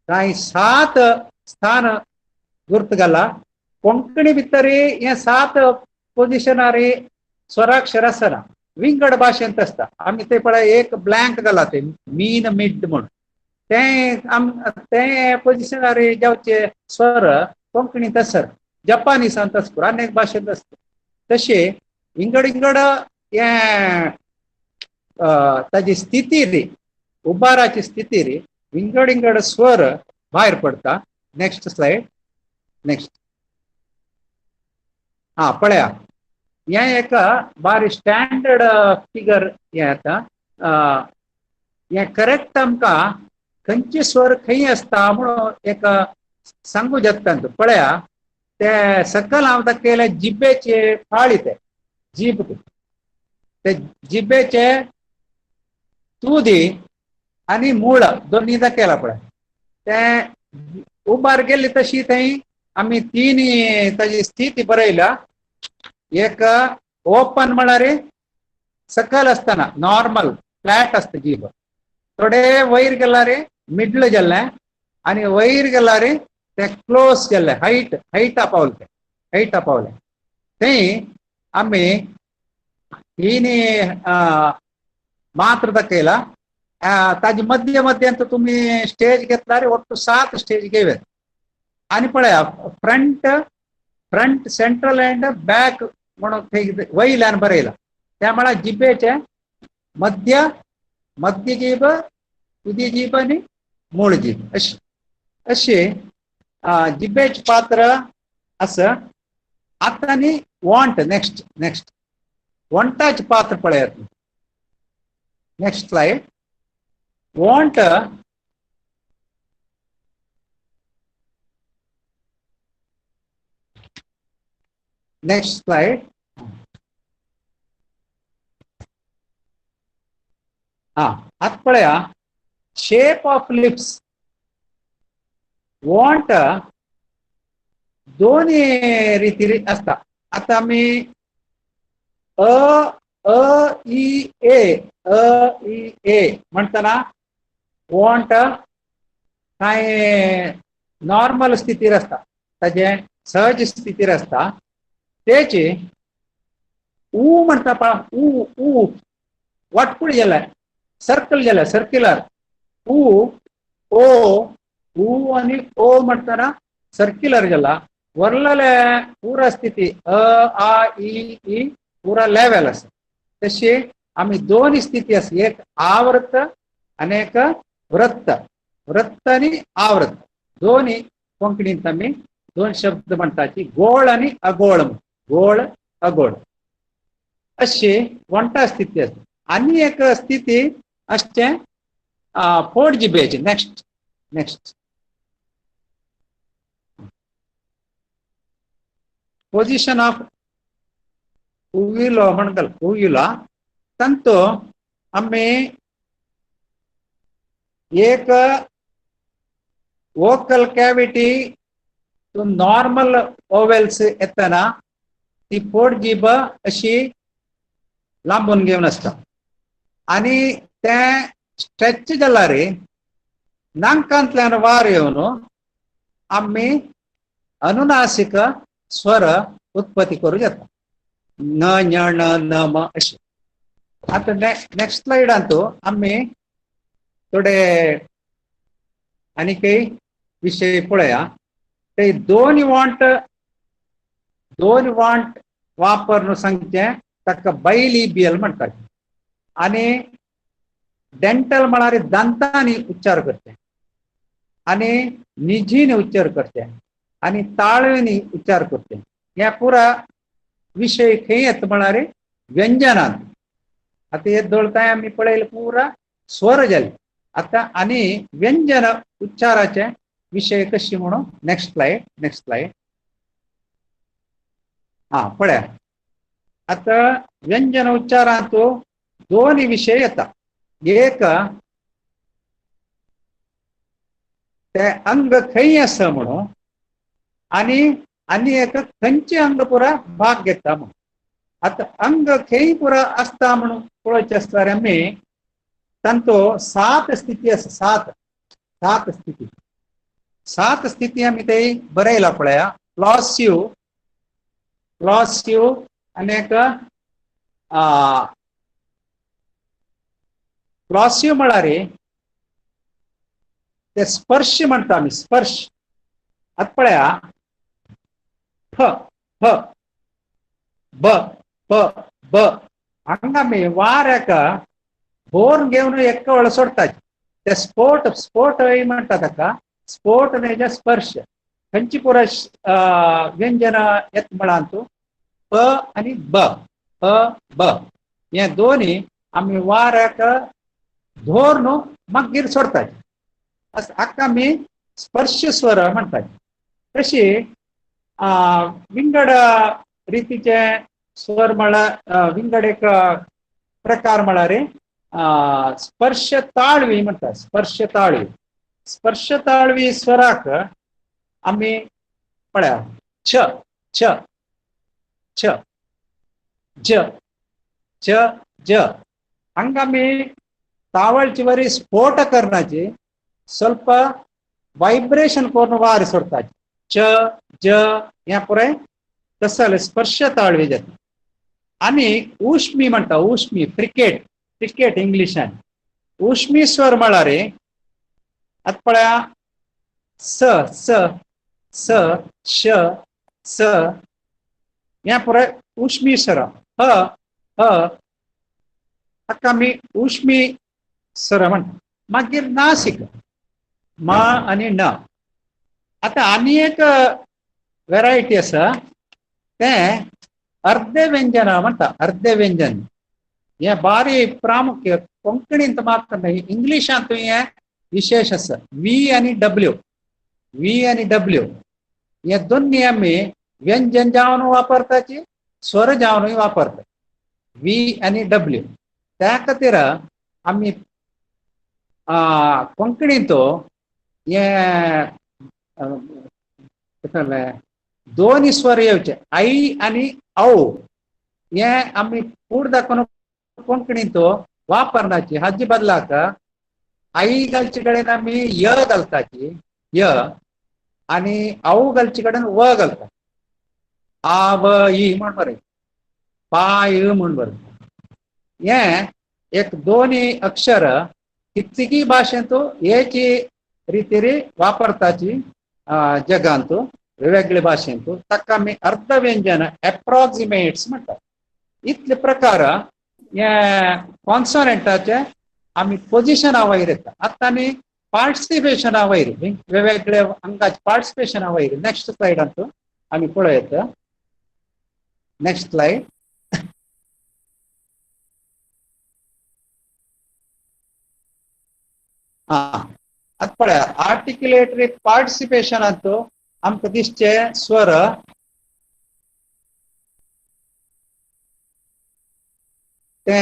काही 7 स्थान गुर्तगला कोंकणी भितरी हे 7 पोजिशनारी स्वराक्षर आसना विंगड भाशेंत असता आम्ही ते पळय एक ब्लँक घाला ते मीन मिड म्हणून ते पोजिशनारी जावचे स्वर कोंकणीत आसत जपानीसांत असतो अनेक भाशेंत असतो तसे विंगड हे ताजी स्थिती रे उबाराची स्थिती रे विंगड स्वर भायर पडता नेक्स्ट स्लाइड नेक्स्ट पळया हे एक बारी स्टँडर्ड फिगर हे आता हे करेक्ट आमकां खंयचे स्वर खंय असता म्हणून एक सांगू शकता पळया ते सकल हांव दाखयले जिबेचे फाळी ते जीब ते जिबेचे तुदी आणि मूळ दोन्ही दाखयला पळय ते उबार गेले तशी थंय आम्ही 3 ताजी स्थिती बरयल्या एक ओपन म्हळ्यार सकल असताना नॉर्मल फ्लॅट असता जीब थोडे वयर गेला रे मिडल गेले आणि वयर गेला रे ते क्लोज केले हाईटा पावले थंय आम्ही 3 मात्र दाखयला ताजी मध्य तुम्ही स्टेज घेतला रे ಒಟ್ಟು 7 स्टेज घेवे आणि पळया फ्रंट सेंट्रल अँड बॅक म्हणून वयल्यान बरयला त्यामुळे जिबेचे मध्य जीब तुदी जीब आणि मूळ जीब अशी जिबेचे पात्र असं आता नी वॉन्ट नेक्स्ट वॉन्टाचे पात्र पळयात next slide want next slide आता पळया शेप ऑफ लिप्स वॉन्ट दोन्ही रीती असता आता आम्ही ई ए म्हणताना वॉन्ट काय नॉर्मल स्थितीर असता ताजे सहज स्थितीर असता तेची ऊ म्हणता पळा ऊ वाटपूळ गेला सर्कल गेला सर्क्युलर ऊ आणि ओ म्हणताना सर्क्युलर गेला वरले पूरा स्थिती आ ई पूरा लेवल अस तशी आम्ही 2 स्थिती अस एक आवृत्त आणि एक वृत्त आणि आवृत्त दोन्ही कोंकणीत आम्ही 2 शब्द म्हणटाची गोळ आणि अगोळ अशी वंटा स्थिती असते आणि एक स्थिती असते फोड जिबेची नेक्स्ट पोजिशन ऑफ उविला तंतु आम्ही एक वोकल कॅव्हिटी नॉर्मल ओवेल्स येताना ती फोड जीब अशी लांबून घेऊन असता आणि ते स्ट्रेच जाला रे नाकांतल्यान वार येवन आम्ही अनुनासिक स्वर उत्पत्ती करू येता न ञ न न म अशी आता नेक्स्ट स्लाइड आणतो आम्ही थोडे आणि काही विषय पळया ते दोन वॉन्ट वापरून सांगचे ताका बायलिबियल म्हणतात आणि डेंटल म्हणारे दंतांनी उच्चार करते आणि निजीने उच्चार करते आणि ताळवेनी उच्चार करते या पुरा विषय खंय येता म्हणारे व्यंजनांत आता हे दोळताय आम्ही पळयलं पुरा स्वर जाले. आता आणि व्यंजन उच्चाराचे विषय कशी म्हणून नेक्स्ट स्लाइड. हा पळया. आता व्यंजन उच्चारांतो दोन विषय येतात. एक ते अंग खंय असं म्हणून आणि एक खंयचे अंग पुरा भाग घेता म्हणून. आता अंग खंय पुरा असता म्हणून पळोवचे असल्यार आमी तांचो 7 स्थिती आसा. 7 स्थिती आमी ते बरयला पळया. प्लॉसिव आणि एक प्लॉसिव म्हळ्यार ते स्पर्श म्हणता आमी. स्पर्श आता पळया फ फ ब प ब हांगा आमी वाऱ्याक बोर्न घेवन एक वेळ सोडतात. ते स्फोट म्हणटा ताका. स्फोट म्हणजे स्पर्श. खंयची पुरा व्यंजन येत म्हळ्यार तूं प आणि ब. प ब हे दोन्ही आमी वाऱ्याक धोर न्हू मागीर सोडतात. हाका आमी स्पर्श स्वर म्हणटात. तशी विंगड रितीचे स्वर म्हळ्यार विंगड एक प्रकार म्हळ्यार स्पर्श ताळवी म्हणतात. स्पर्श ताळवी स्वराक आमी पळया छ छ छ ज च ज हांगा आमी तावळची बरी स्फोट करण्याची ಸ್ವಲ್ಪ वायब्रेशन करून वार सोडतात. च ज हे पुरे तसं जालें स्पर्श ताळवी जाता. आणि उष्मी म्हणटा. उष्मी क्रिकेट इंग्लिशान. उष्मी स्वर म्हळ्यार आता पळया स स स श स हे पुरे उष्मी स्वर. ह ह हाका आमी उष्मी स्वर म्हणटा. मागीर नासिक म आणि न. आता आनी एक व्हेरायटी आसा ते अर्धे व्यंजन म्हणटा. अर्धे व्यंजन हे बारी प्रामुख्य कोंकणींत मात्र नाही, इंग्लिशांत हे विशेष आसा. व्ही आणि डब्ल्यू हे दोन्ही आमी व्यंजन जावन वापरताची, स्वर जावनूय वापरतात. व्ही आणि डब्ल्यू. त्या खातीर आमी कोंकणींत हे दोन्ही स्वर येवचे. आई आणि औ हे आमी कूड दाखोवन कोंकणींत वापरनाची. हाजे बदलाक आई घालचे कडेन आमी य घालताची य आणि औ घालचे कडेन व घालता. आ व ई म्हण बरें. पाय म्हण बरें. हे एक दोन्ही अक्षर कितकी भाशेंत हेची रितीरी वापरताची जगांत वेगवेगळ्या भाशेंत. ताका आमी अर्ध व्यंजन एप्रॉक्सिमेट्स म्हणटात. इतले प्रकार हे कॉन्सोनंटाचे आमी पोजिशना वयर येता. आतां आमी पार्टिसिपेशना वयर वेगवेगळ्या अंगाचे पार्टिसिपेशना वयर नेक्स्ट स्लायडांत आमी पळयत. Next slide. आता पळया आर्टिक्युलेटरी पार्टिसिपेशनांत आमकां दिसचे स्वर ते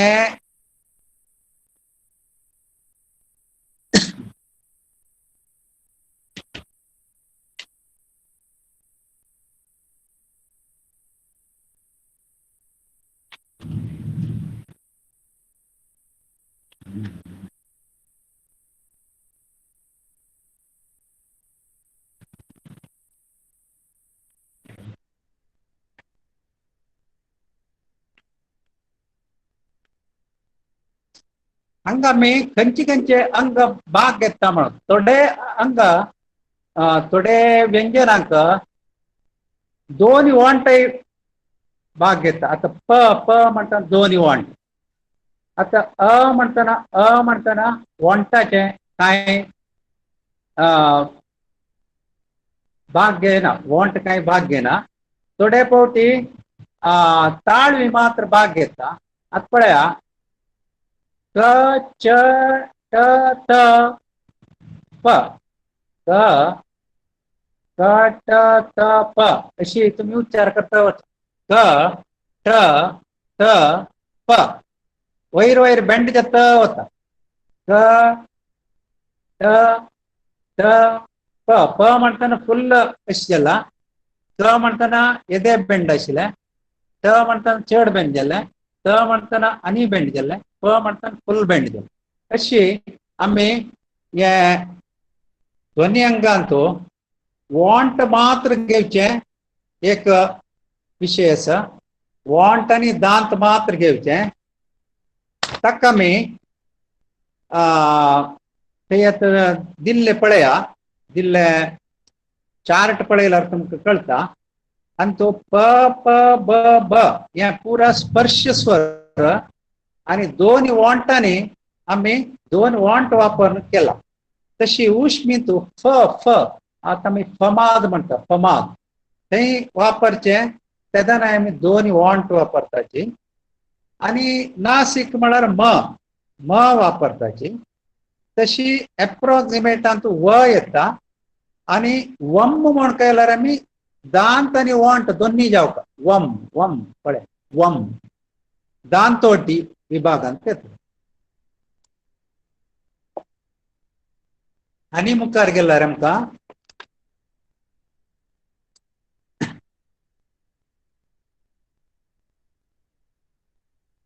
हांगा आमी खंयचे अंग भाग घेता म्हणून. थोडे व्यंजनांक दोन वॉन्ट भाग घेता. आता प प म्हणटा दोन वॉन्ट. आता म्हणटना वॉन्टाचे कांय भाग घेना. वॉन्ट कांय भाग घेना. थोडे फावटी ताळवी मात्र भाग घेता. आता पळया क च ट त प क क ट त प अशी तुम्ही उच्चार करता क ट त प वैर वैर बेंड त होता क ट त प प म्हणताना फुल अशिला क म्हणताना एदे बेंड आशिले त म्हणताना चड बेंड जाले त म्हणताना आनी बेंड जाले प म्हणताना फुल बेंड जाले अशी आम्ही या ध्वनी अंगांचो वॉन्ट मात्र घेवचे एक विषय आसा वॉन्ट आणि दांत मात्र घेवचे ताका आमी थंय दिल्ले पळया दिल्ले चार्ट पळयल्यार तुमकां कळटा आणि तो प प ब ब हे पुरा स्पर्श स्वर आणि दोन वॉन्टांनी आम्ही दोन वॉन्ट वापर केला तशी उष्मितू फ फ आता आम्ही फमाद म्हणटा फमाद थंय वापरचे तेदान आम्ही दोन वॉन्ट वापरताची आणि नासिक म्हळ्यार म म वापरताची तशी एप्रोक्सिमेटांत व येता आणि वम म्हण केल्यार आम्ही दांत आणि वॉन्ट दोन्ही जावका वम वम पळय वम दांतोटी विभागांत येता आनी मुखार गेल्यार आमकां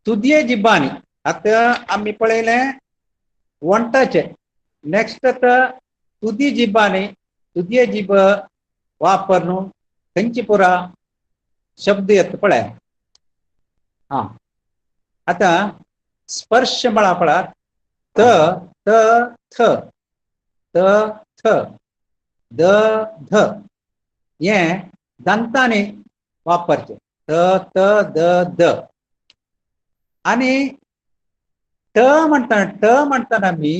तुदये जिबांनी आता आम्ही पळयले वंटाचे नेक्स्ट आता तुदी जिबांनी तुदये जीब वापर न्हू खंयची पुरा शब्द येता पळय हा आता स्पर्श म्हळा पळय त त थ त थ द ध हे दंतांनी वापरचे त त द द आणि ट म्हणताना मी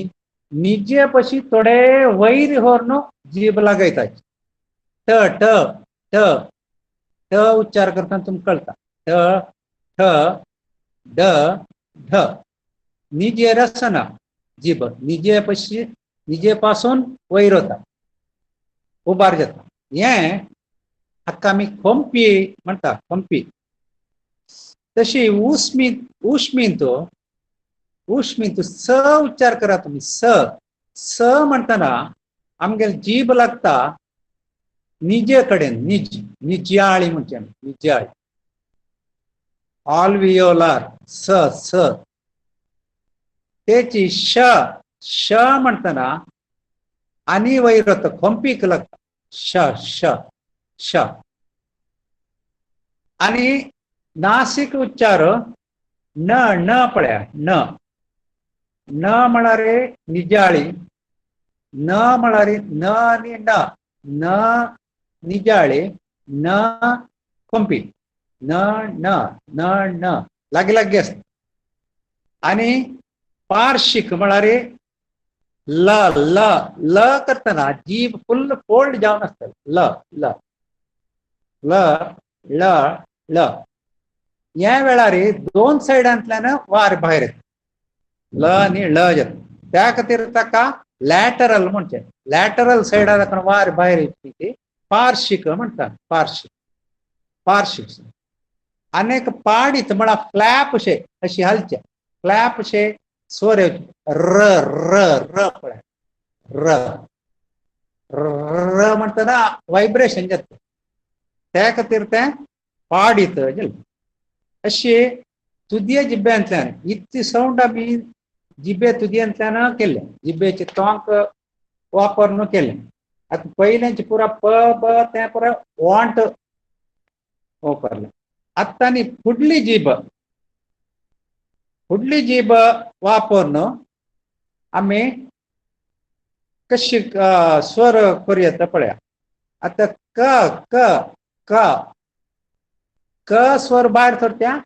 निजे पशी थोडे वैर व्हरून जीभ लागायताची ट ट ट ट उच्चार करताना तुमकां कळटा ट ठ ड ढ निजे रसना जीभ निजे पशी निजे पासून वैर होता उबार जाता हे हाका आमी खोंपी म्हणटा खोंपी तशी उष्मींत स उच्चार करा तुम्ही स स म्हणताना आमगे जीभ लागता निजे कडेन निज्याळी म्हणजे निज्याळी ऑलवियोलार स स तेची श श म्हणताना आणि वैर होता खोंपीक लागता श श श आणि नासिक उच्चार न न पळया न न म्हळ्यार निजाळी न म्हळ्यार न आणि न न निजाळी न खोंपी न न न न लागी लागी असता आणि पार्शिक म्हळ्यार ल ल ल करताना जीभ फुल फोल्ड जावन आसता ल ल ल ल ल या वेळार दोन सायडांतल्यान वार भायर येता ल आणि ळ जाता त्या खातीर ताका लॅटरल म्हणचे लॅटरल सायडान वार भायर येवची पार्शिक म्हणटा पार्शिक पार्शिक अनेक पाडीत म्हणा फ्लॅप शे अशी हलचे फ्लॅप शे स्वर येवचे र र र पळय र र म्हणटाना वायब्रेशन जाता त्या खातीर ते पाडीत अशी तुदये जिब्यांतल्यान इतली सावंड आमी जिबे तुदयेंतल्यान केले जिबेचे तोंक वापरून केले आता पयलेंचे पुरा प ब ते पुरा वॉन्ट वापरले आता न्ही फुडली जीब वापरून आमी कशी स्वर करूं येता पळया आता क क क क स्वर भायर सरत्या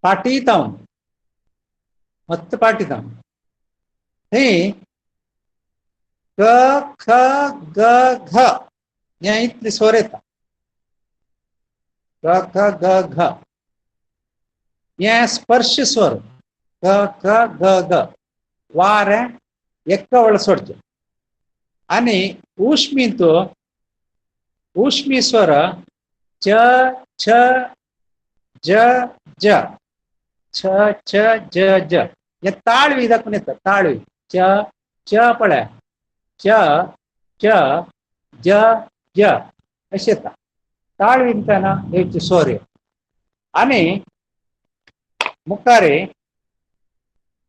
पाटीतावन मत्त पाटीतावन थंय क ख ग घ हे इतले स्वर येता क ख ग घ हे स्पर्श स्वर क ख ग ग वारे एक्क वळ सोडचे आणि उष्मींतो उष्मी स्वर च छ ज ज छ छ ज ज हे ताळवी दाखवून येतं ताळवी च च पळ्या च च ज ज असे येतात ताळवींताना यायचे स्वर आणि मुखारे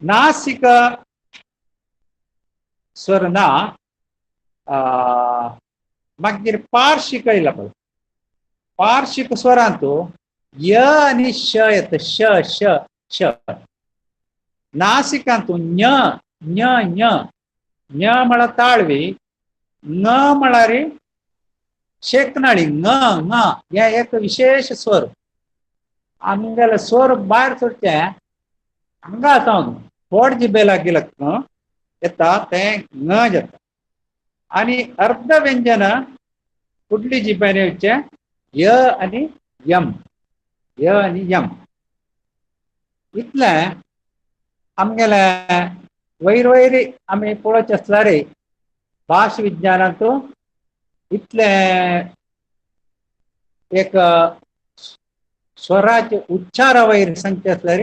नासिक स्वर ना मागीर पार्शिक येयला पळय पार्शिक स्वरांतो य आणि श येत श श श नासिकांतो ञ ञ ञ ञ म्हळ्यार ताळवी ङ म्हळ्यार शेकनाळी ङ ङ हे एक विशेष स्वर आमगेले स्वर भायर सरचे हांगा जावन पोट जिबेला गेलं येता ते ङ जाता आणि अर्ध व्यंजन फुडली जिबेन येवचे य आणि यम य आणि यम इतले आमगेले वयर वयर आमी पळोवचे आसल्यार भाश विज्ञानांतू इतले एक स्वराचे उच्चारा वयर सांगचे आसल्यार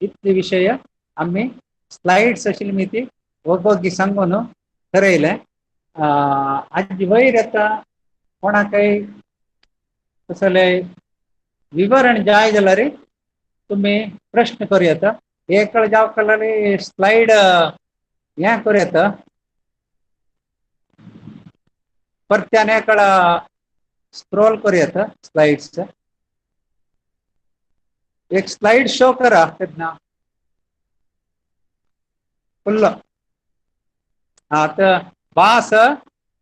इतले विषय आम्ही स्लाइड्स आशिल्ली ती वगोगी सांगून ठरयले आज वयर येता कोणाकय कसले विवरण जाय जाल्यार तुम्ही प्रश्न करूं येता एक जावं स्लाइड हे करूं येता परत्यान एक स्क्रोल करूं येता स्लाइड्स एक स्लाइड शो करा तेन्ना फुल्ल तर भास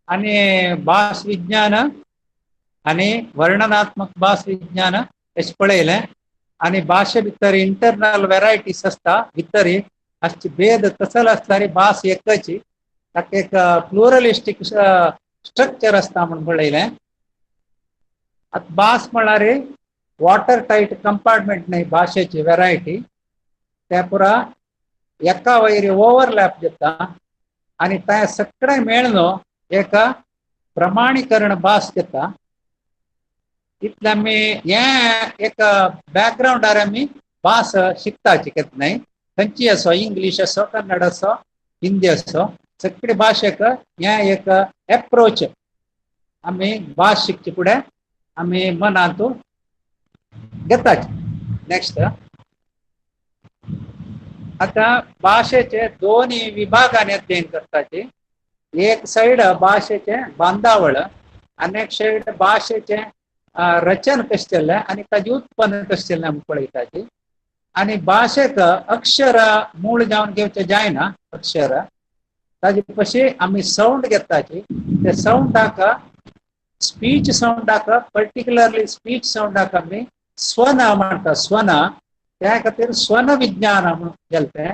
आणि भास विज्ञान आणि वर्णनात्मक भास विज्ञान अशें पळयलें आणि भाशे भितर इंटरनल वेरायटीज आसता भितर हाचे भेद तसल आसल्यार भास एकच ताका एक प्लुरलिस्टीक स्ट्रक्चर आसता म्हणून पळयलें आतां भास म्हळ्यार वॉटर टाइट कंपार्टमेंट न्हय भाशेची वेरायटी त्या पुरा एका वयर ओवरलॅप जाता आणि त्या सगळे मेळून एक प्रमाणीकरण भास जाता इतले आमी हे एक बॅकग्राउंडार आमी भास शिकताची केत न्हय खंयची असो इंग्लीश असो कन्नड असो हिंदी असो सगळे भाशेक हे एक एप्रोच आमी भास शिकचे फुडें आमी मनांत घेताचे नेक्स्ट आता भाषेचे दोन्ही विभागाने अध्ययन करताचे एक साइड भाषेचे बांधावळ आणि एक साइड भाषेचे रचन कशें केल्लें आनी ताजें उत्पन्न कशें केल्लें आमी पळयताचे आनी भाशेक अक्षर मूळ जावन घेवचे जायना अक्षर ताजे कशें आमी साउंड घेताचे ते साउंडाक स्पीच साउंडाक पर्टिक्युलरली स्पीच साउंडाक आमी स्वन म्हणटा स्वन त्या खातीर स्वन विज्ञान म्हणून गेले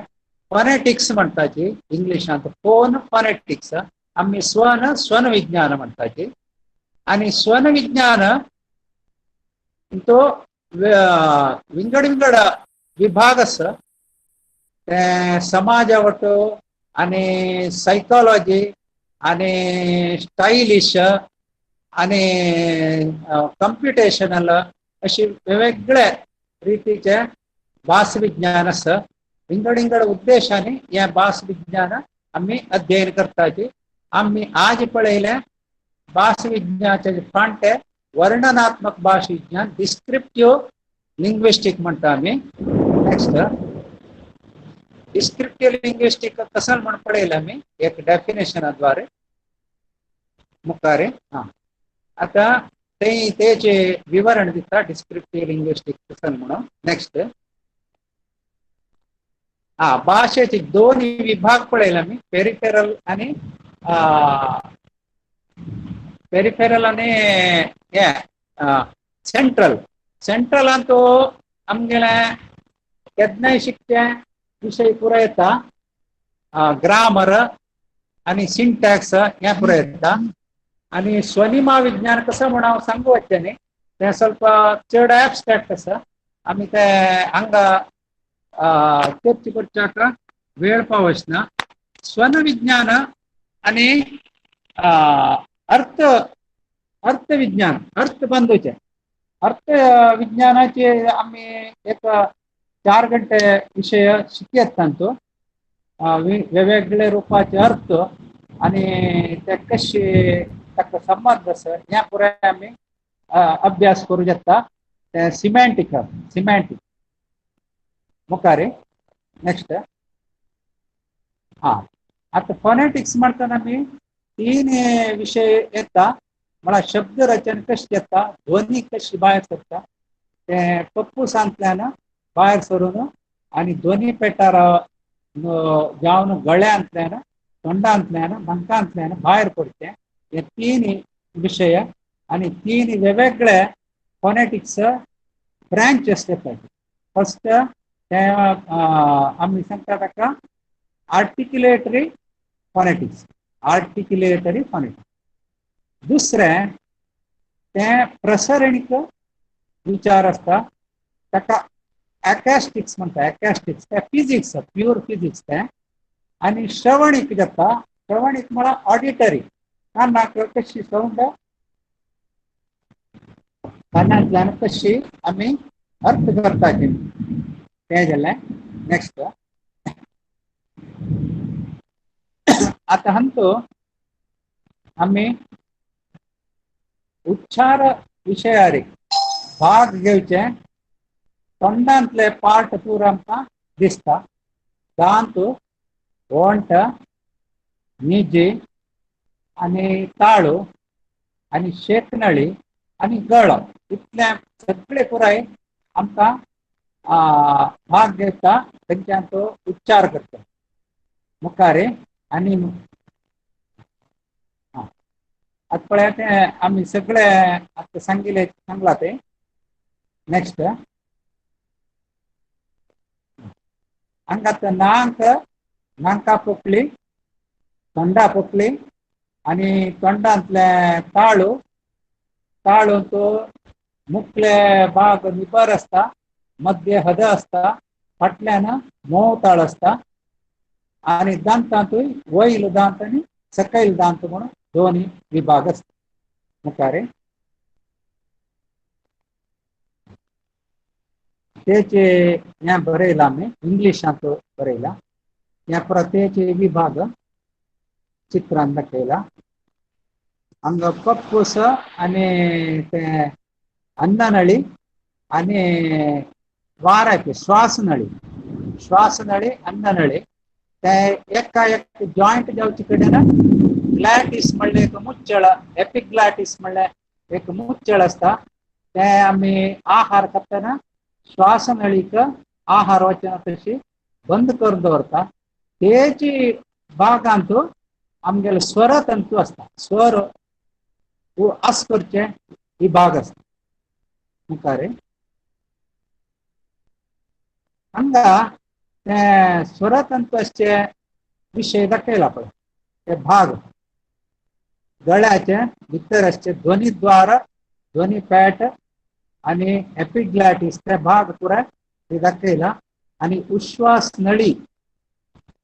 फोनेटिक्स म्हणटाची इंग्लिशांत फोन फोनेटिक्स आमी स्वन विज्ञान म्हणटाची आणि स्वन विज्ञान तो विंगड विंगड विभाग आसा ते समाजावटो आणि सायकोलॉजी आणि स्टायलिश आणि कम्प्युटेशनल अशी वेगवेगळे रीतीचे भास विज्ञान आसा विंगड विंगड उद्देशांनी हे भास विज्ञान आमी अध्ययन करताची आमी आज पळयले भास विज्ञानाचे फांटे वर्णनात्मक भास विज्ञान डिस्क्रिप्टिव्ह लिंग्विस्टिक म्हणटा आमी नेक्स्ट डिस्क्रिप्टिव्ह लिंग्विस्टिक कसं म्हणून पळयलें आमी एक डेफिनेशनाद्वारे मुखारे आता तेचे विवरण दिता डिस्क्रिप्टिव्ह लिंग्विस्टिक कसं म्हणून नेक्स्ट भाषेचे दोन्ही विभाग पळयले आमी पेरिफेरल आणि हे सेंट्रल सेंट्रलान तो आमगेले केदनाय शिकचे विषय पुरो येता ग्रामर आणि सिंटॅक्स हे पुरो येता आणि स्वनिमा विज्ञान कसं म्हणून हांव सांगू वचचें न्ही तें ಸ್ವಲ್ಪ चड एब्स्ट्रॅक्ट आसा आमी ते हांगा चर्चा करच्याक वेळ पावसना. स्वन विज्ञान आणि अर्थविज्ञान अर्थबंधूचे अर्थ विज्ञानाचे आम्ही एक 4 घंटे विषय शिकत सांगतो. वेगवेगळे रूपाचे अर्थ आणि ते कसे ताका संबंध आसा ह्या पुरे आम्ही अभ्यास करू शकता. सिमॅन्टिक मुखारे नेक्स्ट. आता फोनेटिक्स म्हणताना आम्ही 3 विषय येता. मला शब्द रचना कशी येता, ध्वनी कशी बाहेर सरता ते पप्पू सांगतल्यान बाहेर सरून आणि ध्वनी पेटार जावन गळ्यांतल्यान तोंडांतल्यान नाकांतल्यान बाहेर पडते. हे 3 विषय आणि 3 वेगवेगळे फोनेटिक्स ब्रांच असतात. फर्स्ट ते आम्ही सांगता ताका आर्टिक्युलेटरी फोनेटिक्स. दुसरे ते प्रसरणिक विचार असता ताका अकॅस्टिक्स म्हणता. अकॅस्टिक्स ते फिजिक्स प्युअर फिजिक्स ते. आणि श्रवणिक जाता. श्रवणिक म्हणल्यार ऑडिटरी कानाक कशी साऊंड कानांतल्यान कशी आम्ही अर्थ करता ते जालें. नेक्स्ट आता हंतो आम्ही उच्चार विषयार भाग घेवचे. तोंडांतले पार्ट पूर आमकां दिसता. दांत, ओंठ, निजी आणि ताळू आणि शेकनळी आणि गळो इतले सगळे पुराय आमकां भाग घेता. तेंच्यांचो उच्चार करता मुखारे. आणि आता पळय ते आम्ही सगळे आता सांगला ते. नेक्स्ट हांगा नांका पोकळी, तोंडा पोकळी आणि तोंडांतले ताळू तो मुखले भाग निबर असता, मध्य हद असता, फाटल्यान मोव ताळ असता आणि दांतांतूय वैल दांत आणि सकयल दांत म्हणून 2 विभाग असतात मुखारे. तेचे ह्या बरयला आम्ही इंग्लिशांत बरयला. ह्या प्रत्येचे विभाग चित्रांत दाखयला. हांगा पप्पूस आणि ते अन्ननळी आणि वाऱ्याचे श्वासनळी अन्ननळी ते एका एक जॉइंट जावचे कडेन ग्लॅटिस म्हणले एक मुच्चळ, एपिग्लॅटिस म्हणले एक मुच्चळ असता. ते आम्ही आहार खाताना श्वासनळीक आहार वचना तशी बंद करून दवरता. तेची भागांत आमगेले स्वर तंतू असता. स्वर आस करचे ही भाग असता मुखारे. हांगा ते स्वरतंतूचे विषय दाखयला पळय. ते भाग गळ्याचे भितर असचे ध्वनिद्वार, ध्वनी पॅट आणि एपिग्लॅटिस ते भाग पुराय ते दाखयला. आणि उश्वास नळी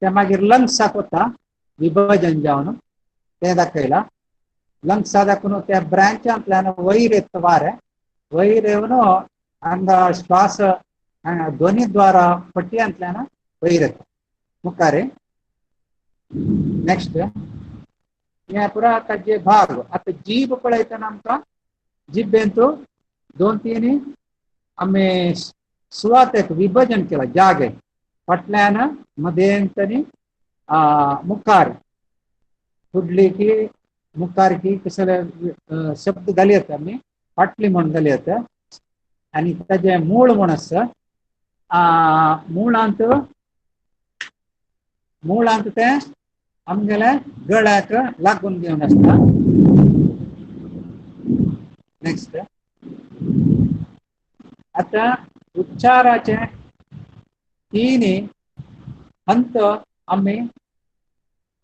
ते मागीर लंग्साक वता विभजन जावन ते दाखयला. लंग्सा दाखून त्या ब्रँचांतल्यान वयर येत वारे, वयर येवन हांगा श्वास ध्वनिद्वारा पट्ट्यांतल्यान वयर येता मुखारे. नेक्स्ट हे पुरा आता जे भाग आता जीभ पळयतना आमकां जिभेंतू 2-3 आम्ही सुवातेक विभजन केला जागे. फाटल्यान मध्येंतनी मुखार फुडली की मुखार की कसले शब्द घालयत आमी फाटली म्हण घालयत. आणि ताजे मूळ म्हण आसा मुळांत ते आमगेले गळ्याक लागून घेवन आसता. नेक्स्ट आता उच्चाराचे 3 हंत आम्ही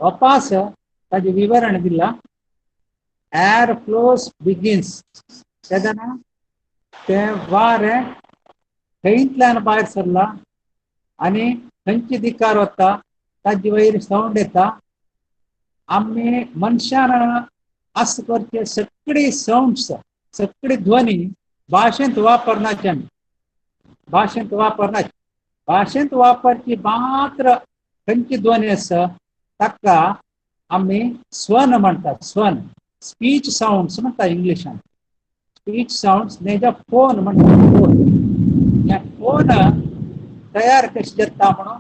अपास ताजे विवरण दिला. एअर फ्लोस बिगिन्स तेदना ते वारे खंयतल्यान भायर सरला आणि खंयची दिकार वता ताजी वयर साऊंड येता. आम्ही मनशान असं करचे सगळे साऊंड्स सगळे ध्वनी भाषेंत वापरनाचे आम्ही भाषेंत वापरनाचे भाषेंत वापरची मात्र खंयची ध्वनी आसा ताका आम्ही स्वन म्हणतात. स्वन स्पीच साऊंड्स म्हणतात इंग्लिशान. स्पीच साऊंड्स नेजा फोन म्हणतात. फोन या फोन तयार कशी जाता म्हणून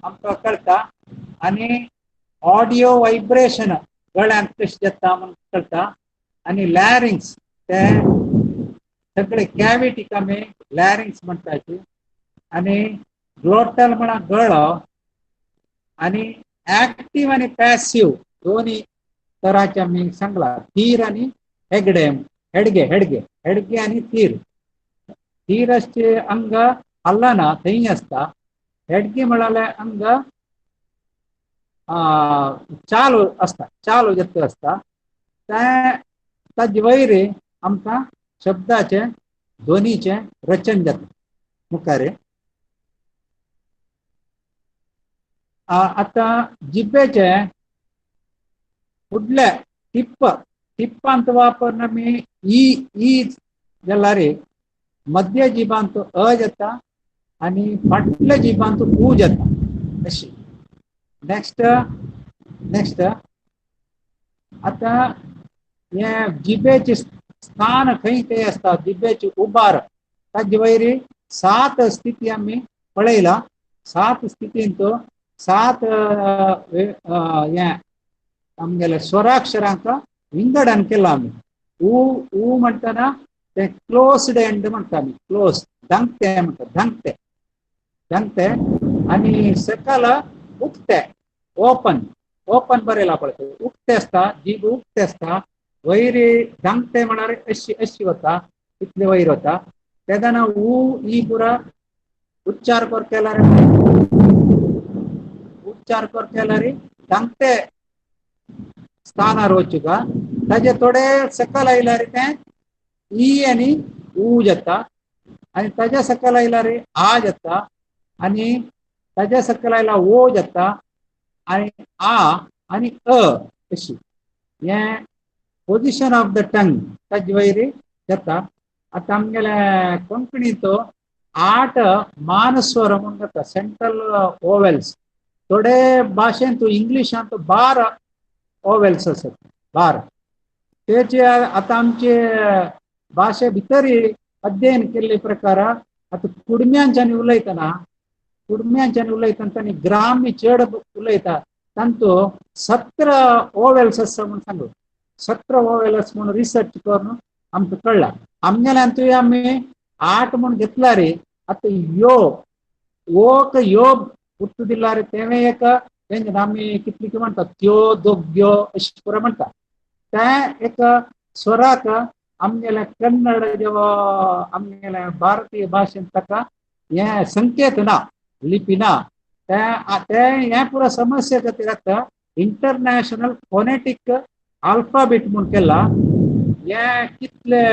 आमकां कळटा. आणि ऑडिओ वायब्रेशन गळ्यांत कशी जाता म्हणून कळटा. आणि लॅरिंग्स ते सगळे कॅविटीक आमी लॅरिंग्स म्हणटाचे. आणि ग्लोटल म्हणा गळो. आणि ऍक्टिव्ह आणि पॅसिव्ह दोन्ही तराचे आम्ही सांगला. थीर आणि हेडगे हेडगे हेडगे आणि थीर. थीरचे अंग हल्लाना थंय असता. हेडगे म्हणाले अंग चालू असता चालू जत असता. ताजे वयर आमकां शब्दाचे ध्वनीचे रचन जाता. मुखारे आता जिब्बेचे फुडले टिप्पांत वापरन आमी ई जाल्यार मध्य जिबांत अ जाता आणि फाटल्या जिबांत ऊ जाता अशी. नेक्स्ट आता हे जिबेचे स्थान खंय ते असता. जिबेचे उबार ताजे वयर 7 स्थिती आम्ही पळयला. 7 स्थितींत 7 हे आमगेले स्वराक्षरांक विंगडन केला आम्ही. ऊ म्हणटना ते क्लोज्ड एंड म्हणटा आमी. क्लोज धांकते म्हणटा. धांकते धांकते आणि सकल उक्ते ओपन ओपन बरयला पळय. उक्ते असता जीब उक्ते असता. वयर धांकते म्हणारे अशी अशी वता इतले वयर वता. तेदना ऊ ई पुरा उच्चार कर केल्यार धांकते स्थानार वचुका. ताजे थोडे सकल आयल्यार ते ई आणि ऊ जाता. आणि ताज्या सकल आयल्यार आ जाता. आणि ताज्या सकल आयला ओ जाता. आणि आ आणि अ अशी हे पोजिशन ऑफ द टंग ताजे वयर जाता. आता आमगेले कोंकणीत 8 मानस्वर म्हणून जाता. Central vowels. थोडे भाशेंत इंग्लिशांत 12 ओवेल्स आसात. 12 तेचे आता आमचे भाशे भितर अध्ययन केल्ले प्रकार आता कुडम्यांच्यानी उलयतना तांणी ग्रामी चड उलयता तांचो 17 ओवेल्स आसा म्हणून सांगलो. 17 ओवेल्स म्हणून रिसर्च करून आमकां कळला. आमगेल्यांतूय आमी 8 म्हणून घेतला रे. आता यो ओक यो उत्तर दिला रे तेवे एक आमी कितली म्हणटा त्यो दोग्यो अशी पुरा म्हणटा. ते एक स्वराक आमगेले कन्नड जेव्हा आमगेले भारतीय भाशेंत ताका हे संकेत ना लिपी ना. ते हे पुरा समस्या खातीर आता इंटरनॅशनल फोनेटिक अल्फाबेट म्हणून केला. हे कितले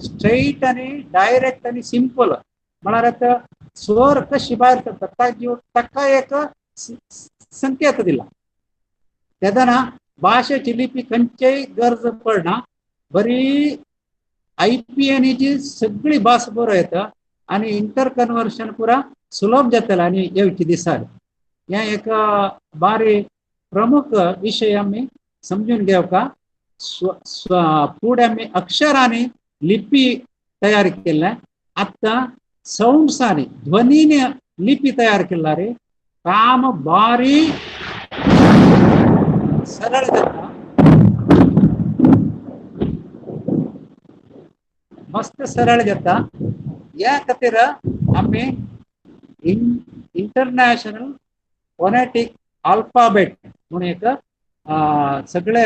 स्ट्रेट आणि डायरेक्ट आणि सिंपल म्हळ्यार आता स्वर कशी भायर सरता ताका एक संकेत दिला. तेदना भाशेची लिपी खंयचेय गरज पडना. बरी IPNची सगळी भास बरो येता आणि इंटर कन्वर्शन पुरा सुलभ जातला आणि येवची दिसार. हे एक बारी प्रमुख विषय आम्ही समजून घेवका. पुढे आम्ही अक्षरांनी लिपी तयार केल्या. आता साऊंड्सांनी ध्वनीने लिपी तयार केला रे. काम बारी सरळ जाता. मस्त सरळ जाता. या खातीर आम्ही इंटरनॅशनल फोनेटिक अल्फाबेट म्हणून एक सगळे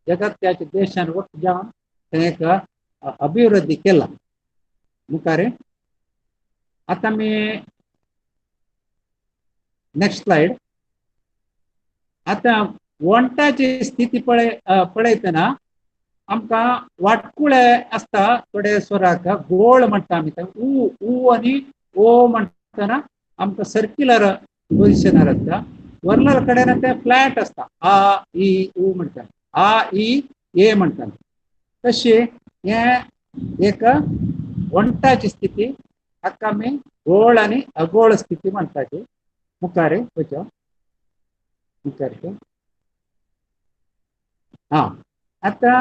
जगत्याच्या देशान वट जावन एक अभिवृद्धी केला. मुखारे आता मी नेक्स्ट स्लाइड. आता वंटाची स्थिती पळयतना आमकां वाटकुळे असता. थोडे स्वराक गोळ म्हणटा आमी. ऊ ऊ आणि ओ म्हणटना आमकां सर्क्युलर पोजिशनार आसता वरनर कडेन ते फ्लॅट आसता आ इ उ म्हणटा आ इ ए म्हणटा तशी हे एक वंटाची स्थिती हाका आमी गोळ आनी अगोळ स्थिती म्हणटाची मुखार वचो मुखार हा आता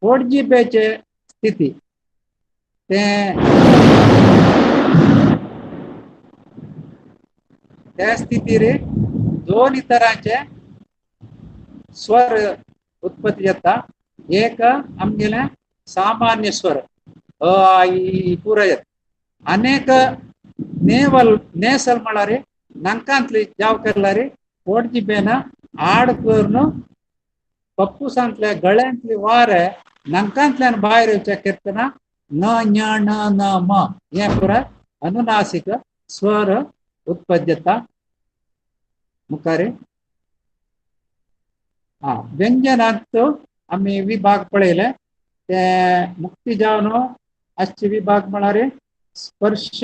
फोडजिबेचे स्थिती ते त्या स्थितीर दोन तरांचे स्वर उत्पत्ती जाता एक आमगेले सामान्य स्वर अ आ इ पुरो येता अनेक नेसल म्हळ्यार नाकांतली जाव केल्यार फोडजिबेन आड करून पप्पूसांतले गळ्यांतले वारे नाकांतल्यान भायर येवचे करतना न ञ न न म हे पुरो अनुनासिक स्वर उत्पत्ती जाता मुखार हा व्यंजनांत आम्ही विभाग पळयले ते मुक्ती जावन आजचे विभाग म्हळ्यार स्पर्श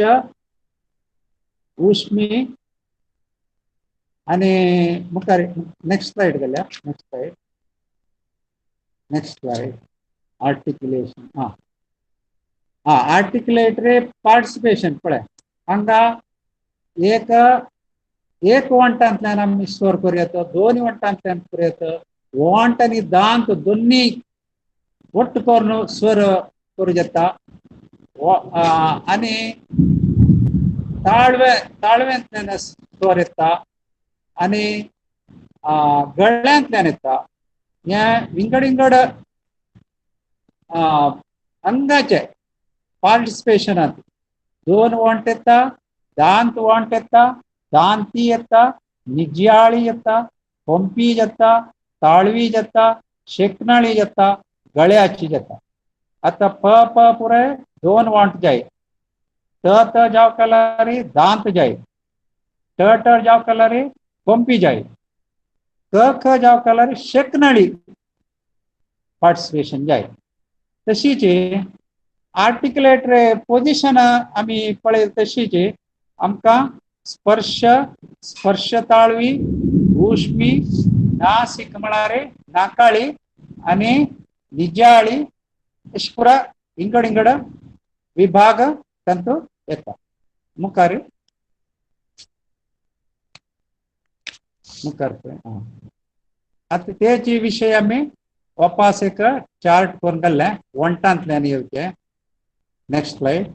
उष्मी आणि मुखार नेक्स्ट स्लाइड गेल्या नेक्स्ट स्लाइड आर्टिक्युलेशन हा आर्टिक्युलेटरी पार्टिसिपेशन पळय हांगा एक वंटांतल्यान आमी स्वर करूं येता दोन वंटांतल्यान करूं येता वंट आनी दांत दोन्ही ಒಟ್ಟು करून स्वर करूं येता आनी ताळव्यांतल्यान स्वर येता आनी गळ्यांतल्यान येता हे विंगड अंगाचे पार्टिसिपेशनांत दोन वंट येता दांत वंट येता दांती येता निज्याळी येता पंपी येता ताळवी येता शेकनाळी येता गळ्याची येता आता प प पुरे दोन वंट जाय त जाव केल्यार दांत जाय ट जाव केल्यार पंपी जाय क जाव केल्यार शेकनाळी पार्टिसिपेशन जाय तशीच आर्टिक्युलेटरी पोजिशन आमी पळय तशीच आमकां स्पर्श ताळवी उष्मी नासिक म्हळ्यार नाकाळी आनी निजाळी अशें पुरो इंगड विभाग तांतू येता मुखार आता तेची विशय आमी वापस एक चार्ट करून गेल्ले वंटांतल्यान येवचे नेक्स्ट स्लाइड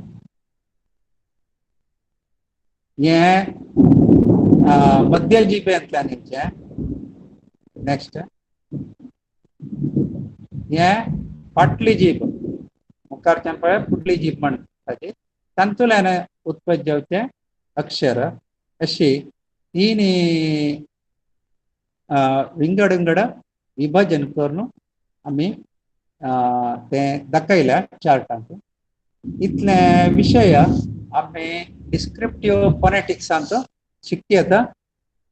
हे मध्य जिबेंतल्यान येवचे नेक्स्ट हे फाटली जीब मुखारच्यान पळय फुटली जीब म्हणटाची तांतूल्यान उत्पन्न जावचे अक्षर अशी तीन विंगड विभाजन करून आमी ते दाखयल्या चार्टांत इतले विशय आमी डिस्क्रिप्टिव्ह फोनेटिक्सांत शिकता येता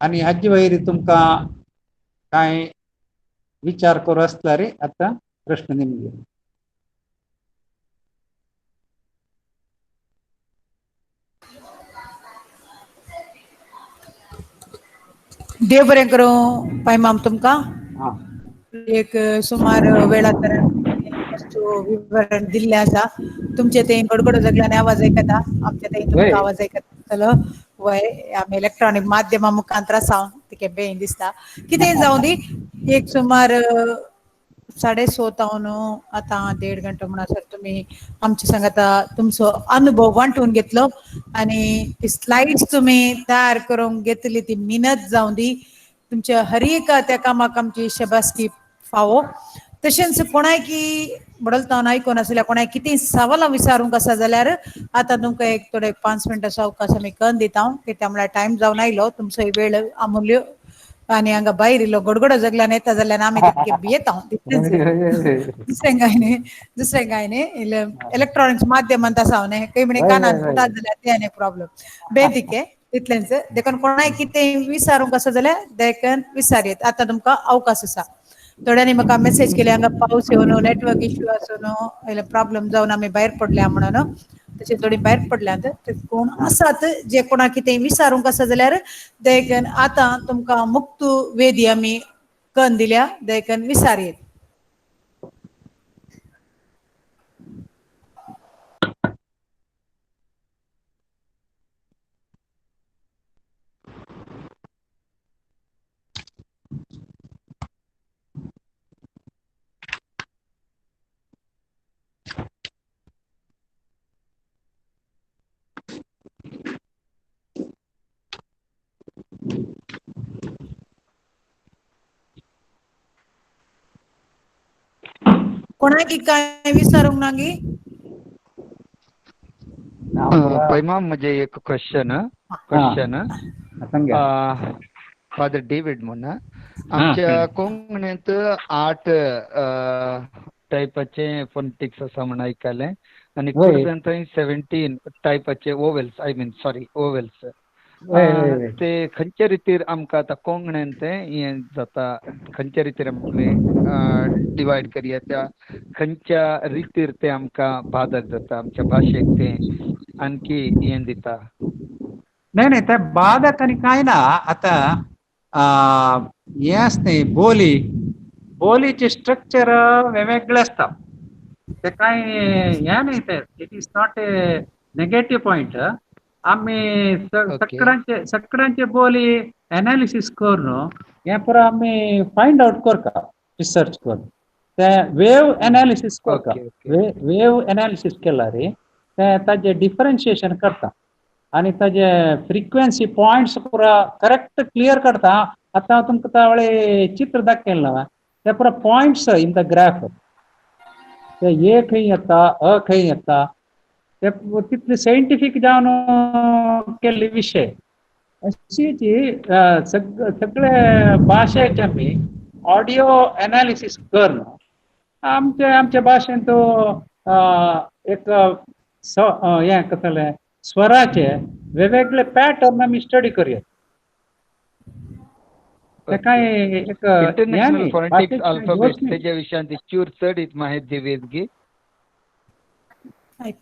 आनी हाजे वयर तुमकां कांय विचार करू आसल्यार आता प्रश्न निमगे देव बरें करूं पायमाम तुमकां एक सुमार वेळातर विवरण दिल्लें आसा तुमचे थंय गडगडो जागल्यान आवाज आयकता आमचे थंय तुमकां आवाज आयकतलो वय आमी इलेक्ट्रॉनिक माध्यमा मुखांतर आसा तिके बेगीन दिसता कितेंय जावं दी एक सुमार 6:30 जावन आतां 1.5 घंटा म्हणसर तुमी आमचे सांगात तुमचो अनुभव वांटून घेतलो आनी स्लाइड्स तुमी तयार करूंक घेतली ती मिनत जावं दी तुमच्या हर एक त्या कामाक आमची शबासकी फावो तशेंच कोणायकी बडलतावन आयकून आसल्या कोणाय कितें सवालां विचारूंक आसा जाल्यार आतां तुमकां एक थोडे 5 मिनटां अवकाश आमी करून दिता कित्याक म्हळ्यार टायम जावन आयलो तुमचो वेळ अमूल्य आनी हांगा भायर इल्लो गडगडो जगल्यान येता जाल्यार आमी येता दुसरें कांय न्ही इलेक्ट्रॉनिक्स माध्यमांत आसा न्ही खंय म्हणे कानान फुटात जाल्यार ते आनी प्रॉब्लेम बेदिके तितलेंच देखून कोणाय कितें विचारूंक आसा जाल्यार देखून विचारीत आतां तुमकां अवकाश आसा थोड्यांनी म्हाका मेसेज केली हांगा पावस येवन नेटवर्क इश्यू आसून प्रॉब्लेम जावन आमी भायर पडल्या म्हणून तशें थोडी भायर पडल्यात ते कोण आसात जे कोणाक कितें विचारूंक आसा जाल्यार देखन आतां तुमकां मुक्त वेदी आमी कन्न दिल्या देखन विचारयेत. कोणाक काय विचारूंक नागी? पैमा म्हणजे एक क्वेश्चन फादर डेव्हिड म्हणून आमच्या कोंकणीत 8 टायपाचे फोनेटिक्स आसा म्हणून आयकलें आनी कुडच्यान थंय 17 टायपाचे ओवेल्स ओवेल्स ते खंयच्या रितीर आमकां आतां कोंकणीन ते हें जाता खंयच्या रितीर आमी डिवायड करया त्या खंयच्या रितीर ते आमकां बाधक जाता आमच्या भाशेक ते आणखी हें दिता? नाही ते बाधक आणि काय ना आता हे असते बोलीचे स्ट्रक्चर वेगवेगळे असतात ते काय हे नाही ते it is not a negative point. आम्ही सगळ्यांचे बोली एनालिसिस करून हे पुरा आम्ही फाइंड आउट करता रिसर्च करून ते वेव एनालिसिस करता. वेव एनालिसिस केला रे ताजे डिफरन्शिएशन करता आणि ताजे फ्रिक्वेन्सी पॉइंट्स पुरा करेक्ट क्लियर करता. आता तुमकां तावळे चित्र दाखयलें ना ते पुरा पॉइंट्स इन द ग्राफ ते ए खंय येता अ खंय येता ते तितले सायंटिफिक जावन केल्ले विषय अशीच सगळे भाशेचे आमी ऑडिओ एनालिसिस करून आमच्या भाशेन तो एक हें कसले स्वराचे वेगवेगळे पॅटर्न आमी स्टडी करूया. ते काय एक इंटरनॅशनल फोनेटिक्स अल्फाबेट तेच्या विशयान चूर चड म्हायती दिवेत गी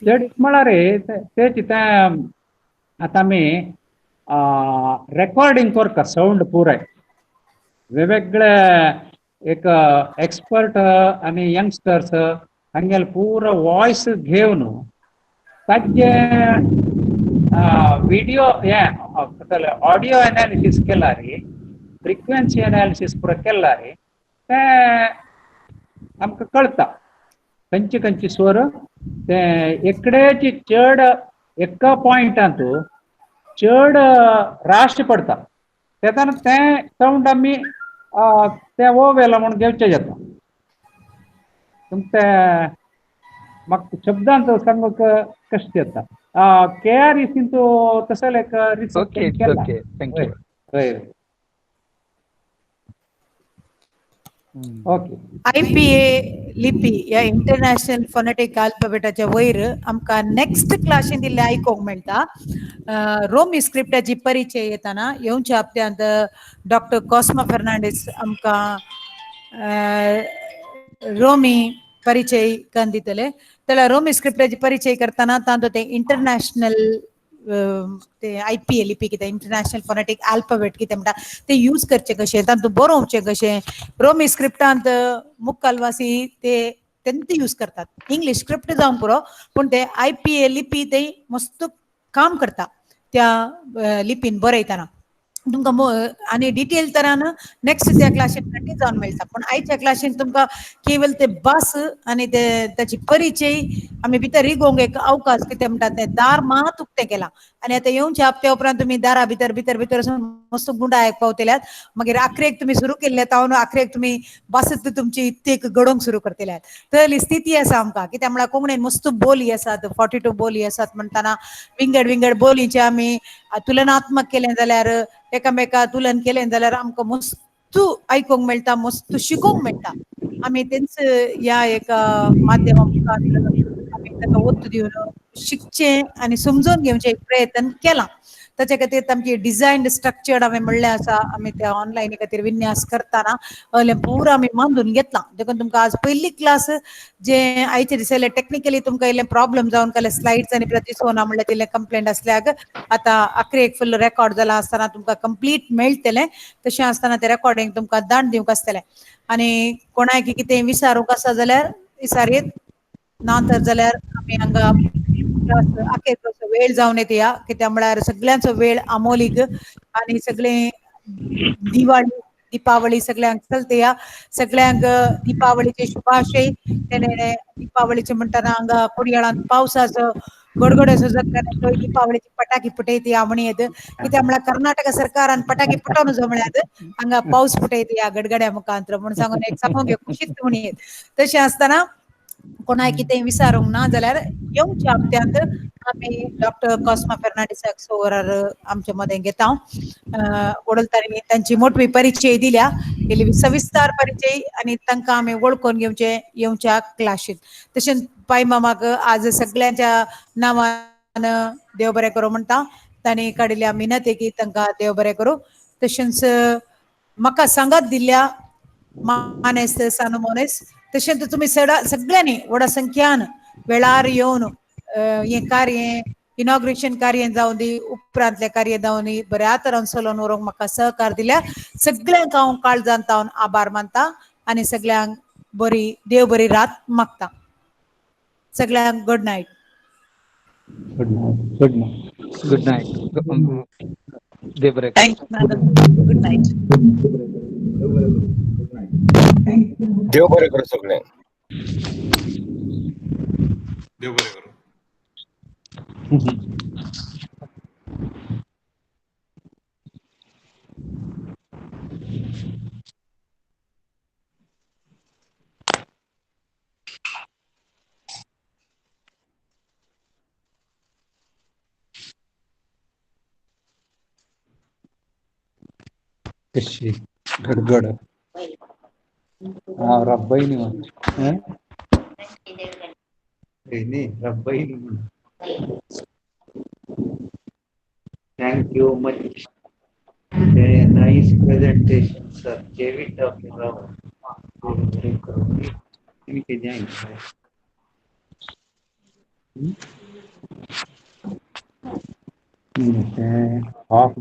चड म्हळ्यार तेची ते आतां आमी रेकॉर्डिंग करता साऊंड पुराय वेगवेगळे एक एक्सपर्ट आणि यंगस्टर्स हांगेले पुरो वॉइस घेवन ताजे व्हिडिओ हे ऑडिओ एनालिसिस केला रे फ्रिक्वेन्सी एनालिसिस पुरो केला रे ते आमकां कळटा खंयचे स्वर ते एकडेची चड एका पॉइंटांत चड राश पडटा तेन्ना ते साऊंड आमी ते ओवेला म्हणून घेवचे जाता. तुमकां म्हाका शब्दांत सांगूंक कशें जाता KREC तो तसले एक रिसर्च केला. IPA लिपी या इंटरनॅशनल फोनेटिक अल्फाबेटाच्या वयर आमकां नेक्स्ट क्लासीन दिल्ले आयकोंक मेळटा. रोमी स्क्रिप्टाची परिचय येताना येवच्या हप्त्यांत डॉक्टर कॉस्मा फर्नांडीस आमकां रोमी परिचय करून दितले. त्याला रोमी स्क्रिप्टाची परिचय करताना तांचो ते इंटरनॅशनल ते IPA लिपी कितें इंटरनॅशनल फोनेटिक अल्फाबेट कितें म्हणटा ते यूज करचे कशें तातूंत बरोवचें कशें. रोमी स्क्रिप्टांत मुखालवासी ते तेंच यूज करतात इंग्लिश स्क्रिप्ट जावन पुरो पूण ते IPA लिपी ते मस्त काम करता त्या लिपीन बरयतना. तुमकां आनी डिटेल तरान नेक्स्ट त्या क्लासीन कंटिन्यू जावन मेळटा पूण आयच्या क्लासीन तुमकां केवल ते बस आनी ते ताची परिचय आमी भितर रिगोवंक एक अवकाश कितें म्हणटा तें दार मात उक्तें केलां आनी आतां येवच्या हप्त्या उपरांत तुमी दारा भितर भितर भितर मस्त गुंडा आयक पावतल्यात. मागीर आखरेक तुमी सुरू केल्ले तावन आखरेक तुमी बसत तुमची इत्तेक घडोवंक सुरू करतल्यात. तसली स्थिती आसा आमकां कित्याक म्हळ्यार कोंकणीन मस्त बोली आसात 42 बोली आसात म्हणटाना विंगड बोलीचे आमी तुलनात्मक केलें जाल्यार एकामेका तुलन केलें जाल्यार आमकां मस्त आयकूंक मेळटा मस्त शिकूंक मेळटा. आमी तेंच ह्या एका माध्यमांतल्यान आमी ताका वस्त दिवन शिकचें आनी समजून घेवचें एक प्रयत्न केला. त्याच्या खातीर आमची डिझायन स्ट्रक्चर्ड हांवें म्हणलें आसा आमी त्या ऑनलायनी खातीर विन्यास करताना पूरा आमी बांदून घेतला देखून तुमकां आज पयली क्लास जे आयचे दिसले टेक्निकली तुमकां इल्लें प्रॉब्लम जावन काल स्लायड्स आनी परत दिसोना म्हणल्यार इल्लें कंप्लेंट आसल्याक आतां आखरेक फुल्ल रेकॉर्ड जाला आसतना तुमकां कंप्लीट मेळटलें तशें आसतना तें रेकॉर्डिंग तुमकां धाडून दिवंक आसतलें आनी कोणाक कितें विचारूंक आसा जाल्यार विचारीत ना तर जाल्यार आमी हांगा आखेर वेळ जावन येतया कित्याक म्हळ्यार सगळ्यांचो वेळ अमोलीक आनी सगळें दीपावळी सगळ्यांक चलतया सगळ्यांक दीपावळीचे शुभाशय तेणे दीपावळीचे म्हणटाना हांगा कुडयाळांत पावसाचो गडगडो जगता दीपावळीची पटाकी फुटयतया म्हणयत कित्याक म्हळ्यार कर्नाटक सरकारान पटाकी फुटोवन जो म्हळ्यार हांगा पावस फुटयतया गडगड्या मुखांतर म्हूण सांगून एक सांगूंक खुशीत म्हणयत तशें आसतना कोणाक कितें विचारूंक ना जाल्यार येवच्या हप्त्यांत आमी डॉक्टर कॉस्मा फेर्नांडीसाक सोरार आमचे मदें घेता वडलतांनी तांची मोठवी परिचय दिल्या इल्ली सविस्तार परिचय आनी तांकां आमी वळखून घेवचे येवच्या क्लासीत तशेंच पाय मामाक आज सगळ्यांच्या नांवान देव बरें करूं म्हणटा तांणी काडिल्ल्या मिनतेकी तांकां देव बरें करूं तशेंच म्हाका सांगात दिल्ल्या मानेस सानुमोनेस तशेंच तुमी सगळ्यांनी व्हडा संख्यान वेळार येवन हें कार्य इनॉग्रेशन कार्य जावन दी उपरांतलें कार्य जावन दी बऱ्या तरान चलोवन व्हरूंक म्हाका सहकार दिल्या सगळ्यांक हांव काळजांत हांव आभार मानता आनी सगळ्यांक बरी देव बरी रात मागता सगळ्यांक गुड नायट गुड नाईट देव बरें थँक्यू मॅडम गुड नाईट देव बरें करूं सगळ्यांक देव बरें करूं कशी गडगड रब्बईनी रब्बईनी Thank you much. Very nice presentation, sir. Gave it up, off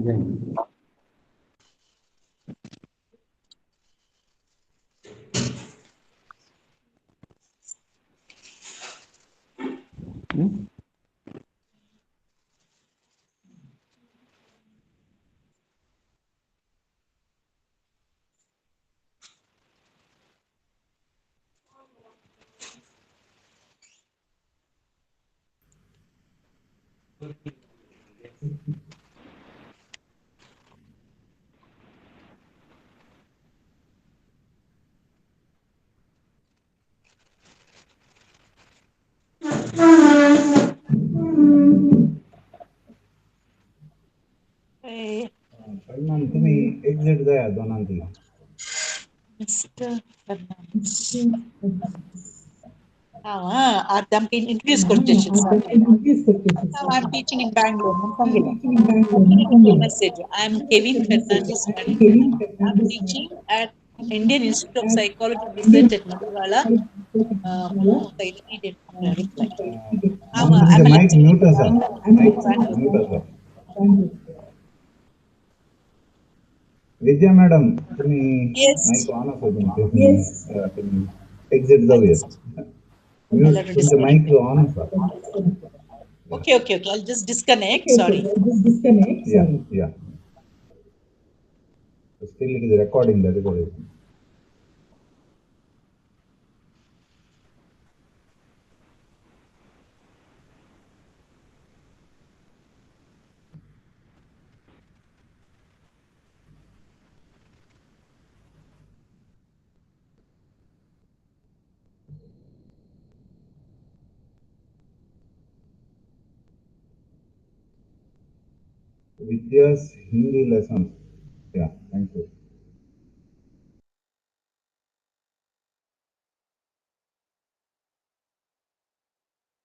तुम्ही एक्झिट जाया दोनांतली मिस्टर फर्नांडीस आतां आमकां इंट्रोड्यूस करचें I'm teaching in Bangalore. Message. I'm Kevin Fernandez. I'm teaching at Indian Institute of Psychology and Research at Madhurala. Mic mute आसा Vidya madam तुम्ही mic on आसा तुम्ही exit जाऊयात तुमचं माईक ऑन आसा Okay. I'll just disconnect. Sorry. Yeah. Still it is recording. That is what it is. Vidya's Hindi lessons. Yeah, thank you.